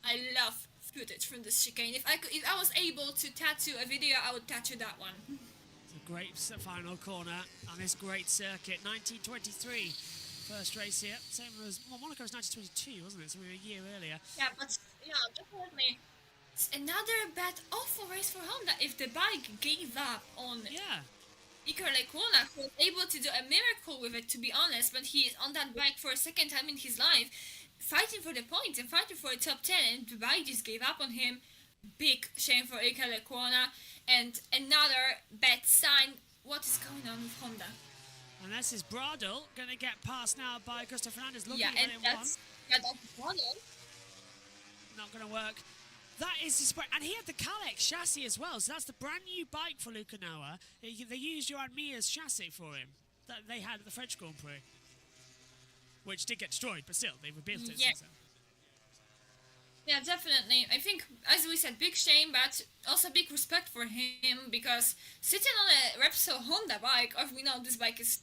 I love footage from this chicane. If I was able to tattoo a video, I would tattoo that one.
It's a great final corner on this great circuit. 1923, first race here. Same as Monaco was 1922, wasn't it? So we were a year earlier.
Yeah, but definitely. It's another bad awful race for Honda. If the bike gave up on Iker Lecuona, who was able to do a miracle with it, to be honest, but he is on that bike for a second time in his life, fighting for the points and fighting for a top 10, and the bike just gave up on him. big shame for Iker Lecuona, and another bad sign. What is going on with Honda?
And this is Bradle going to get passed now by Augusto Fernandez. Looking
Yeah,
at
and
him
that's Bradle.
Not going to work. That is his, and he had the Kalex chassis as well, so that's the brand new bike for Luca Noah. They used Joan Mir's chassis for him that they had at the French Grand Prix, which did get destroyed, but still they rebuilt it.
Yeah.
Since then.
Yeah, definitely. I think, as we said, big shame, but also big respect for him, because sitting on a Repsol Honda bike, as we know, this bike is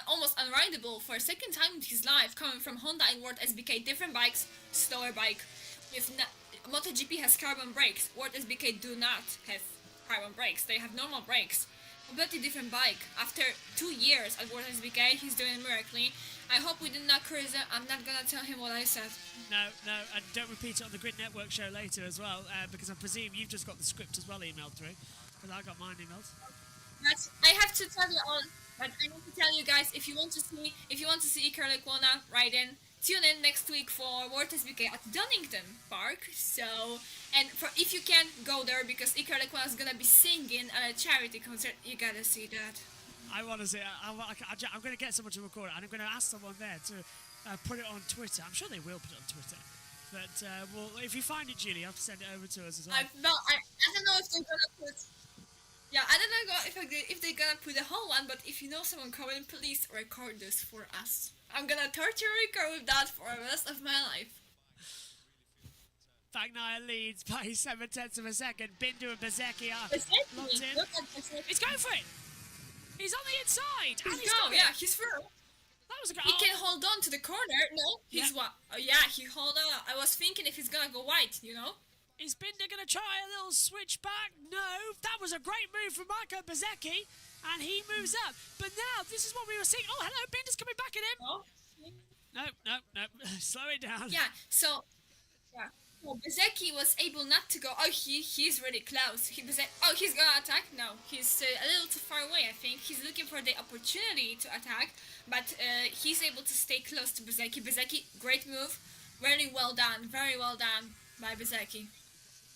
almost unrideable for a second time in his life, coming from Honda and World SBK, different bikes, slower bike. MotoGP has carbon brakes. World SBK do not have carbon brakes. They have normal brakes. Completely different bike. After 2 years at World SBK, he's doing it miraculously. I hope we did not cruise it. I'm not gonna tell him what I said.
No, and don't repeat it on the Grid Network show later as well, because I presume you've just got the script as well emailed through, because I got mine emailed.
But I have to tell you all. But I need to tell you guys, if you want to see Iker Lecuona, write in. Tune in next week for World SBK at Donington Park. So, and if you can, go there, because Iker Lecuona is gonna be singing at a charity concert. You gotta see that.
I want to see. I'm going to get someone to record it, and I'm going to ask someone there to put it on Twitter. I'm sure they will put it on Twitter. But well, if you find it, Julie, you have to send it over to us as well.
I don't know if they're gonna put. Yeah, I don't know if they're gonna put the whole one, but if you know someone coming, please record this for us. I'm gonna torture Rico with that for the rest of my life.
Bagnaia leads by 7/10 of a second. Binder and Bezecchi are locked in. He's going for it. He's on the inside.
He's going. Yeah, he's through.
That was a good.
He can hold on to the corner. No, he's what? Oh yeah, he hold on. I was thinking if he's gonna go wide, you know.
Is Binder going to try a little switch back? No. That was a great move from Marco Bezecchi, and he moves up. But now, this is what we were seeing. Oh, hello, Binder's coming back at him.
Oh.
No. Slow it down.
Yeah, so Bezecchi was able not to go. Oh, he's really close. He's gonna attack. No, he's a little too far away, I think. He's looking for the opportunity to attack, but he's able to stay close to Bezecchi. Bezecchi, great move. Very well done by Bezecchi.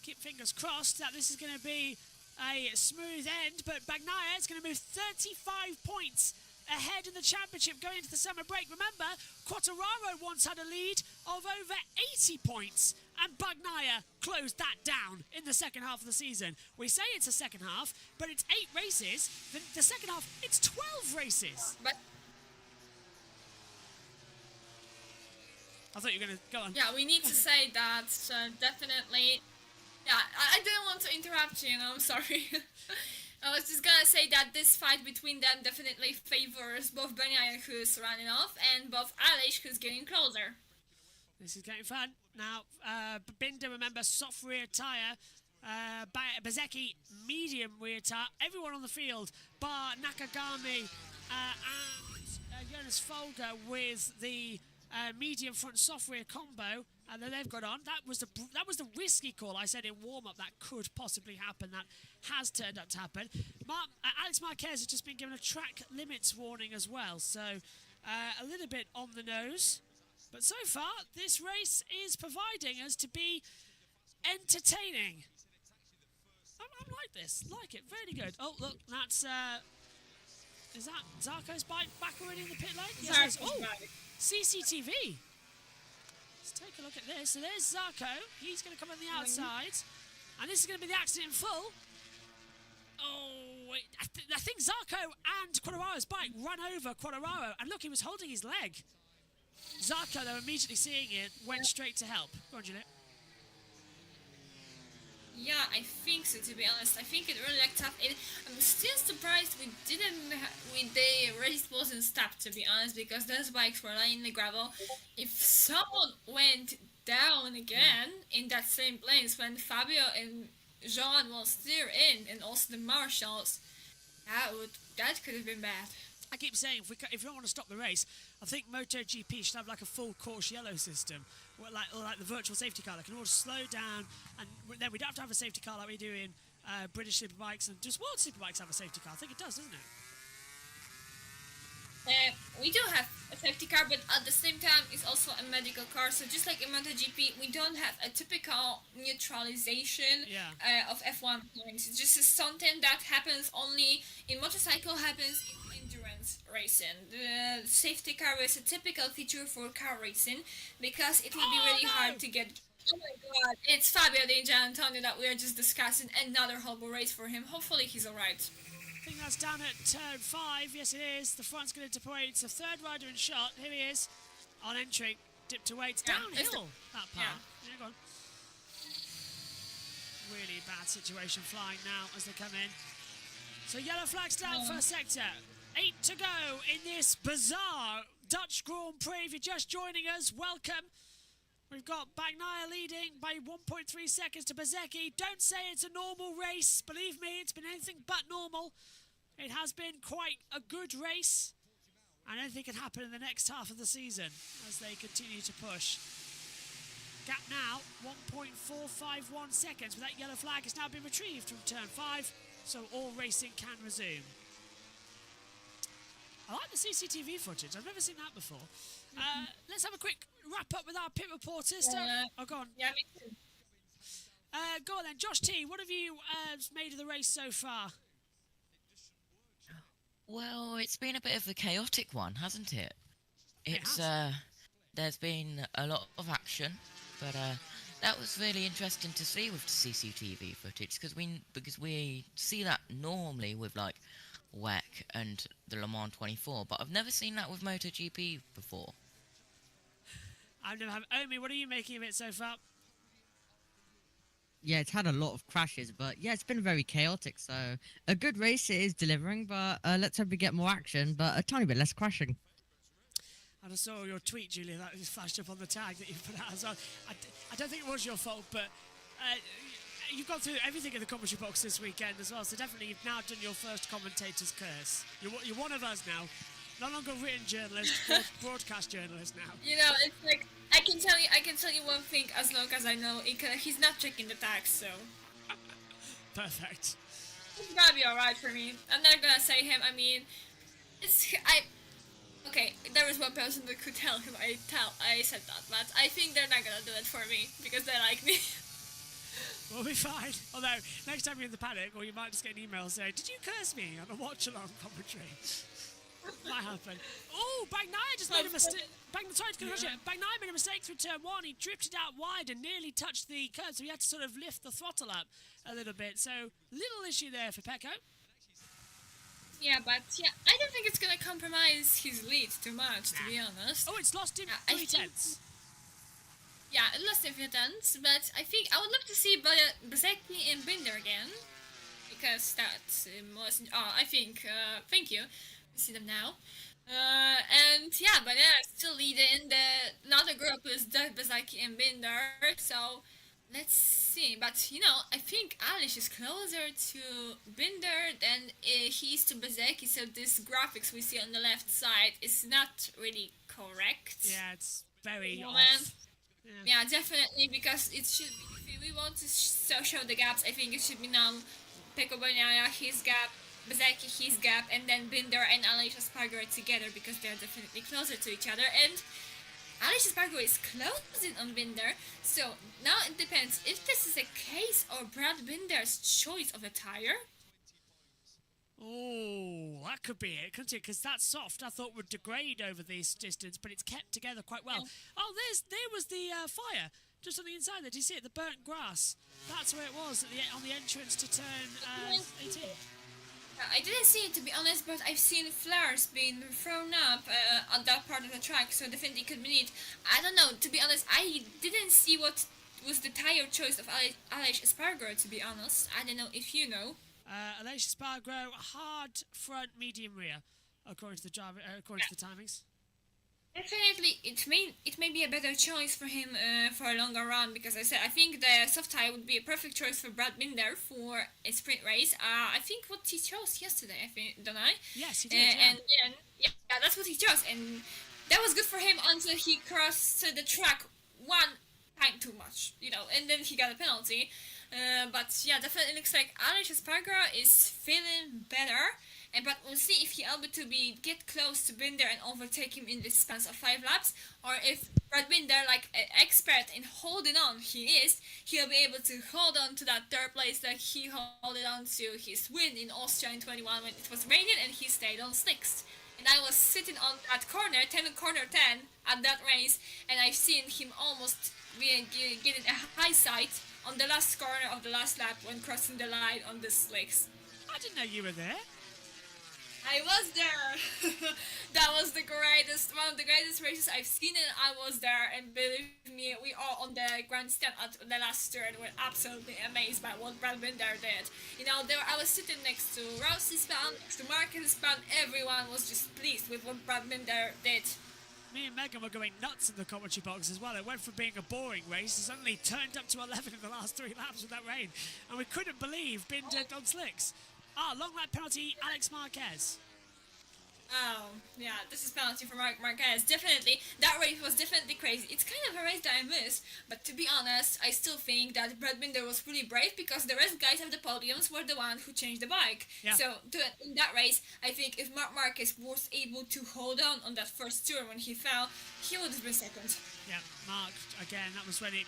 Keep fingers crossed that this is going to be a smooth end, but Bagnaia is going to move 35 points ahead in the championship going into the summer break. Remember, Quartararo once had a lead of over 80 points, and Bagnaia closed that down in the second half of the season. We say it's a second half, but it's 8 races. The second half, it's 12 races.
But
I thought you were going to go on.
Yeah, we need to say that, so definitely. Yeah, I didn't want to interrupt you, I'm sorry. I was just gonna say that this fight between them definitely favors both Bagnaia, who's running off, and both Aleix, who's getting closer.
This is getting fun. Now, Binder, remember, soft rear tyre. Bezecchi, medium rear tyre. Everyone on the field, bar Nakagami and Jonas Folger with the medium front soft rear combo that they've got on. That was the risky call I said in warm-up that could possibly happen. That has turned out to happen. Alex Marquez has just been given a track limits warning as well, so a little bit on the nose. But so far, this race is providing us to be entertaining. I like this. Like it. Very good. Oh, look, that's... is that Zarco's bike back already in the pit lane? Yes, CCTV. Let's take a look at this. So there's Zarco. He's going to come on the outside. And this is going to be the accident in full. Oh, wait. I think Zarco and Quadraro's bike ran over Quadraro. And look, he was holding his leg. Zarco, though, immediately seeing it, went straight to help. Go on, Juliet.
Yeah, I think so, to be honest. I think it really looked tough. I'm still surprised the race wasn't stopped, to be honest, because those bikes were lying in the gravel. If someone went down again in that same place when Fabio and Jean was still in, and also the marshals, that could have been bad.
I keep saying, if you don't want to stop the race, I think MotoGP should have like a full course yellow system, like the virtual safety car. They can all slow down, and then we don't have to have a safety car like we do in British Superbikes, and just World Superbikes have a safety car. I think it does, doesn't it?
We do have a safety car, but at the same time, it's also a medical car. So just like in MotoGP, we don't have a typical neutralization of F1 points. It's just something that happens only in motorcycle, happens in endurance racing. The safety car is a typical feature for car racing because it will be really hard to get. Oh my god, it's Fabio Di Gianantonio that we are just discussing. Another horrible race for him. Hopefully he's alright.
I think that's down at turn 5. Yes, it is. The front's going to deploy. It's a third rider in shot. Here he is on entry. Dip to weights. Downhill, that part. Yeah, go on. Really bad situation flying now as they come in. So yellow flags down first sector. 8 to go in this bizarre Dutch Grand Prix. If you're just joining us, welcome. We've got Bagnaia leading by 1.3 seconds to Bezzecchi. Don't say it's a normal race. Believe me, it's been anything but normal. It has been quite a good race. And anything can happen in the next half of the season as they continue to push. Gap now, 1.451 seconds. But that yellow flag has now been retrieved from turn 5. So all racing can resume. I like the CCTV footage. I've never seen that before. Let's have a quick wrap up with our pit reporters. Oh, go on.
Yeah, me too.
Go on then. Josh T, what have you made of the race so far?
Well, it's been a bit of a chaotic one, hasn't it? It's there's been a lot of action, but that was really interesting to see with the CCTV footage because we see that normally with like WEC and the Le Mans 24, but I've never seen that with MotoGP before.
I've never had. Omi, what are you making of it so far?
Yeah, it's had a lot of crashes, but yeah, it's been very chaotic. So a good race it is delivering, but let's hope we get more action, but a tiny bit less crashing.
And I saw your tweet, Julia, that just flashed up on the tag that you put out as well. I don't think it was your fault, but you've gone through everything in the commentary box this weekend as well, so definitely you've now done your first commentator's curse. You're one of us now. No longer written journalist, broadcast journalist now.
You know, it's like I can tell you one thing as long as I know he's not checking the tags, so
perfect.
It's gonna be alright for me. I'm not gonna say him. I mean, okay, there was one person that could tell him I said that, but I think they're not gonna do it for me because they like me.
We'll be fine. Although next time you're in the paddock, or you might just get an email saying, "Did you curse me on a watch-along commentary?" Might happen. Oh, Bagnaia just made a mistake. Bagnaia made a mistake through turn 1. He drifted out wide and nearly touched the curb, so he had to sort of lift the throttle up a little bit. So, little issue there for Pecco.
Yeah, but I don't think it's gonna compromise his lead too much, to be honest.
Oh, it's lost him 3 tenths.
Yeah, it lost him 3 tenths, but I think I would love to see Bezzecchi and Binder again, because that's I think. Thank you. See them now. And yeah, but still leading. Another group is Bezzecchi and Binder, so let's see. But I think Alish is closer to Binder than he is to Bezzecchi, so this graphics we see on the left side is not really correct.
Yeah, it's very
off. Yeah, definitely, because it should be, if we want to show the gaps, I think it should be now Pecco Bagnaia, his gap, Bezzecchi, his gap, and then Binder and Aleix Espargaro together, because they're definitely closer to each other. And Aleix Espargaro is closing on Binder, so now it depends if this is a case of Brad Binder's choice of a tire.
Oh, that could be it, couldn't it? Because that soft I thought would degrade over this distance, but it's kept together quite well. Yeah. Oh, there was the fire just on the inside there. Do you see it? The burnt grass. That's where it was on the entrance to turn 18.
I didn't see it, to be honest, but I've seen flares being thrown up on that part of the track, so definitely could be it. I don't know, to be honest, I didn't see what was the tire choice of Aleix Espargaro, to be honest. I don't know if you know.
Aleix Espargaro, hard front, medium rear, according to the driver, according to the timings.
Definitely, it may be a better choice for him for a longer run, because I think the soft tire would be a perfect choice for Brad Binder for a sprint race. I think what he chose yesterday, don't I?
Yes, he did.
And that's what he chose, and that was good for him until he crossed the track one time too much, and then he got a penalty. But yeah, definitely looks like Aleix Espargaro is feeling better. and but we'll see if he'll able to be get close to Binder and overtake him in the span of 5 laps, or if Brad Binder, like an expert in holding on, he'll be able to hold on to that third place like he held on to his win in Austria in 21 when it was raining and he stayed on sixth. And I was sitting on that corner 10 at that race, and I've seen him almost getting a high sight on the last corner of the last lap when crossing the line on the slicks.
I didn't know you were there.
I was there. That was one of the greatest races I've seen, and I was there. And believe me, we are on the grandstand at the last turn. We're absolutely amazed by what Brad Binder did. I was sitting next to Rouse's fan, next to Marcus's fan. Everyone was just pleased with what Brad Binder did.
Me and Megan were going nuts in the commentary box as well. It went from being a boring race to suddenly turned up to 11 in the last 3 laps with that rain. And we couldn't believe Binder on slicks. Long lap penalty, Alex Marquez.
Oh, yeah, this is penalty for Marquez. Definitely, that race was definitely crazy. It's kind of a race that I missed, but to be honest, I still think that Brad Binder was really brave because the rest guys of the podiums were the one who changed the bike.
Yeah.
So, in that race, I think if Marc Marquez was able to hold on that first turn when he fell, he would have been second.
Yeah, Mark, again, that was when it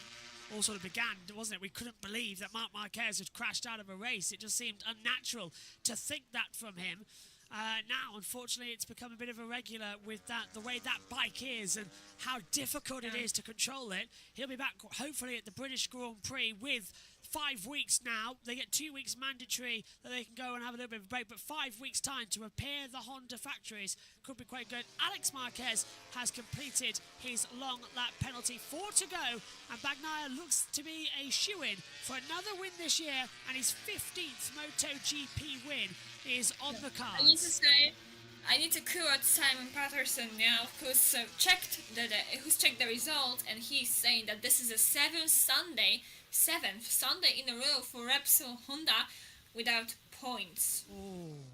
all sort of began, wasn't it? We couldn't believe that Marc Marquez had crashed out of a race. It just seemed unnatural to think that from him. Now, unfortunately, it's become a bit of a regular with the way that bike is and how difficult it is to control it. He'll be back, hopefully, at the British Grand Prix with 5 weeks now. They get 2 weeks mandatory that they can go and have a little bit of a break, but 5 weeks' time to repair the Honda factories could be quite good. Alex Marquez has completed his long lap penalty. 4 to go, and Bagnaia looks to be a shoo-in for another win this year, and his 15th MotoGP win is on the cards.
I need to quote Simon Patterson now, who's checked the result, and he's saying that this is the seventh Sunday in a row for Repsol Honda without points.
Ooh.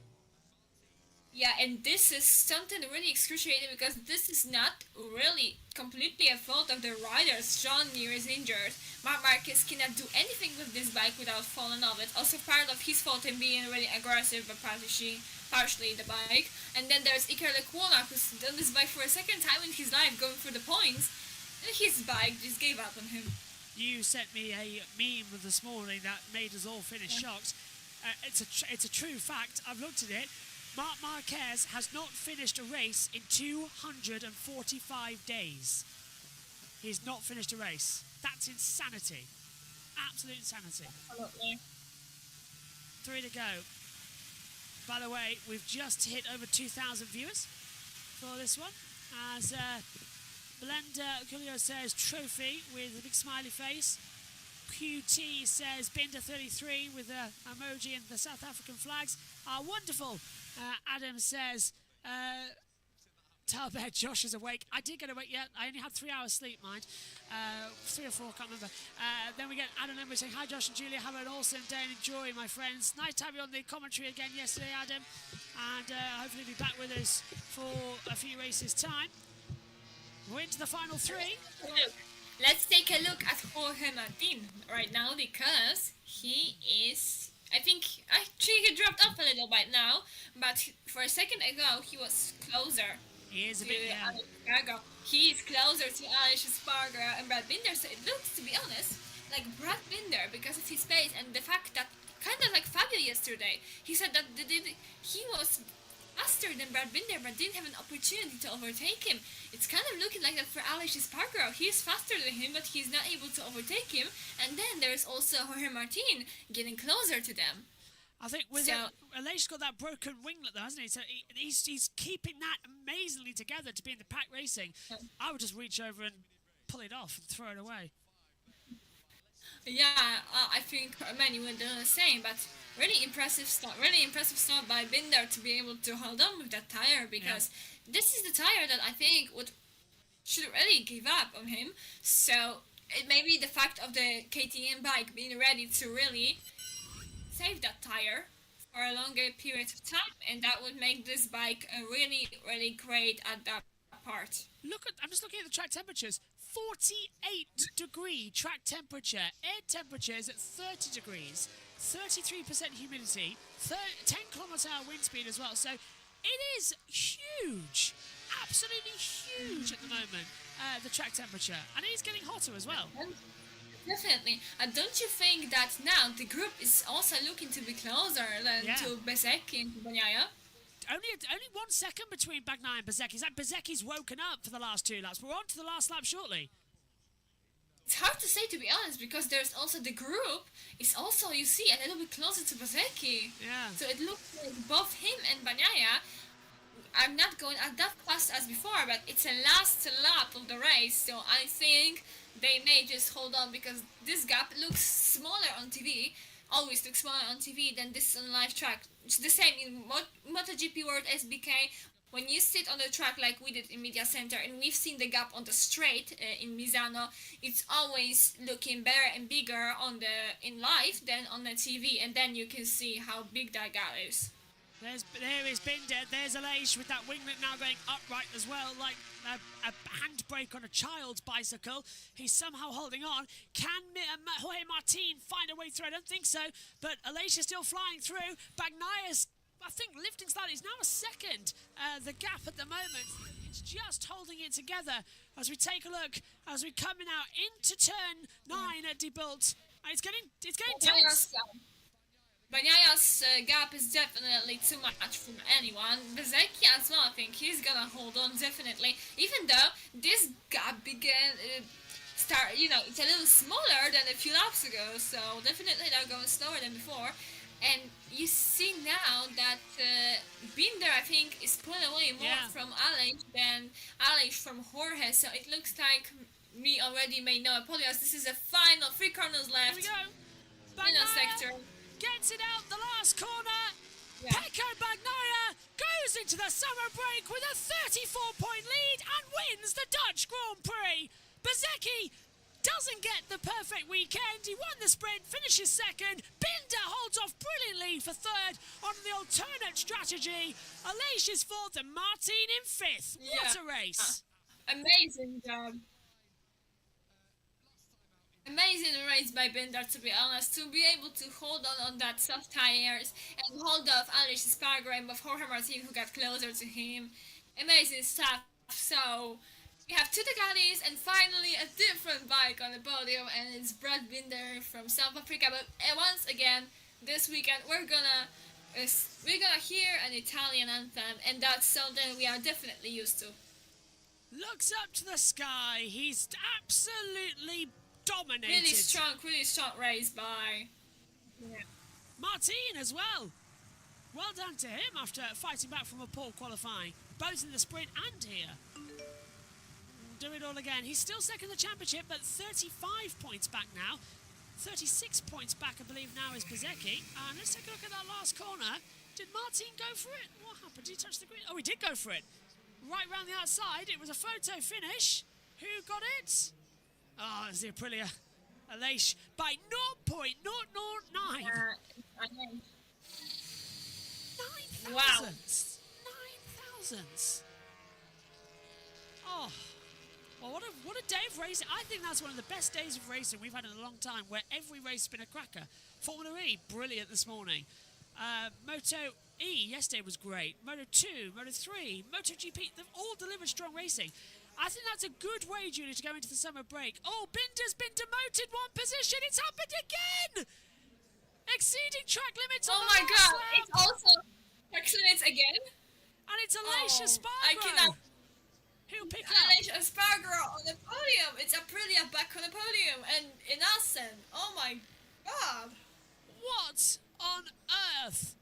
Yeah, and this is something really excruciating because this is not really completely a fault of the riders. John Neer is injured. Marc Marquez cannot do anything with this bike without falling off it. Also part of his fault in being really aggressive but partially the bike. And then there's Iker Lecuona, who's done this bike for a second time in his life going for the points. And his bike just gave up on him.
You sent me a meme this morning that made us all finish shocked. It's a true fact. I've looked at it. Marc Marquez has not finished a race in 245 days. He's not finished a race. That's insanity. Absolute insanity.
Absolutely.
3 to go. By the way, we've just hit over 2,000 viewers for this one. As Blender Coolio says trophy with a big smiley face. QT says Binder 33 with the emoji and the South African flags are wonderful. Adam says Talbot, Josh is awake. I did get awake yet. I only had 3 hours sleep, mind. 3 or 4, I can't remember. Then we get Adam Lember saying, hi Josh and Julia, have an awesome day and enjoy, my friends. Nice to have you on the commentary again yesterday, Adam. And hopefully be back with us for a few races' time. We're into the final 3.
Let's take a look at Jorge Martin right now because he is... I think actually he dropped off a little bit now, but for a second ago he was closer.
He is a bit,
yeah. He is closer to Alex Espargaro and Brad Binder, so it looks, to be honest, like Brad Binder because of his pace and the fact that, kind of like Fabio yesterday, he said that he was faster than Brad Binder but didn't have an opportunity to overtake him. It's kind of looking like that for Alex Espargaro. He's faster than him but he's not able to overtake him, and then there's also Jorge Martin getting closer to them.
I think with Aleix got that broken winglet though, hasn't he? So he's keeping that amazingly together to be in the pack racing. I would just reach over and pull it off and throw it away.
Yeah, I think many would do the same, but really impressive start by Binder to be able to hold on with that tire, because this is the tire that I think should really give up on him. So it may be the fact of the KTM bike being ready to really save that tire for a longer period of time, and that would make this bike really, really great at that part.
I'm just looking at the track temperatures. 48 degree track temperature. Air temperature is at 30 degrees. 33% humidity, 10 km/h wind speed as well. So it is huge, absolutely huge at the moment, the track temperature. And it is getting hotter as well.
Definitely. Don't you think that now the group is also looking to be closer than to Bezzecchi and Bagnaia?
Only 1 second between Bagnaia and Bezzecchi. It's like Bezzecchi's woken up for the last 2 laps. We're on to the last lap shortly.
It's hard to say, to be honest, because there's also the group is also, you see, a little bit closer to Bezzecchi.
Yeah.
So it looks like both him and Bagnaia are not going as that fast as before, but it's a last lap of the race, so I think they may just hold on because this gap looks smaller on TV, always looks smaller on TV than this on live track. It's the same in MotoGP World SBK. When you sit on the track like we did in Media Center, and we've seen the gap on the straight in Misano, it's always looking better and bigger on in live than on the TV, and then you can see how big that gap is.
There is Binder, there's Aleix with that winglet now going upright as well, like a handbrake on a child's bicycle. He's somehow holding on. Can Jorge Martin find a way through? I don't think so, but Aleix is still flying through. Bagnaia's, I think, lifting slightly. Is now a second. The gap at the moment, it's just holding it together as we take a look, as we come now into turn 9 at De Bult. It's getting tense.
Bagnaia's gap is definitely too much from anyone. Bezzecchi as well, I think he's gonna hold on definitely. Even though this gap began, it's a little smaller than a few laps ago, so definitely they're going slower than before. And you see now that Binder, I think, is pulling away more from Aleix than Aleix from Jorge, so it looks like me already may know. Apologies, this is a final 3 corners left.
Here we go.
Final sector.
Gets it out the last corner. Yeah. Pecco Bagnaia goes into the summer break with a 34-point lead and wins the Dutch Grand Prix. Bezzecchi doesn't get the perfect weekend. He won the sprint, finishes second. Binder holds off brilliantly for third on the alternate strategy. Aleix is fourth and Martin in fifth. What a race.
Amazing job. Amazing race by Binder, to be honest, to be able to hold on that soft tires and hold off Aleix Espargaro and both Jorge Martin, who got closer to him. Amazing stuff. So we have 2 Ducatis and finally a different bike on the podium, and it's Brad Binder from South Africa. But once again, this weekend we're gonna hear an Italian anthem, and that's something we are definitely used to.
Looks up to the sky. He's absolutely dominated.
Really strong race by
Martin as well. Well done to him after fighting back from a poor qualifying, both in the sprint and here. Do it all again. He's still second in the championship, but 35 points back now. 36 points back, I believe, now is Bezzecchi. And let's take a look at that last corner. Did Martin go for it? What happened? Did he touch the grid? Oh, he did go for it. Right round the outside. It was a photo finish. Who got it? Oh, it's the Aprilia. Aleix by 0.009. 9,000.
Wow.
9,000. Oh. Well, what a day of racing. I think that's one of the best days of racing we've had in a long time, where every race has been a cracker. Formula E, brilliant this morning. Moto E yesterday was great. Moto 2, Moto 3, MotoGP, they've all delivered strong racing. I think that's a good way, Julie, to go into the summer break. Oh, Binder's been demoted 1 position. It's happened again! Exceeding track limits on the last lap.
It's also track limits again.
And it's Aleix Espargaro.
I cannot.
Who'll pick up?
Aleix Espargaro on the podium. It's Aprilia back on the podium. And in Assen. Oh my god.
What on earth?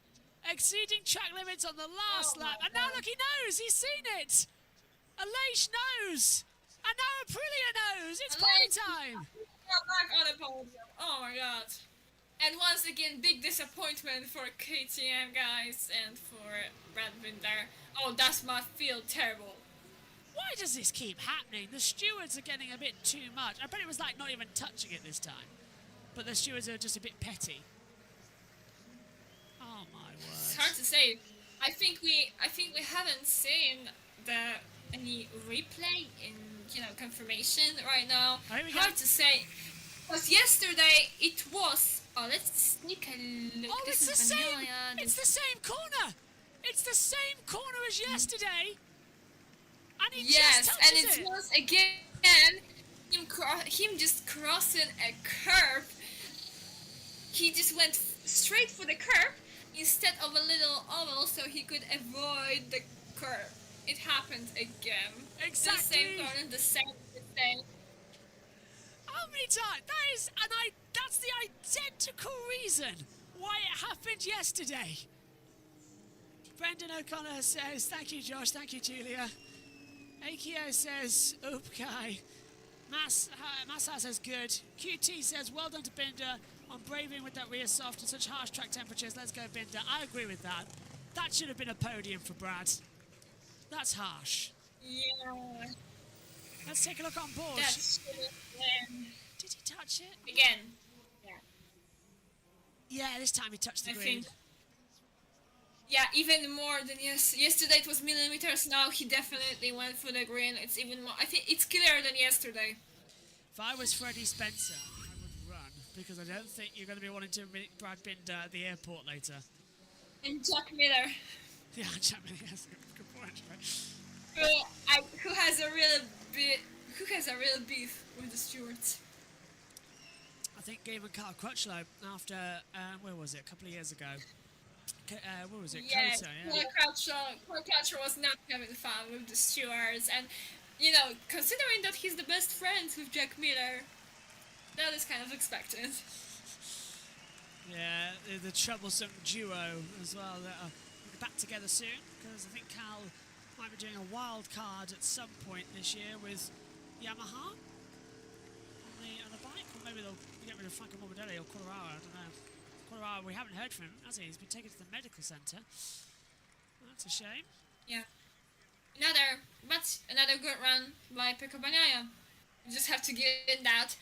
Exceeding track limits on the last lap. And now look, he knows. He's seen it. Aleix knows. And now Aprilia knows. It's party time.
Back on the podium. Oh my god. And once again, big disappointment for KTM, guys, and for Brad Binder. Oh, that must feel terrible.
Why does this keep happening? The stewards are getting a bit too much. I bet it was like not even touching it this time. But the stewards are just a bit petty. Oh my word.
It's hard to say. I think we haven't seen any replay in confirmation right now.
Here we go.
Hard to say. Because yesterday it was Oh, let's take a look.
Oh,
This
it's
is
the same.
Vanilla.
It's the same corner. It's the same corner as yesterday. And he just
Yes, and
touches
it's
it.
once again him just crossing a curve. He just went straight for the curve instead of a little oval, so he could avoid the curve. It happened again.
Exactly.
The same corner, the same mistake.
How many times? That's the identical reason why it happened yesterday. Brendan O'Connor says, thank you, Josh. Thank you, Julia. Akio says, okay. Massa says, good. QT says, well done to Binder on braving with that rear soft in such harsh track temperatures. Let's go, Binder. I agree with that. That should have been a podium for Brad. That's harsh.
Yeah.
Let's take a look on board.
That should have been...
Did he touch it?
Again. Yeah.
Yeah, this time he touched the
I
green.
think. Yeah, even more than yesterday. It was millimeters. Now he definitely went for the green. It's even more. I think it's clearer than yesterday.
If I was Freddie Spencer, I would run because I don't think you're going to be wanting to meet Brad Binder at the airport later.
And Jack Miller.
Yeah, Jack Miller. Yes, good point.
Who has a real beef with the stewards.
I think even Carl Crutchlow after where was it? A couple of years ago. Where was it?
Yeah,
Kota, yeah.
Paul Crutchlow was not having fun with the stewards, and you know, considering that he's the best friends with Jack Miller, that is kind of expected.
Yeah, the troublesome duo as well that are back together soon, because I think Cal might be doing a wild card at some point this year with Yamaha on the bike, or maybe they'll get rid of Franco Morbidelli or Colorado, I don't know. Colorado, we haven't heard from him, has he? He's been taken to the medical centre. That's a shame.
Yeah. Another good run by Pecco Bagnaia. You just have to give it that.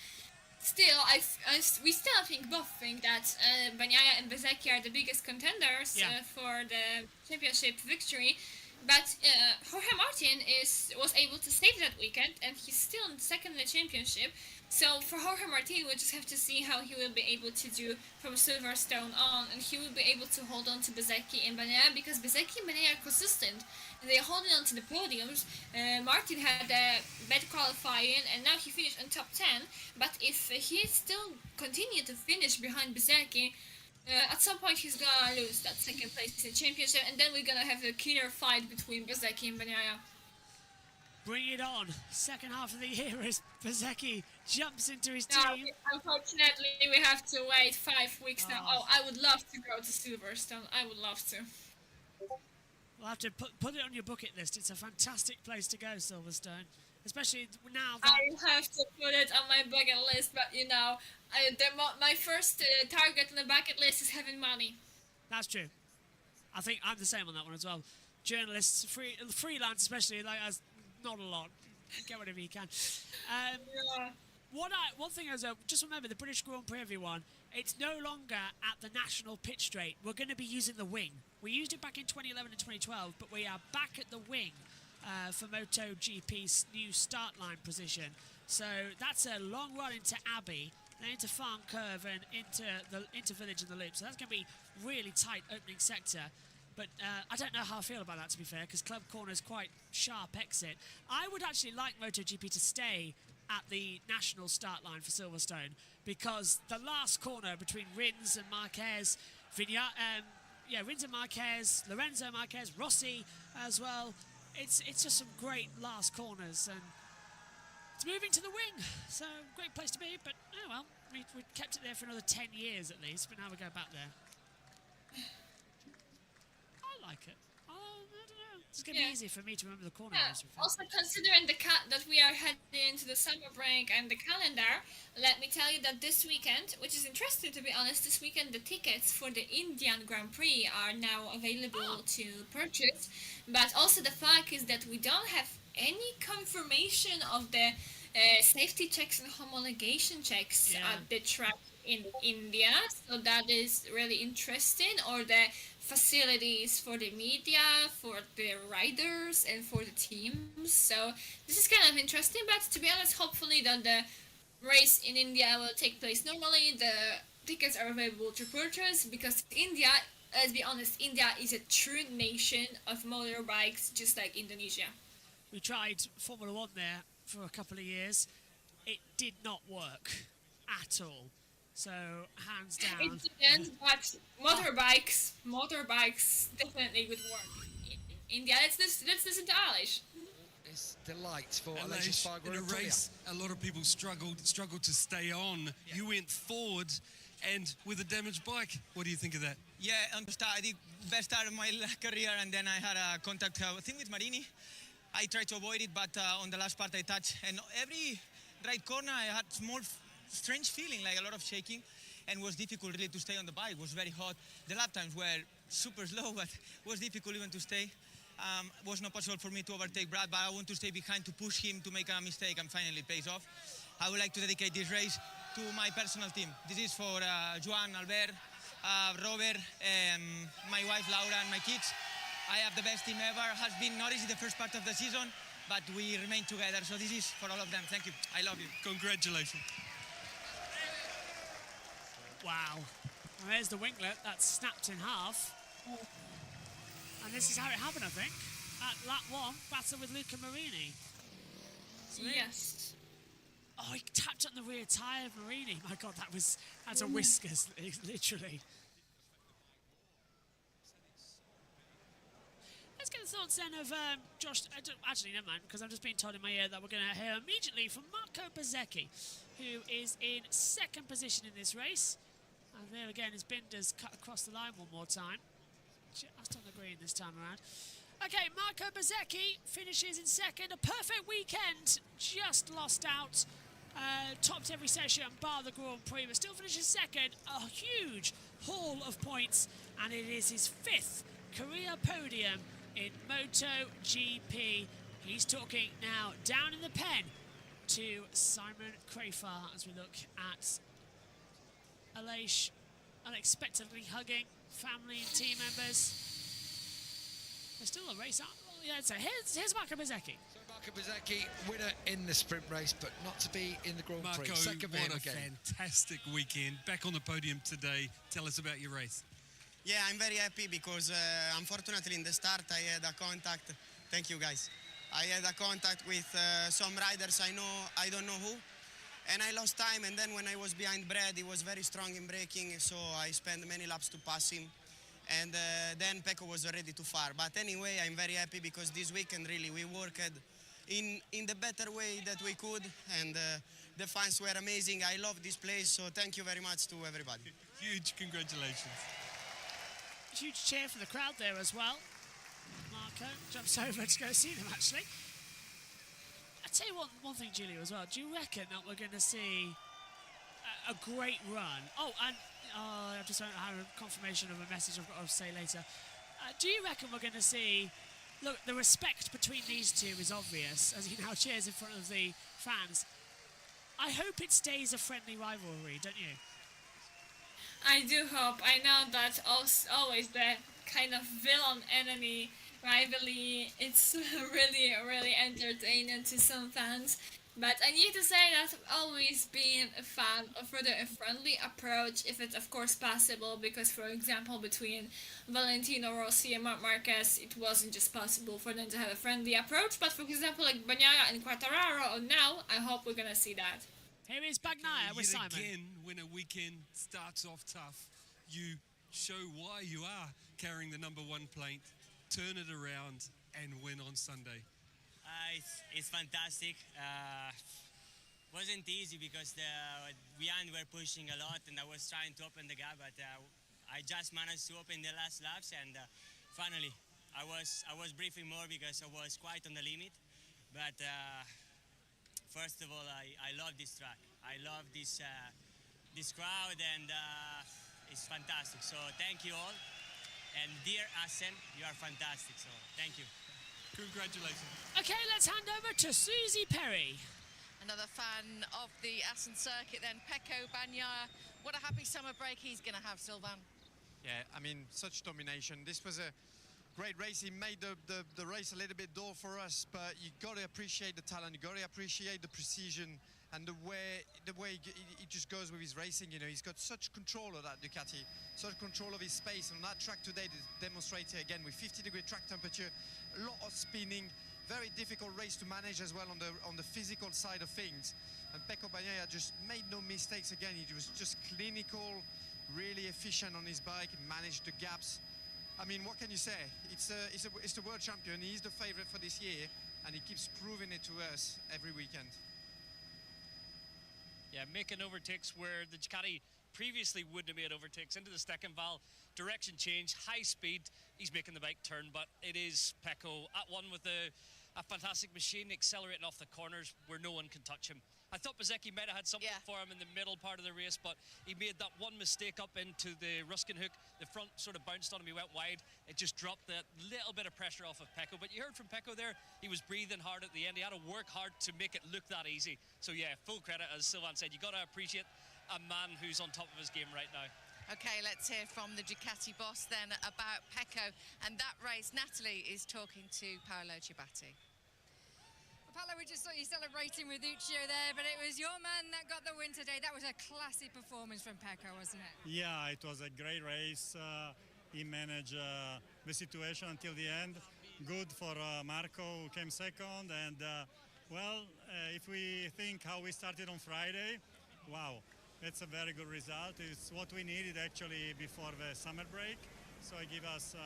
Still, we still both think that Bagnaia and Bezzecchi are the biggest contenders for the championship victory. But Jorge Martin was able to save that weekend, and he's still in second in the championship. So for Jorge Martin, we'll just have to see how he will be able to do from Silverstone on, and he will be able to hold on to Bezzecchi and Bagnaia, because Bezzecchi and Bagnaia are consistent, and they're holding on to the podiums. Martin had a bad qualifying, and now he finished on top 10, but if he still continue to finish behind Bezzecchi, at some point he's gonna lose that second place in the championship, and then we're gonna have a killer fight between Bezzecchi and Bagnaia.
Bring it on. Second half of the year as Bezzecchi jumps into his
No,
team.
unfortunately, we have to wait 5 weeks now. Oh, I would love to go to Silverstone. I would love to.
We'll have to put it on your bucket list. It's a fantastic place to go, Silverstone. Especially now that...
I have to put it on my bucket list, but you know, my first target on the bucket list is having money.
That's true. I think I'm the same on that one as well. Journalists, freelance especially, like us, not a lot. Get whatever you can. One thing is, just remember the British Grand Prix, everyone. It's no longer at the national pitch straight. We're going to be using the wing. We used it back in 2011 and 2012, but we are back at the wing for MotoGP's new start line position. So that's a long run into Abbey, then into Farm Curve and into Village and the Loop. So that's going to be really tight opening sector. But I don't know how I feel about that, to be fair, because Club Corner is quite sharp exit. I would actually like MotoGP to stay at the national start line for Silverstone, because the last corner between Rins and Marquez, Rins and Marquez, Lorenzo Marquez, Rossi as well. It's just some great last corners, and it's moving to the wing. So great place to be, but oh well, we kept it there for another 10 years at least, but now we go back there. I like it. I don't know. It's going to be easy for me to remember the corner.
Also, considering that we are heading into the summer break and the calendar, let me tell you that this weekend, which is interesting to be honest, this weekend the tickets for the Indian Grand Prix are now available to purchase. But also the fact is that we don't have any confirmation of the safety checks and homologation checks at the track in India, so that is really interesting. Or the facilities for the media, for the riders, and for the teams. So this is kind of interesting, but to be honest, hopefully that the race in India will take place normally. The tickets are available to purchase because India, let's be honest, India is a true nation of motorbikes, just like Indonesia.
We tried Formula One there for a couple of years. It did not work at all. So, hands down.
It depends, but motorbikes definitely would work in India. Let's listen to Alish.
It's delight for
Aleix,
Aleix Spargo
in a
and Tulia.
race, a lot of people struggled to stay on.
Yeah.
You went forward, and with a damaged bike. What do you think of that?
Yeah, on the start, I did best start of my career, and then I had a contact thing with Marini. I tried to avoid it, but on the last part I touched, and every right corner I had small, strange feeling, like a lot of shaking, and was difficult really to stay on the bike. It was very hot. The lap times were super slow, but it was difficult even to stay. Was not possible for me to overtake Brad, but I want to stay behind to push him to make a mistake, and finally it pays off. I would like to dedicate this race to my personal team. This is for Joan, Albert, Robert, my wife Laura, and my kids. I have the best team ever. Has been not easy the first part of the season, but we remain together. So this is for all of them. Thank you. I love you.
Congratulations.
Wow. Well, there's the winglet that's snapped in half. And this is how it happened, I think. At lap 1, battle with Luca Marini. So
Yes.
Oh, he tapped on the rear tyre of Marini. My God, that's a whiskers, literally. Let's get the thoughts then of Josh. Actually, never mind, because I'm just being told in my ear that we're going to hear immediately from Marco Bezzecchi, who is in second position in this race. And there again is Binder's cut across the line one more time. Just on the green this time around. Okay, Marco Bezzecchi finishes in second. A perfect weekend. Just lost out. Topped every session, bar the Grand Prix, but still finishes second. A huge haul of points, and it is his 5th career podium in MotoGP. He's talking now down in the pen to Simon Crafar as we look at Aleix unexpectedly hugging family and team members. There's still a race out. Oh, yeah, so here's Marco Bezzecchi.
So Marco Bezzecchi, winner in the sprint race, but not to be in the Grand
Marco,
Prix. Second for him
what a
again.
fantastic weekend. Back on the podium today. Tell us about your race.
Yeah, I'm very happy because unfortunately in the start I had a contact. Thank you guys. I had a contact with some riders I don't know who, and I lost time. And then when I was behind Brad, he was very strong in braking, so I spent many laps to pass him. And then Pecco was already too far. But anyway, I'm very happy because this weekend really we worked in the better way that we could, and the fans were amazing. I love this place, so thank you very much to everybody.
Huge congratulations.
Huge cheer from the crowd there as well. Marco jumps over to go see them, actually. I'll tell you one thing, Julia, as well. Do you reckon that we're going to see a great run? Oh, and I just had a confirmation of a message I've got to say later. Do you reckon we're going to see... Look, the respect between these two is obvious as he now cheers in front of the fans. I hope it stays a friendly rivalry, don't you?
I do hope. I know that always the kind of villain-enemy rivalry, it's really, really entertaining to some fans. But I need to say that I've always been a fan of rather a friendly approach, if it's of course possible, because for example between Valentino Rossi and Marc Marquez, it wasn't just possible for them to have a friendly approach, but for example like Bagnaia and Quartararo, now I hope we're gonna see that.
Here is Bagnaia with Simon.
Again, when a weekend starts off tough, you show why you are carrying the number 1 plate, turn it around and win on Sunday.
It's fantastic. Wasn't easy because behind were pushing a lot, and I was trying to open the gap, but I just managed to open the last laps, and finally I was briefing more because I was quite on the limit. But first of all, I love this track. I love this crowd, and it's fantastic. So thank you all, and dear Assen, you are fantastic. So thank you.
Congratulations.
Okay, let's hand over to Susie Perry.
Another fan of the Assen circuit then, Pecco Bagnaia. What a happy summer break he's going to have, Sylvain.
Yeah, I mean, such domination. This was a great race. He made the race a little bit dull for us, but you got to appreciate the talent. You got to appreciate the precision and the way he just goes with his racing. You know, he's got such control of that Ducati, such control of his space. And on that track today, demonstrated again with 50-degree track temperature, a lot of spinning, very difficult race to manage as well on the physical side of things. And Pecco Bagnaia just made no mistakes again. He was just clinical, really efficient on his bike, managed the gaps. I mean, what can you say? It's the world champion. He's the favorite for this year, and he keeps proving it to us every weekend.
Yeah, making overtakes where the Ducati previously wouldn't have made overtakes into the Steckenval. Direction change, high speed. He's making the bike turn, but it is Pecco at one with a fantastic machine, accelerating off the corners where no one can touch him. I thought Bezzecchi might have had something for him in the middle part of the race, but he made that one mistake up into the Ruskin hook. The front sort of bounced on him, he went wide. It just dropped that little bit of pressure off of Pecco. But you heard from Pecco there, he was breathing hard at the end. He had to work hard to make it look that easy. So yeah, full credit, as Sylvain said. You got to appreciate a man who's on top of his game right now.
Okay, let's hear from the Ducati boss then about Pecco and that race. Natalie is talking to Paolo Ciabatti.
Paolo, we just saw you celebrating with Uccio there, but it was your man that got the win today. That was a classy performance from Pecco, wasn't it?
Yeah, it was a great race. He managed the situation until the end. Good for Marco, who came second. And, if we think how we started on Friday, wow, it's a very good result. It's what we needed, actually, before the summer break. So it gave us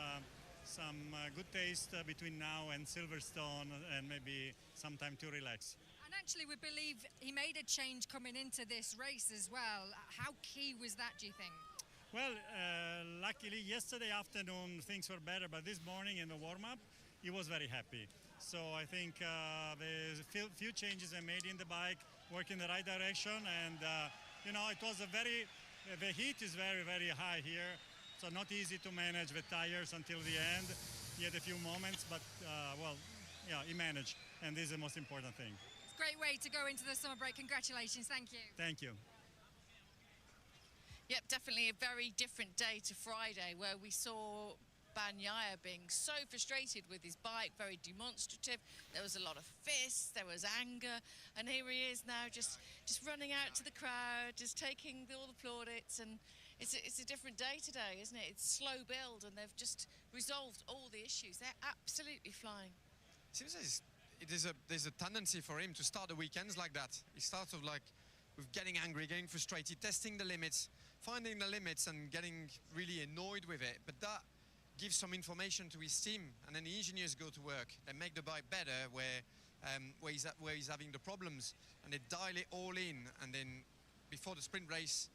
some good taste between now and Silverstone, and maybe some time to relax.
And actually, we believe he made a change coming into this race as well. How key was that, do you think?
Well, luckily yesterday afternoon things were better, but this morning in the warm-up he was very happy. So I think the few changes I made in the bike work in the right direction, and it was the heat is very, very high here. So not easy to manage the tires until the end. He had a few moments, but he managed, and this is the most important thing.
It's a great way to go into the summer break. Congratulations, thank you.
Thank you.
Yep, definitely a very different day to Friday, where we saw Bagnaia being so frustrated with his bike, very demonstrative. There was a lot of fists, there was anger, and here he is now just running out to the crowd, just taking all the plaudits, and it's a different day today, isn't it? It's slow build, and they've just resolved all the issues. They're absolutely flying.
Seems as there's a tendency for him to start the weekends like that. He starts with getting angry, getting frustrated, testing the limits, finding the limits, and getting really annoyed with it. But that gives some information to his team, and then the engineers go to work. They make the bike better where he's having the problems, and they dial it all in. And then before the sprint race,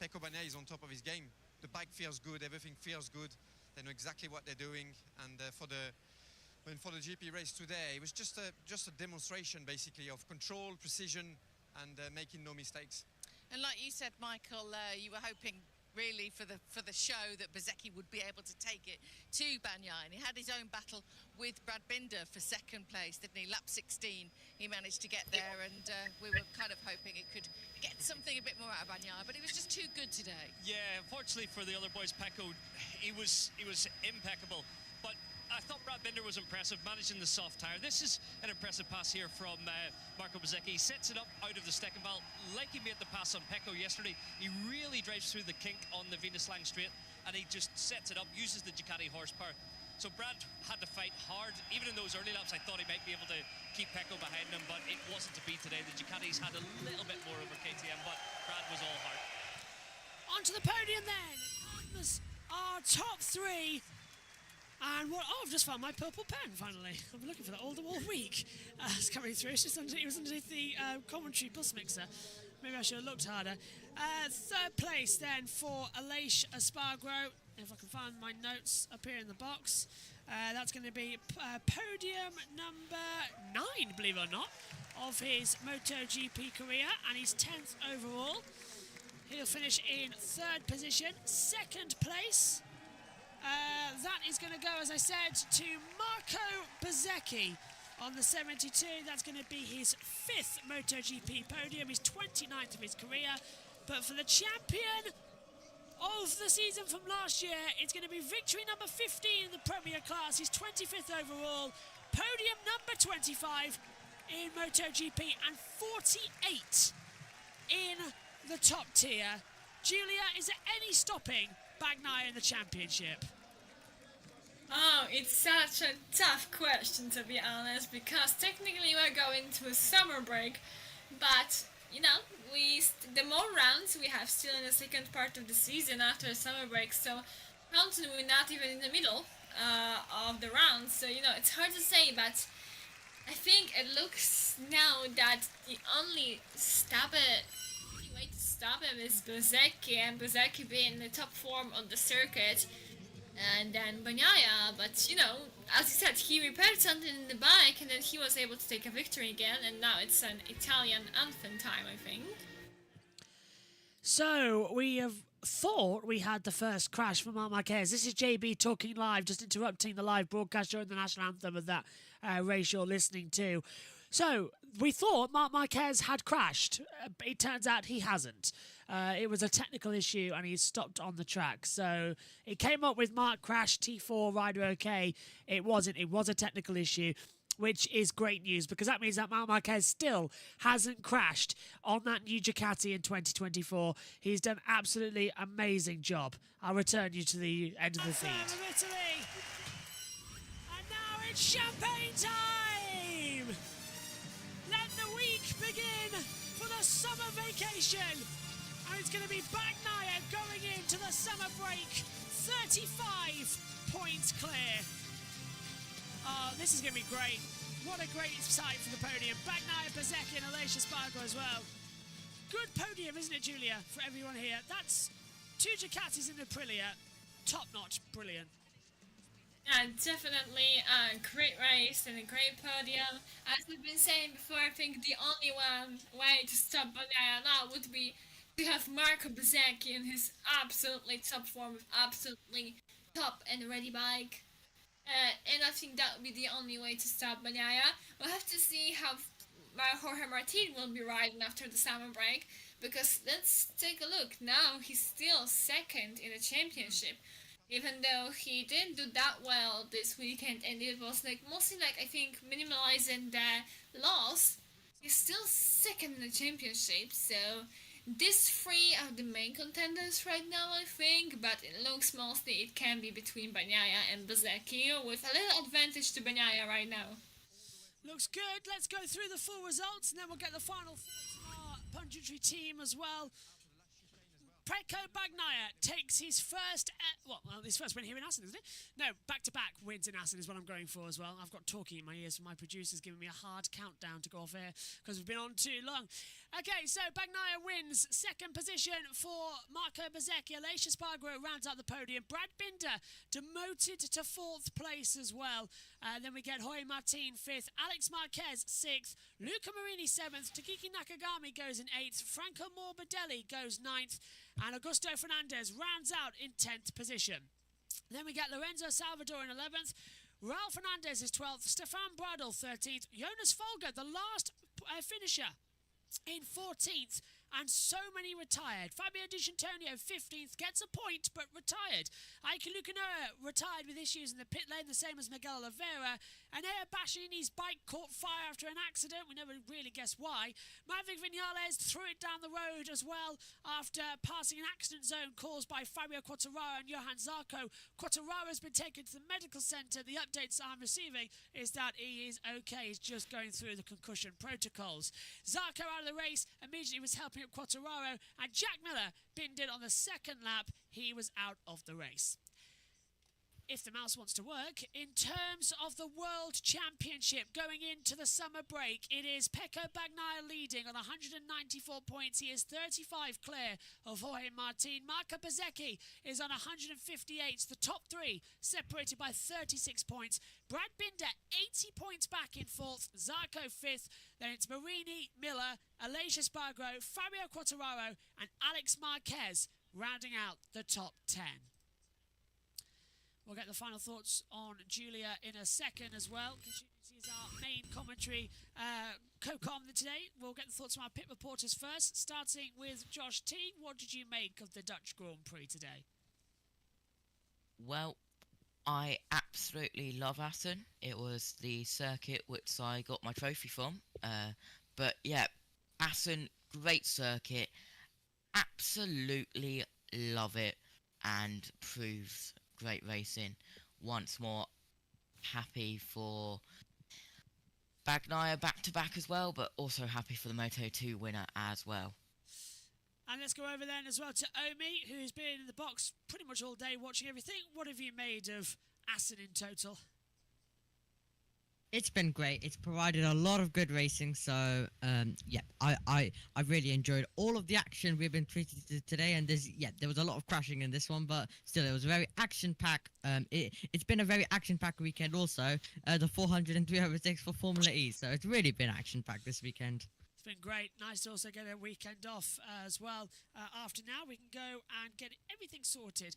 Pecco Bagnaia is on top of his game. The bike feels good, everything feels good. They know exactly what they're doing, and for the GP race today, it was just a demonstration basically of control, precision, and making no mistakes.
And like you said, Michael, you were hoping really for the show that Bezzecchi would be able to take it to Bagnaia, and he had his own battle with Brad Binder for second place, didn't he? Lap 16 he managed to get there, and we were kind of hoping it could get something a bit more out of Bagnaia, but he was just too good today.
Yeah, unfortunately for the other boys, Pecco, he was impeccable, but I thought Brad Binder was impressive, managing the soft tyre. This is an impressive pass here from Marco Bezzecchi. He sets it up out of the Steckenval, like he made the pass on Pecco yesterday. He really drives through the kink on the Venuslang straight, and he just sets it up, uses the Ducati horsepower. So Brad had to fight hard. Even in those early laps, I thought he might be able to keep Pecco behind him, but it wasn't to be today. The Ducatis had a little bit more over KTM, but Brad was all heart.
Onto the podium then. There's our top three. And I've just found my purple pen finally. I've been looking for that all week. It's coming through. It was underneath the commentary bus mixer. Maybe I should have looked harder. Third place then for Aleix Espargaro. If I can find my notes up here in the box. That's going to be podium number 9, believe it or not, of his MotoGP career, and he's 10th overall. He'll finish in 3rd position. Second place. That is going to go, as I said, to Marco Bezzecchi on the 72. That's going to be his 5th MotoGP podium, his 29th of his career. But for the champion of the season from last year, it's going to be victory number 15 in the Premier class, his 25th overall, podium number 25. in MotoGP and 48 in the top tier. Julia, is there any stopping Bagnaia in the championship?
Oh, it's such a tough question, to be honest, because technically we're going to a summer break, but the more rounds we have still in the second part of the season after the summer break, so Mountain we're not even in the middle of the rounds, so it's hard to say, but I think it looks now that the only way to stop him is Bezzecchi, and Bezzecchi being in the top form on the circuit, and then Bagnaia, but as you said, he repaired something in the bike and then he was able to take a victory again, and now it's an Italian anthem time, I think.
So we have thought we had the first crash from Marc Marquez. This is JB talking live, just interrupting the live broadcast during the national anthem of that race you're listening to. So we thought Marc Marquez had crashed, but it turns out he hasn't. It was a technical issue and he's stopped on the track. So it came up with Marc crashed, T4 rider okay. It wasn't. It was a technical issue, which is great news because that means that Marc Marquez still hasn't crashed on that new Ducati in 2024. He's done absolutely amazing job. I'll return you to the end of the feed. Italy. And now it's champagne time! Let the week begin for the summer vacation. And it's going to be Bagnaia going into the summer break 35 points clear. Oh, this is going to be great. What a great sight for the podium. Bagnaia, Bezzecchi and Aleix Espargaro as well. Good podium, isn't it, Julia, for everyone here? That's 2 Ducatis in Aprilia. Top-notch. Brilliant.
Yeah, definitely a great race and a great podium. As we've been saying before, I think the only way to stop Bagnaia now would be to have Marco Bezzecchi in his absolutely top form with absolutely top and ready bike. And I think that would be the only way to stop Bagnaia. We'll have to see how Jorge Martin will be riding after the summer break, because let's take a look. Now he's still second in the championship, even though he didn't do that well this weekend, and it was mostly I think minimalizing the loss. He's still second in the championship, so these 3 are the main contenders right now, I think, but it looks mostly it can be between Bagnaia and Bezzecchi, with a little advantage to Bagnaia right now.
Looks good. Let's go through the full results and then we'll get the final thoughts from our punditry team as well. Pecco Bagnaia takes his first his first win here in Assen, isn't it? No, back-to-back wins in Assen is what I'm going for as well. I've got talking in my ears from my producers giving me a hard countdown to go off air because we've been on too long. Okay, so Bagnaia wins. Second position for Marco Bezzecchi. Aleix Espargaro rounds out the podium. Brad Binder demoted to 4th place as well. Then we get Jorge Martin 5th. Alex Marquez 6th. Luca Marini 7th. Takiki Nakagami goes in 8th. Franco Morbidelli goes 9th. And Augusto Fernandez rounds out in 10th position. Then we get Lorenzo Salvador in 11th. Raul Fernandez is 12th. Stefan Bradl 13th. Jonas Folger, the last finisher, in 14th. And so many retired. Fabio Di Giannantonio 15th, gets a point but retired. Aiki Lucanoa retired with issues in the pit lane, the same as Miguel Oliveira. And Ea Bastianini's bike caught fire after an accident. We never really guessed why. Maverick Vinales threw it down the road as well after passing an accident zone caused by Fabio Quartararo and Johan Zarco. Quartararo has been taken to the medical centre. The updates I'm receiving is that he is okay. He's just going through the concussion protocols. Zarco out of the race immediately was helping up Quartararo, and Jack Miller binned it on the second lap. He was out of the race. If the mouse wants to work, in terms of the World Championship going into the summer break, it is Pecco Bagnaia leading on 194 points. He is 35 clear of Jorge Martin. Marco Bezzecchi is on 158. The top 3 separated by 36 points. Brad Binder 80 points back in 4th. Zarco 5th. Then it's Marini, Miller, Aleix Espargaro, Fabio Quartararo and Alex Marquez rounding out the top 10. We'll get the final thoughts on Julia in a second as well, because she's our main commentary co-com today. We'll get the thoughts from our pit reporters first, starting with Josh T. What did you make of the Dutch Grand Prix today?
Well, I absolutely love Assen. It was the circuit which I got my trophy from. But yeah, Assen, great circuit. Absolutely love it and proves great racing. Once more, happy for Bagnaia back to back as well, but also happy for the Moto2 winner as well.
And let's go over then as well to Omi, who's been in the box pretty much all day watching everything. What have you made of Assen in total?
It's been great. It's provided a lot of good racing. So yeah, I really enjoyed all of the action we've been treated to today. And there was a lot of crashing in this one, but still it was very action packed. It's been a very action packed weekend. Also, the 400 and 306 for Formula E. So it's really been action packed this weekend.
It's been great. Nice to also get a weekend off as well. After now, we can go and get everything sorted.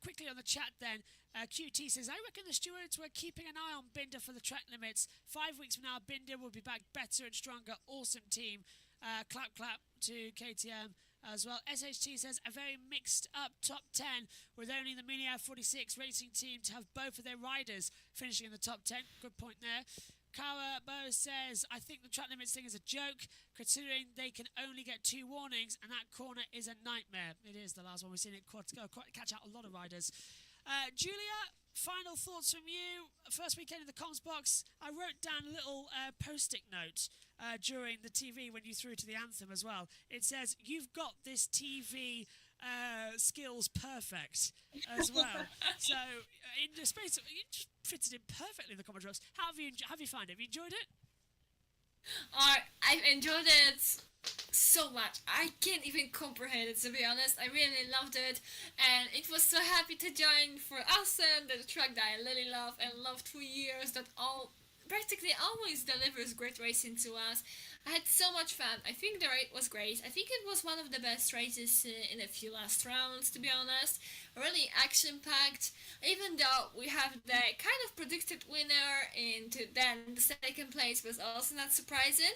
Quickly on the chat then, QT says, I reckon the stewards were keeping an eye on Binder for the track limits. 5 weeks from now, Binder will be back better and stronger. Awesome team. Clap, clap to KTM as well. SHT says, a very mixed up top 10 with only the Mini 46 racing team to have both of their riders finishing in the top 10. Good point there. Kara Bo says, I think the track limits thing is a joke, considering they can only get 2 warnings, and that corner is a nightmare. It is the last one. We've seen it catch out a lot of riders. Julia, final thoughts from you. First weekend in the comms box. I wrote down a little post-it note during the TV when you threw to the anthem as well. It says, you've got this TV skills perfect as well. So in the space, it just fitted in perfectly in the commentary box. How have you found it? Have you enjoyed it?
I've enjoyed it so much. I can't even comprehend it, to be honest. I really loved it, and it was so happy to join for Assen, the track that I really love and loved for years, that practically always delivers great racing to us. I had so much fun. I think the race was great. I think it was one of the best races in a few last rounds, to be honest. Really action-packed, even though we have the kind of predicted winner, and then the second place was also not surprising.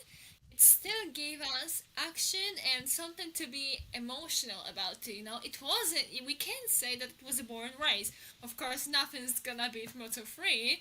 It still gave us action and something to be emotional about, It wasn't, we can't say that it was a boring race. Of course, nothing's gonna beat Moto3,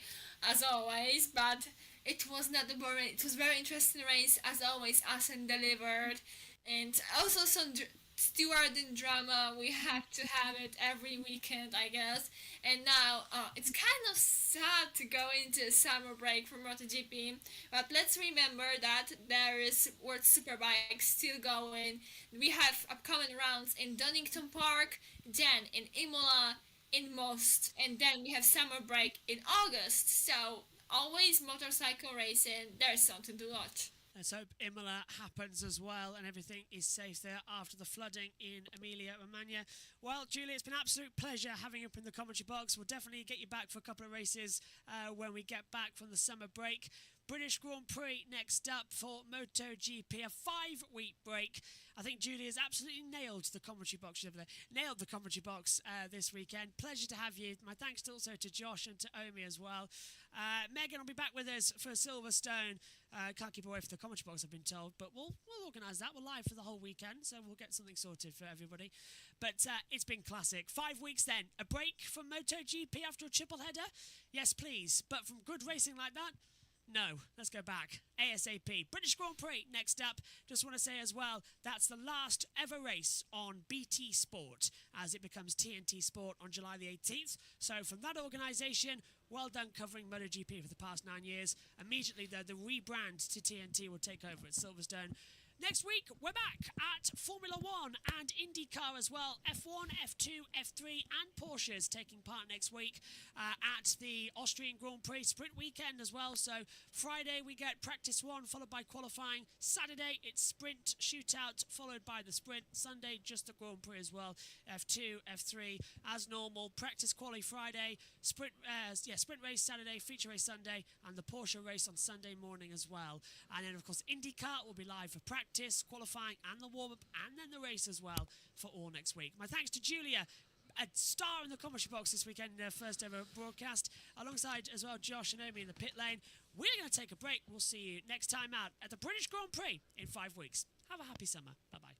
as always, but it was not a boring, it was a very interesting race, as always. Assen delivered, and also some stewarding drama. We have to have it every weekend, I guess. And now it's kind of sad to go into a summer break for MotoGP, but let's remember that there is World Superbike still going. We have upcoming rounds in Donington Park, then in Imola, in Most, and then we have summer break in August. So always motorcycle racing, there's something to watch.
Let's hope Imola happens as well and everything is safe there after the flooding in Emilia-Romagna. Well, Julie, it's been an absolute pleasure having you up in the commentary box. We'll definitely get you back for a couple of races when we get back from the summer break. British Grand Prix next up for MotoGP, a 5-week break. I think Julie has absolutely nailed the commentary box this weekend. Pleasure to have you. My thanks also to Josh and to Omi as well. Megan will be back with us for Silverstone. Can't keep away from the commentary box, I've been told, but we'll organise that. We're live for the whole weekend, so we'll get something sorted for everybody. But it's been classic. 5 weeks then. A break from MotoGP after a triple header? Yes, please. But from good racing like that? No, let's go back. ASAP. British Grand Prix next up. Just want to say as well, that's the last ever race on BT Sport as it becomes TNT Sport on July the 18th. So from that organisation, well done covering MotoGP for the past 9 years. Immediately, though, the rebrand to TNT will take over at Silverstone. Next week, we're back at Formula 1 and IndyCar as well. F1, F2, F3 and Porsches taking part next week at the Austrian Grand Prix sprint weekend as well. So Friday we get practice 1 followed by qualifying. Saturday it's sprint shootout followed by the sprint. Sunday just the Grand Prix as well. F2, F3 as normal. Practice quali Friday, sprint race Saturday, feature race Sunday and the Porsche race on Sunday morning as well. And then of course IndyCar will be live for practice, qualifying and the warm-up and then the race as well for all next week. My thanks to Julia, a star in the commentary box this weekend in their first ever broadcast, alongside as well Josh and Omi in the pit lane. We're going to take a break. We'll see you next time out at the British Grand Prix in 5 weeks. Have a happy summer. Bye-bye.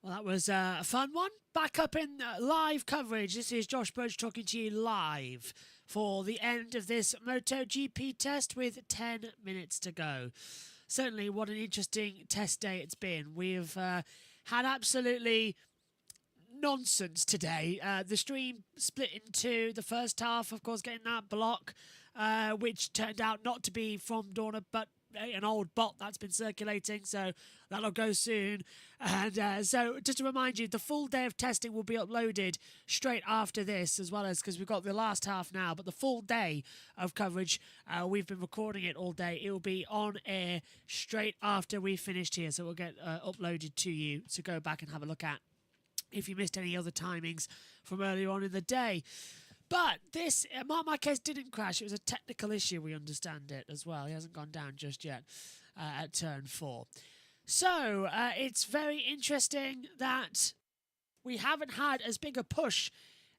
Well, that was a fun one. Back up in live coverage. This is Josh Birch talking to you live for the end of this MotoGP test with 10 minutes to go. Certainly, what an interesting test day it's been. We've had absolutely nonsense today. The stream split into the first half, of course, getting that block, which turned out not to be from Dorna, but an old bot that's been circulating, so that'll go soon. And so just to remind you, the full day of testing will be uploaded straight after this, as well as, because we've got the last half now, but the full day of coverage, we've been recording it all day. It will be on air straight after we finished here, so it will get uploaded to you to go back and have a look at if you missed any other timings from earlier on in the day. But this, Marc Marquez didn't crash. It was a technical issue, we understand it as well. He hasn't gone down just yet at turn 4. So it's very interesting that we haven't had as big a push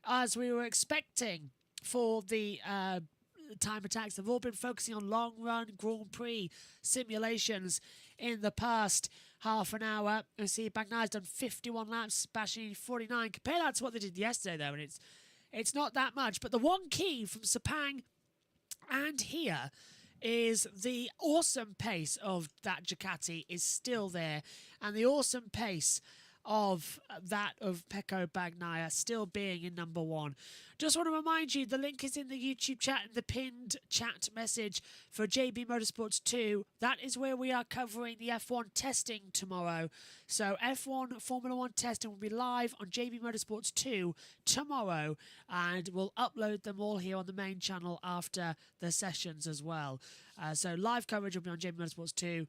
as we were expecting for the time attacks. They've all been focusing on long-run Grand Prix simulations in the past half an hour. You see, Bagnaia's done 51 laps, Bastianini 49. Compare that to what they did yesterday, though, and it's not that much. But the one key from Sepang and here is the awesome pace of that Ducati is still there, and the awesome pace of that of Pecco Bagnaia still being in number 1. Just want to remind you, the link is in the YouTube chat and the pinned chat message for JB Motorsports 2. That is where we are covering the F1 testing tomorrow. So F1 Formula 1 testing will be live on JB Motorsports 2 tomorrow, and we'll upload them all here on the main channel after the sessions as well. So live coverage will be on JB Motorsports 2.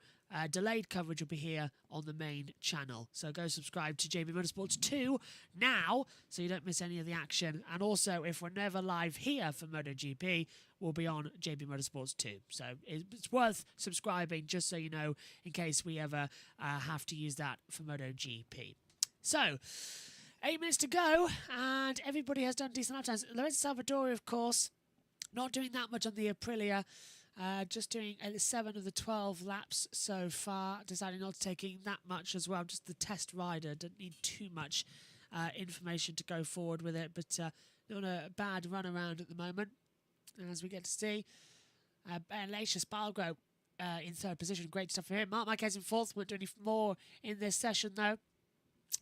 Delayed coverage will be here on the main channel. So go subscribe to JB Motorsports 2 now so you don't miss any of the action. And also, if we're never live here for MotoGP, we'll be on JB Motorsports 2. So it's worth subscribing just so you know in case we ever have to use that for MotoGP. So 8 minutes to go and everybody has done decent lap times. Lorenzo Salvadori, of course, not doing that much on the Aprilia. Just doing 7 of the 12 laps so far, deciding not to taking that much as well. Just the test rider, don't need too much information to go forward with it, but not a bad run around at the moment. And as we get to see, Aleix Espargaro in 3rd position, great stuff for him. Marc Marquez in 4th, won't do any more in this session though.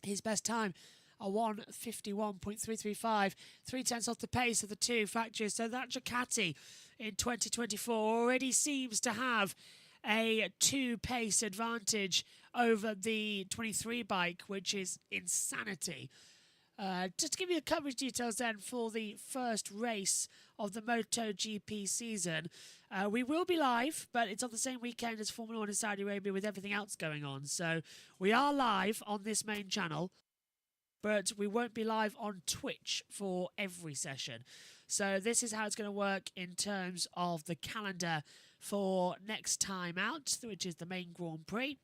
His best time, a 1:51.335, 3/10 off the pace of the two factories. So that Ducati in 2024 already seems to have a 2-pace advantage over the 23 bike, which is insanity. Just to give you the coverage details then for the first race of the MotoGP season. We will be live, but it's on the same weekend as Formula 1 in Saudi Arabia with everything else going on. So we are live on this main channel, but we won't be live on Twitch for every session. So this is how it's going to work in terms of the calendar for next time out, which is the main Grand Prix.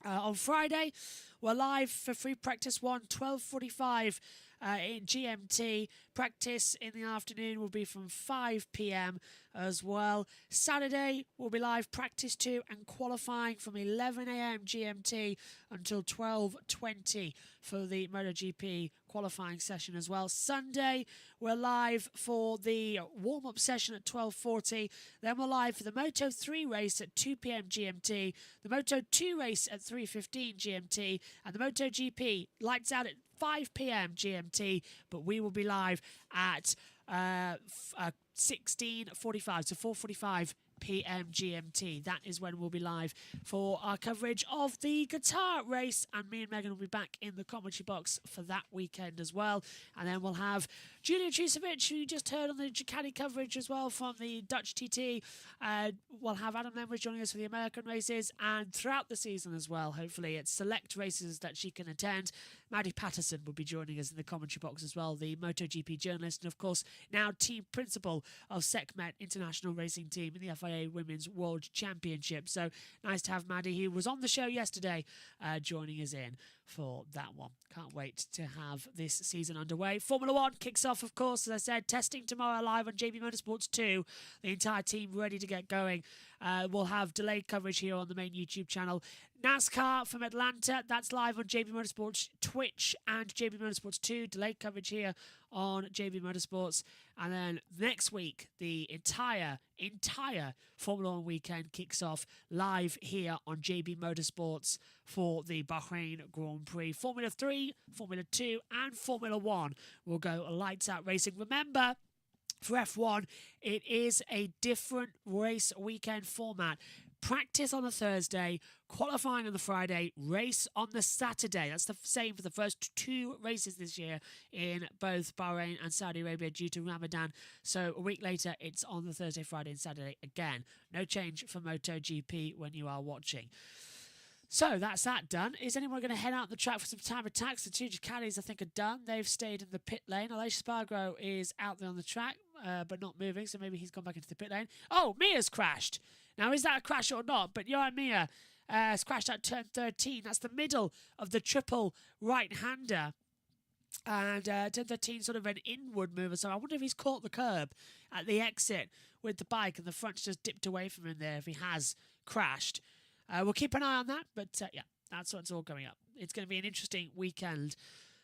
On Friday, we're live for free practice 1, 12:45 in GMT. Practice in the afternoon will be from 5 p.m. as well. Saturday will be live practice 2 and qualifying from 11 a.m. GMT until 12:20 for the MotoGP qualifying session as well. Sunday, we're live for the warm-up session at 12:40. Then we're live for the Moto3 race at 2 p.m. GMT, the Moto2 race at 3:15 GMT, and the MotoGP lights out at 5 p.m. GMT, but we will be live at 16:45, so 4:45 p.m. GMT. That is when we'll be live for our coverage of the Qatar race, and me and Megan will be back in the commentary box for that weekend as well. And then we'll have Julia Trusovic, who you just heard on the Ducati coverage as well from the Dutch TT. We'll have Adam Lemrich joining us for the American races, and throughout the season as well, hopefully it's select races that she can attend. Maddie Patterson will be joining us in the commentary box as well, the MotoGP journalist, and of course now team principal of SecMet International Racing Team in the FIA Women's World Championship. So nice to have Maddie, who was on the show yesterday, joining us in for that one. Can't wait to have this season underway. Formula One kicks off, of course, as I said, testing tomorrow live on JB Motorsports 2. The entire team ready to get going. We'll have delayed coverage here on the main YouTube channel. NASCAR from Atlanta, that's live on JB Motorsports Twitch and JB Motorsports 2. Delayed coverage here on JB Motorsports. And then next week, the entire Formula One weekend kicks off live here on JB Motorsports for the Bahrain Grand Prix. Formula 3, Formula 2 and Formula 1 will go lights out racing. Remember, for F1, it is a different race weekend format. Practice on the Thursday, qualifying on the Friday, race on the Saturday. That's the same for the first 2 races this year in both Bahrain and Saudi Arabia due to Ramadan. So a week later, it's on the Thursday, Friday and Saturday again. No change for MotoGP when you are watching. So that's that done. Is anyone going to head out the track for some time attacks? The 2 Ducatis, I think, are done. They've stayed in the pit lane. Aleix Spargo is out there on the track, but not moving, so maybe he's gone back into the pit lane. Oh, Mia's crashed. Now, is that a crash or not? But Johan Mir has crashed at turn 13. That's the middle of the triple right-hander. And turn 13 sort of an inward mover, so I wonder if he's caught the curb at the exit with the bike and the front's just dipped away from him there if he has crashed. We'll keep an eye on that, but yeah, that's what's all coming up. It's going to be an interesting weekend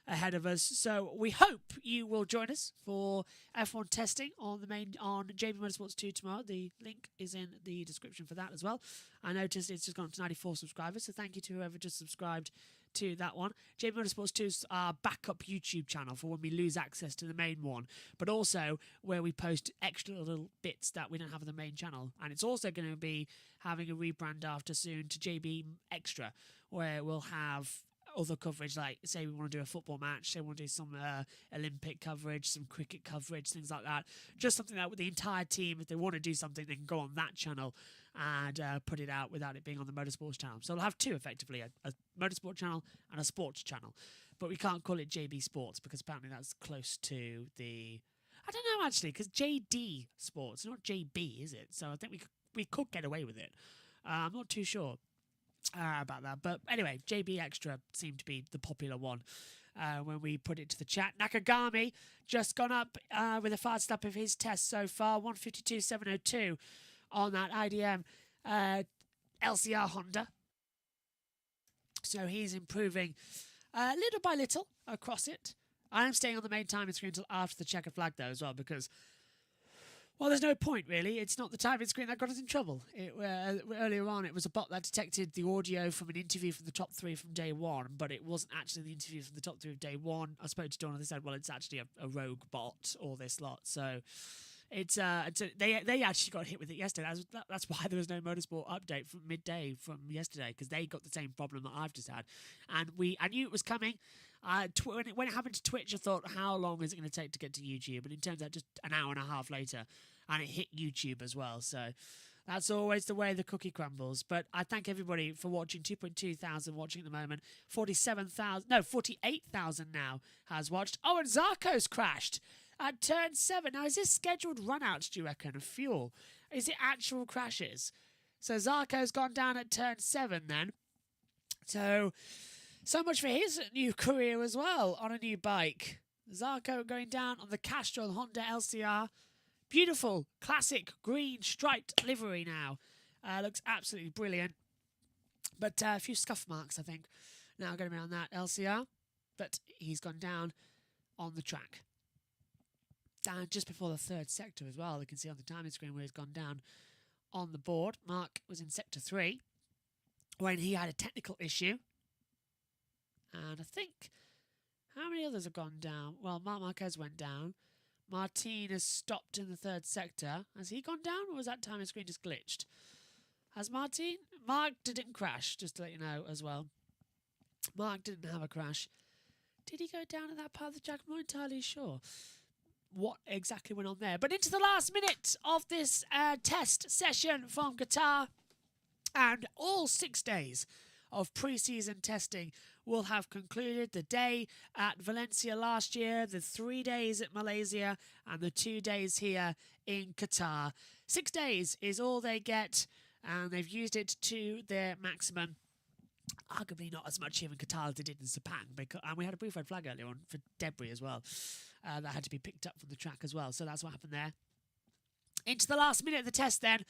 ahead of us. So we hope you will join us for F1 testing on JB Motorsports 2 tomorrow. The link is in the description for that as well. I noticed it's just gone up to 94 subscribers, so thank you to whoever just subscribed to that one. JB Motorsports 2 is our backup YouTube channel for when we lose access to the main one, but also where we post extra little bits that we don't have on the main channel. And it's also going to be having a rebrand after soon to JB Extra, where we'll have other coverage, like say we want to do a football match, say we want to do some Olympic coverage, some cricket coverage, things like that. Just something that with the entire team, if they want to do something, they can go on that channel and put it out without it being on the motorsports channel. So we'll have 2 effectively, a motorsport channel and a sports channel. But we can't call it JB Sports because apparently that's close to the... I don't know actually, because JD Sports, not JB, is it? So I think we could get away with it. I'm not too sure about that, but anyway, JB Extra seemed to be the popular one when we put it to the chat. Nakagami just gone up with a fast stop of his test so far, 152.702 on that IDM LCR Honda. So he's improving little by little across it. I am staying on the main timing screen until after the checkered flag though as well, because well, there's no point, really. It's not the timing screen that got us in trouble. Earlier on, it was a bot that detected the audio from an interview from the top 3 from day one, but it wasn't actually the interview from the top 3 of day one. I spoke to Dawn and they said, well, it's actually a rogue bot, all this lot. So it's they actually got hit with it yesterday. That's why there was no motorsport update from midday from yesterday, because they got the same problem that I've just had. And I knew it was coming. When it happened to Twitch, I thought, how long is it going to take to get to YouTube? And it turns out just an hour and a half later, and it hit YouTube as well. So that's always the way the cookie crumbles. But I thank everybody for watching. 2.2 thousand watching at the moment. 48,000 now has watched. Oh, and Zarco's crashed at turn 7. Now, is this scheduled run-outs, do you reckon, of fuel? Is it actual crashes? So Zarco's gone down at turn 7 then. So much for his new career as well on a new bike. Zarco going down on the Castrol Honda LCR. Beautiful, classic green striped livery now. Looks absolutely brilliant. But a few scuff marks, I think, now going to be on that LCR. But he's gone down on the track. Down just before the 3rd sector as well. You can see on the timing screen where he's gone down on the board. Mark was in sector 3 when he had a technical issue. And I think, how many others have gone down? Well, Marc Marquez went down. Martin has stopped in the 3rd sector. Has he gone down, or was that timing screen just glitched? Has Martin? Mark didn't crash, just to let you know as well. Mark didn't have a crash. Did he go down at that part of the track? I'm not entirely sure what exactly went on there. But into the last minute of this test session from Qatar, and all 6 days of pre-season testing will have concluded. The day at Valencia last year, the 3 days at Malaysia, and the 2 days here in Qatar. 6 days is all they get, and they've used it to their maximum. arguably not as much here in Qatar as they did in Sepang, and we had a brief red flag earlier on for debris as well that had to be picked up from the track as well. So that's what happened there. Into the last minute of the test then.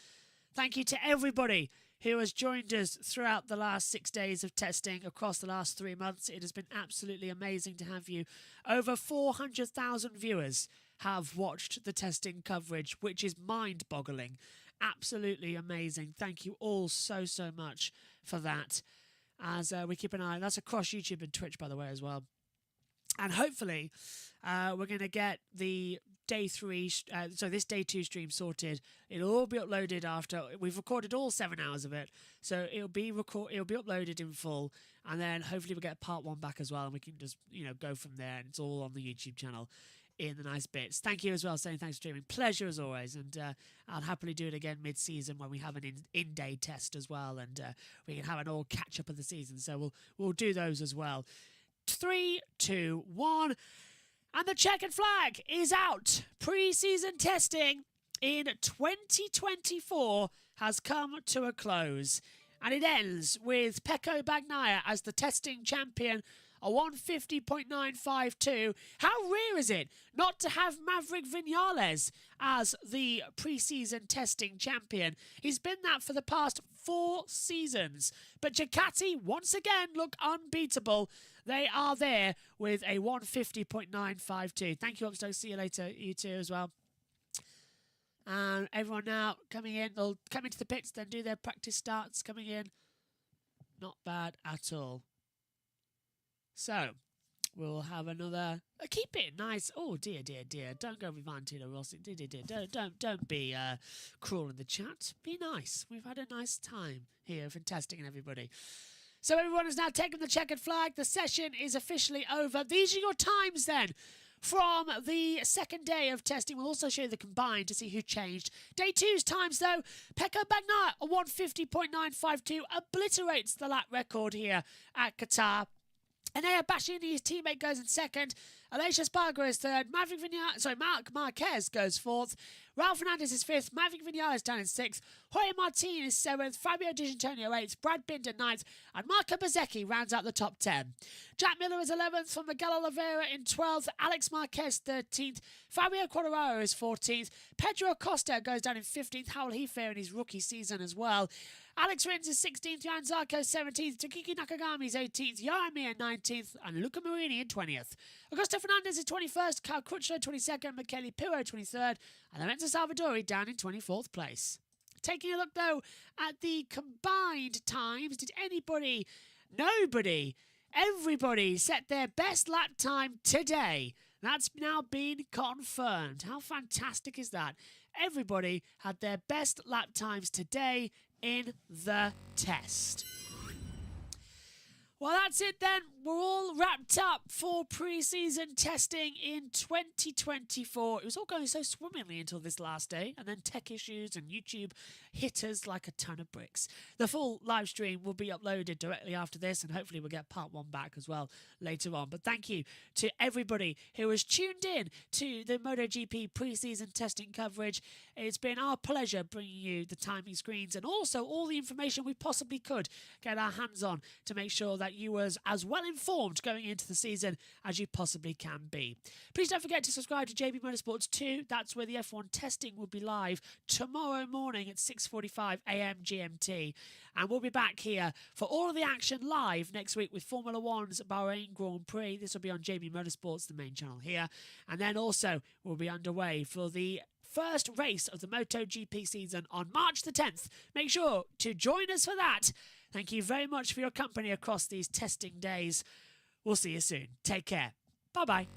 Thank you to everybody who has joined us throughout the last 6 days of testing across the last 3 months. It has been absolutely amazing to have you. Over 400,000 viewers have watched the testing coverage, which is mind-boggling. Absolutely amazing. Thank you all so much for that. As we keep an eye, that's across YouTube and Twitch, by the way, as well. And hopefully, we're going to get the this day 2 stream sorted. It'll all be uploaded after we've recorded all 7 hours of it, so it'll be uploaded in full, and then hopefully we'll get part 1 back as well, and we can just go from there. And it's all on the YouTube channel in the nice bits. Thank you as well, saying thanks for streaming. Pleasure as always, and I'll happily do it again mid-season when we have an in-day test as well, and we can have an all catch-up of the season. So we'll do those as well. 3, 2, 1, and the checkered flag is out. Pre-season testing in 2024 has come to a close, and it ends with Pecco Bagnaia as the testing champion, a 150.952. How rare is it not to have Maverick Vinales as the pre-season testing champion? He's been that for the past 4 seasons. But Ducati, once again, look unbeatable. They are there with a 150.952. Thank you, Upstoke. See you later, you two as well. And everyone now coming in. They'll come into the pits, then do their practice starts coming in. Not bad at all. So, we'll have another. Keep it nice. Oh dear. Don't go with Valentino Rossi. Dear. Don't be cruel in the chat. Be nice. We've had a nice time here for testing and everybody. So everyone has now taken the checkered flag. The session is officially over. These are your times then. From the second day of testing, we'll also show you the combined to see who changed. Day 2's times, though. Pecco Bagnaia, a 150.952, obliterates the lap record here at Qatar. Enea Bastianini, his teammate, goes in second. Aleix Espargaro is third. Marc Marquez goes fourth. Raul Fernandez is fifth. Maverick Vinales down in sixth. Jorge Martin is seventh. Fabio Di Antonio eighth. Brad Binder ninth. And Marco Bezzecchi rounds out the top 10. Jack Miller is 11th. For Miguel Oliveira in 12th. Alex Marquez 13th. Fabio Quartararo is 14th. Pedro Acosta goes down in 15th. How will he fare in his rookie season as well? Alex Rins is 16th, Johan Zarco 17th, Takiki Nakagami is 18th, Yoram Mir 19th, and Luca Marini in 20th. Augusto Fernandez is 21st, Kyle Crutchlow 22nd, Michele Pirro 23rd, and Lorenzo Salvadori down in 24th place. Taking a look, though, at the combined times, did anybody, nobody, everybody set their best lap time today? That's now been confirmed. How fantastic is that? Everybody had their best lap times today in the test. Well, that's it then. We're all wrapped up for pre-season testing in 2024. It was all going so swimmingly until this last day, and then tech issues and YouTube hit us like a ton of bricks. The full live stream will be uploaded directly after this, and hopefully we'll get part 1 back as well later on. But thank you to everybody who has tuned in to the MotoGP pre-season testing coverage. It's been our pleasure bringing you the timing screens and also all the information we possibly could get our hands on to make sure that you were as well informed going into the season as you possibly can be. Please don't forget to subscribe to JB Motorsports 2. That's where the F1 testing will be live tomorrow morning at 6:45 a.m. GMT. And we'll be back here for all of the action live next week with Formula One's Bahrain Grand Prix. This will be on JB Motorsports, the main channel here. And then also we'll be underway for the first race of the MotoGP season on March the 10th. Make sure to join us for that. Thank you very much for your company across these testing days. We'll see you soon. Take care. Bye-bye.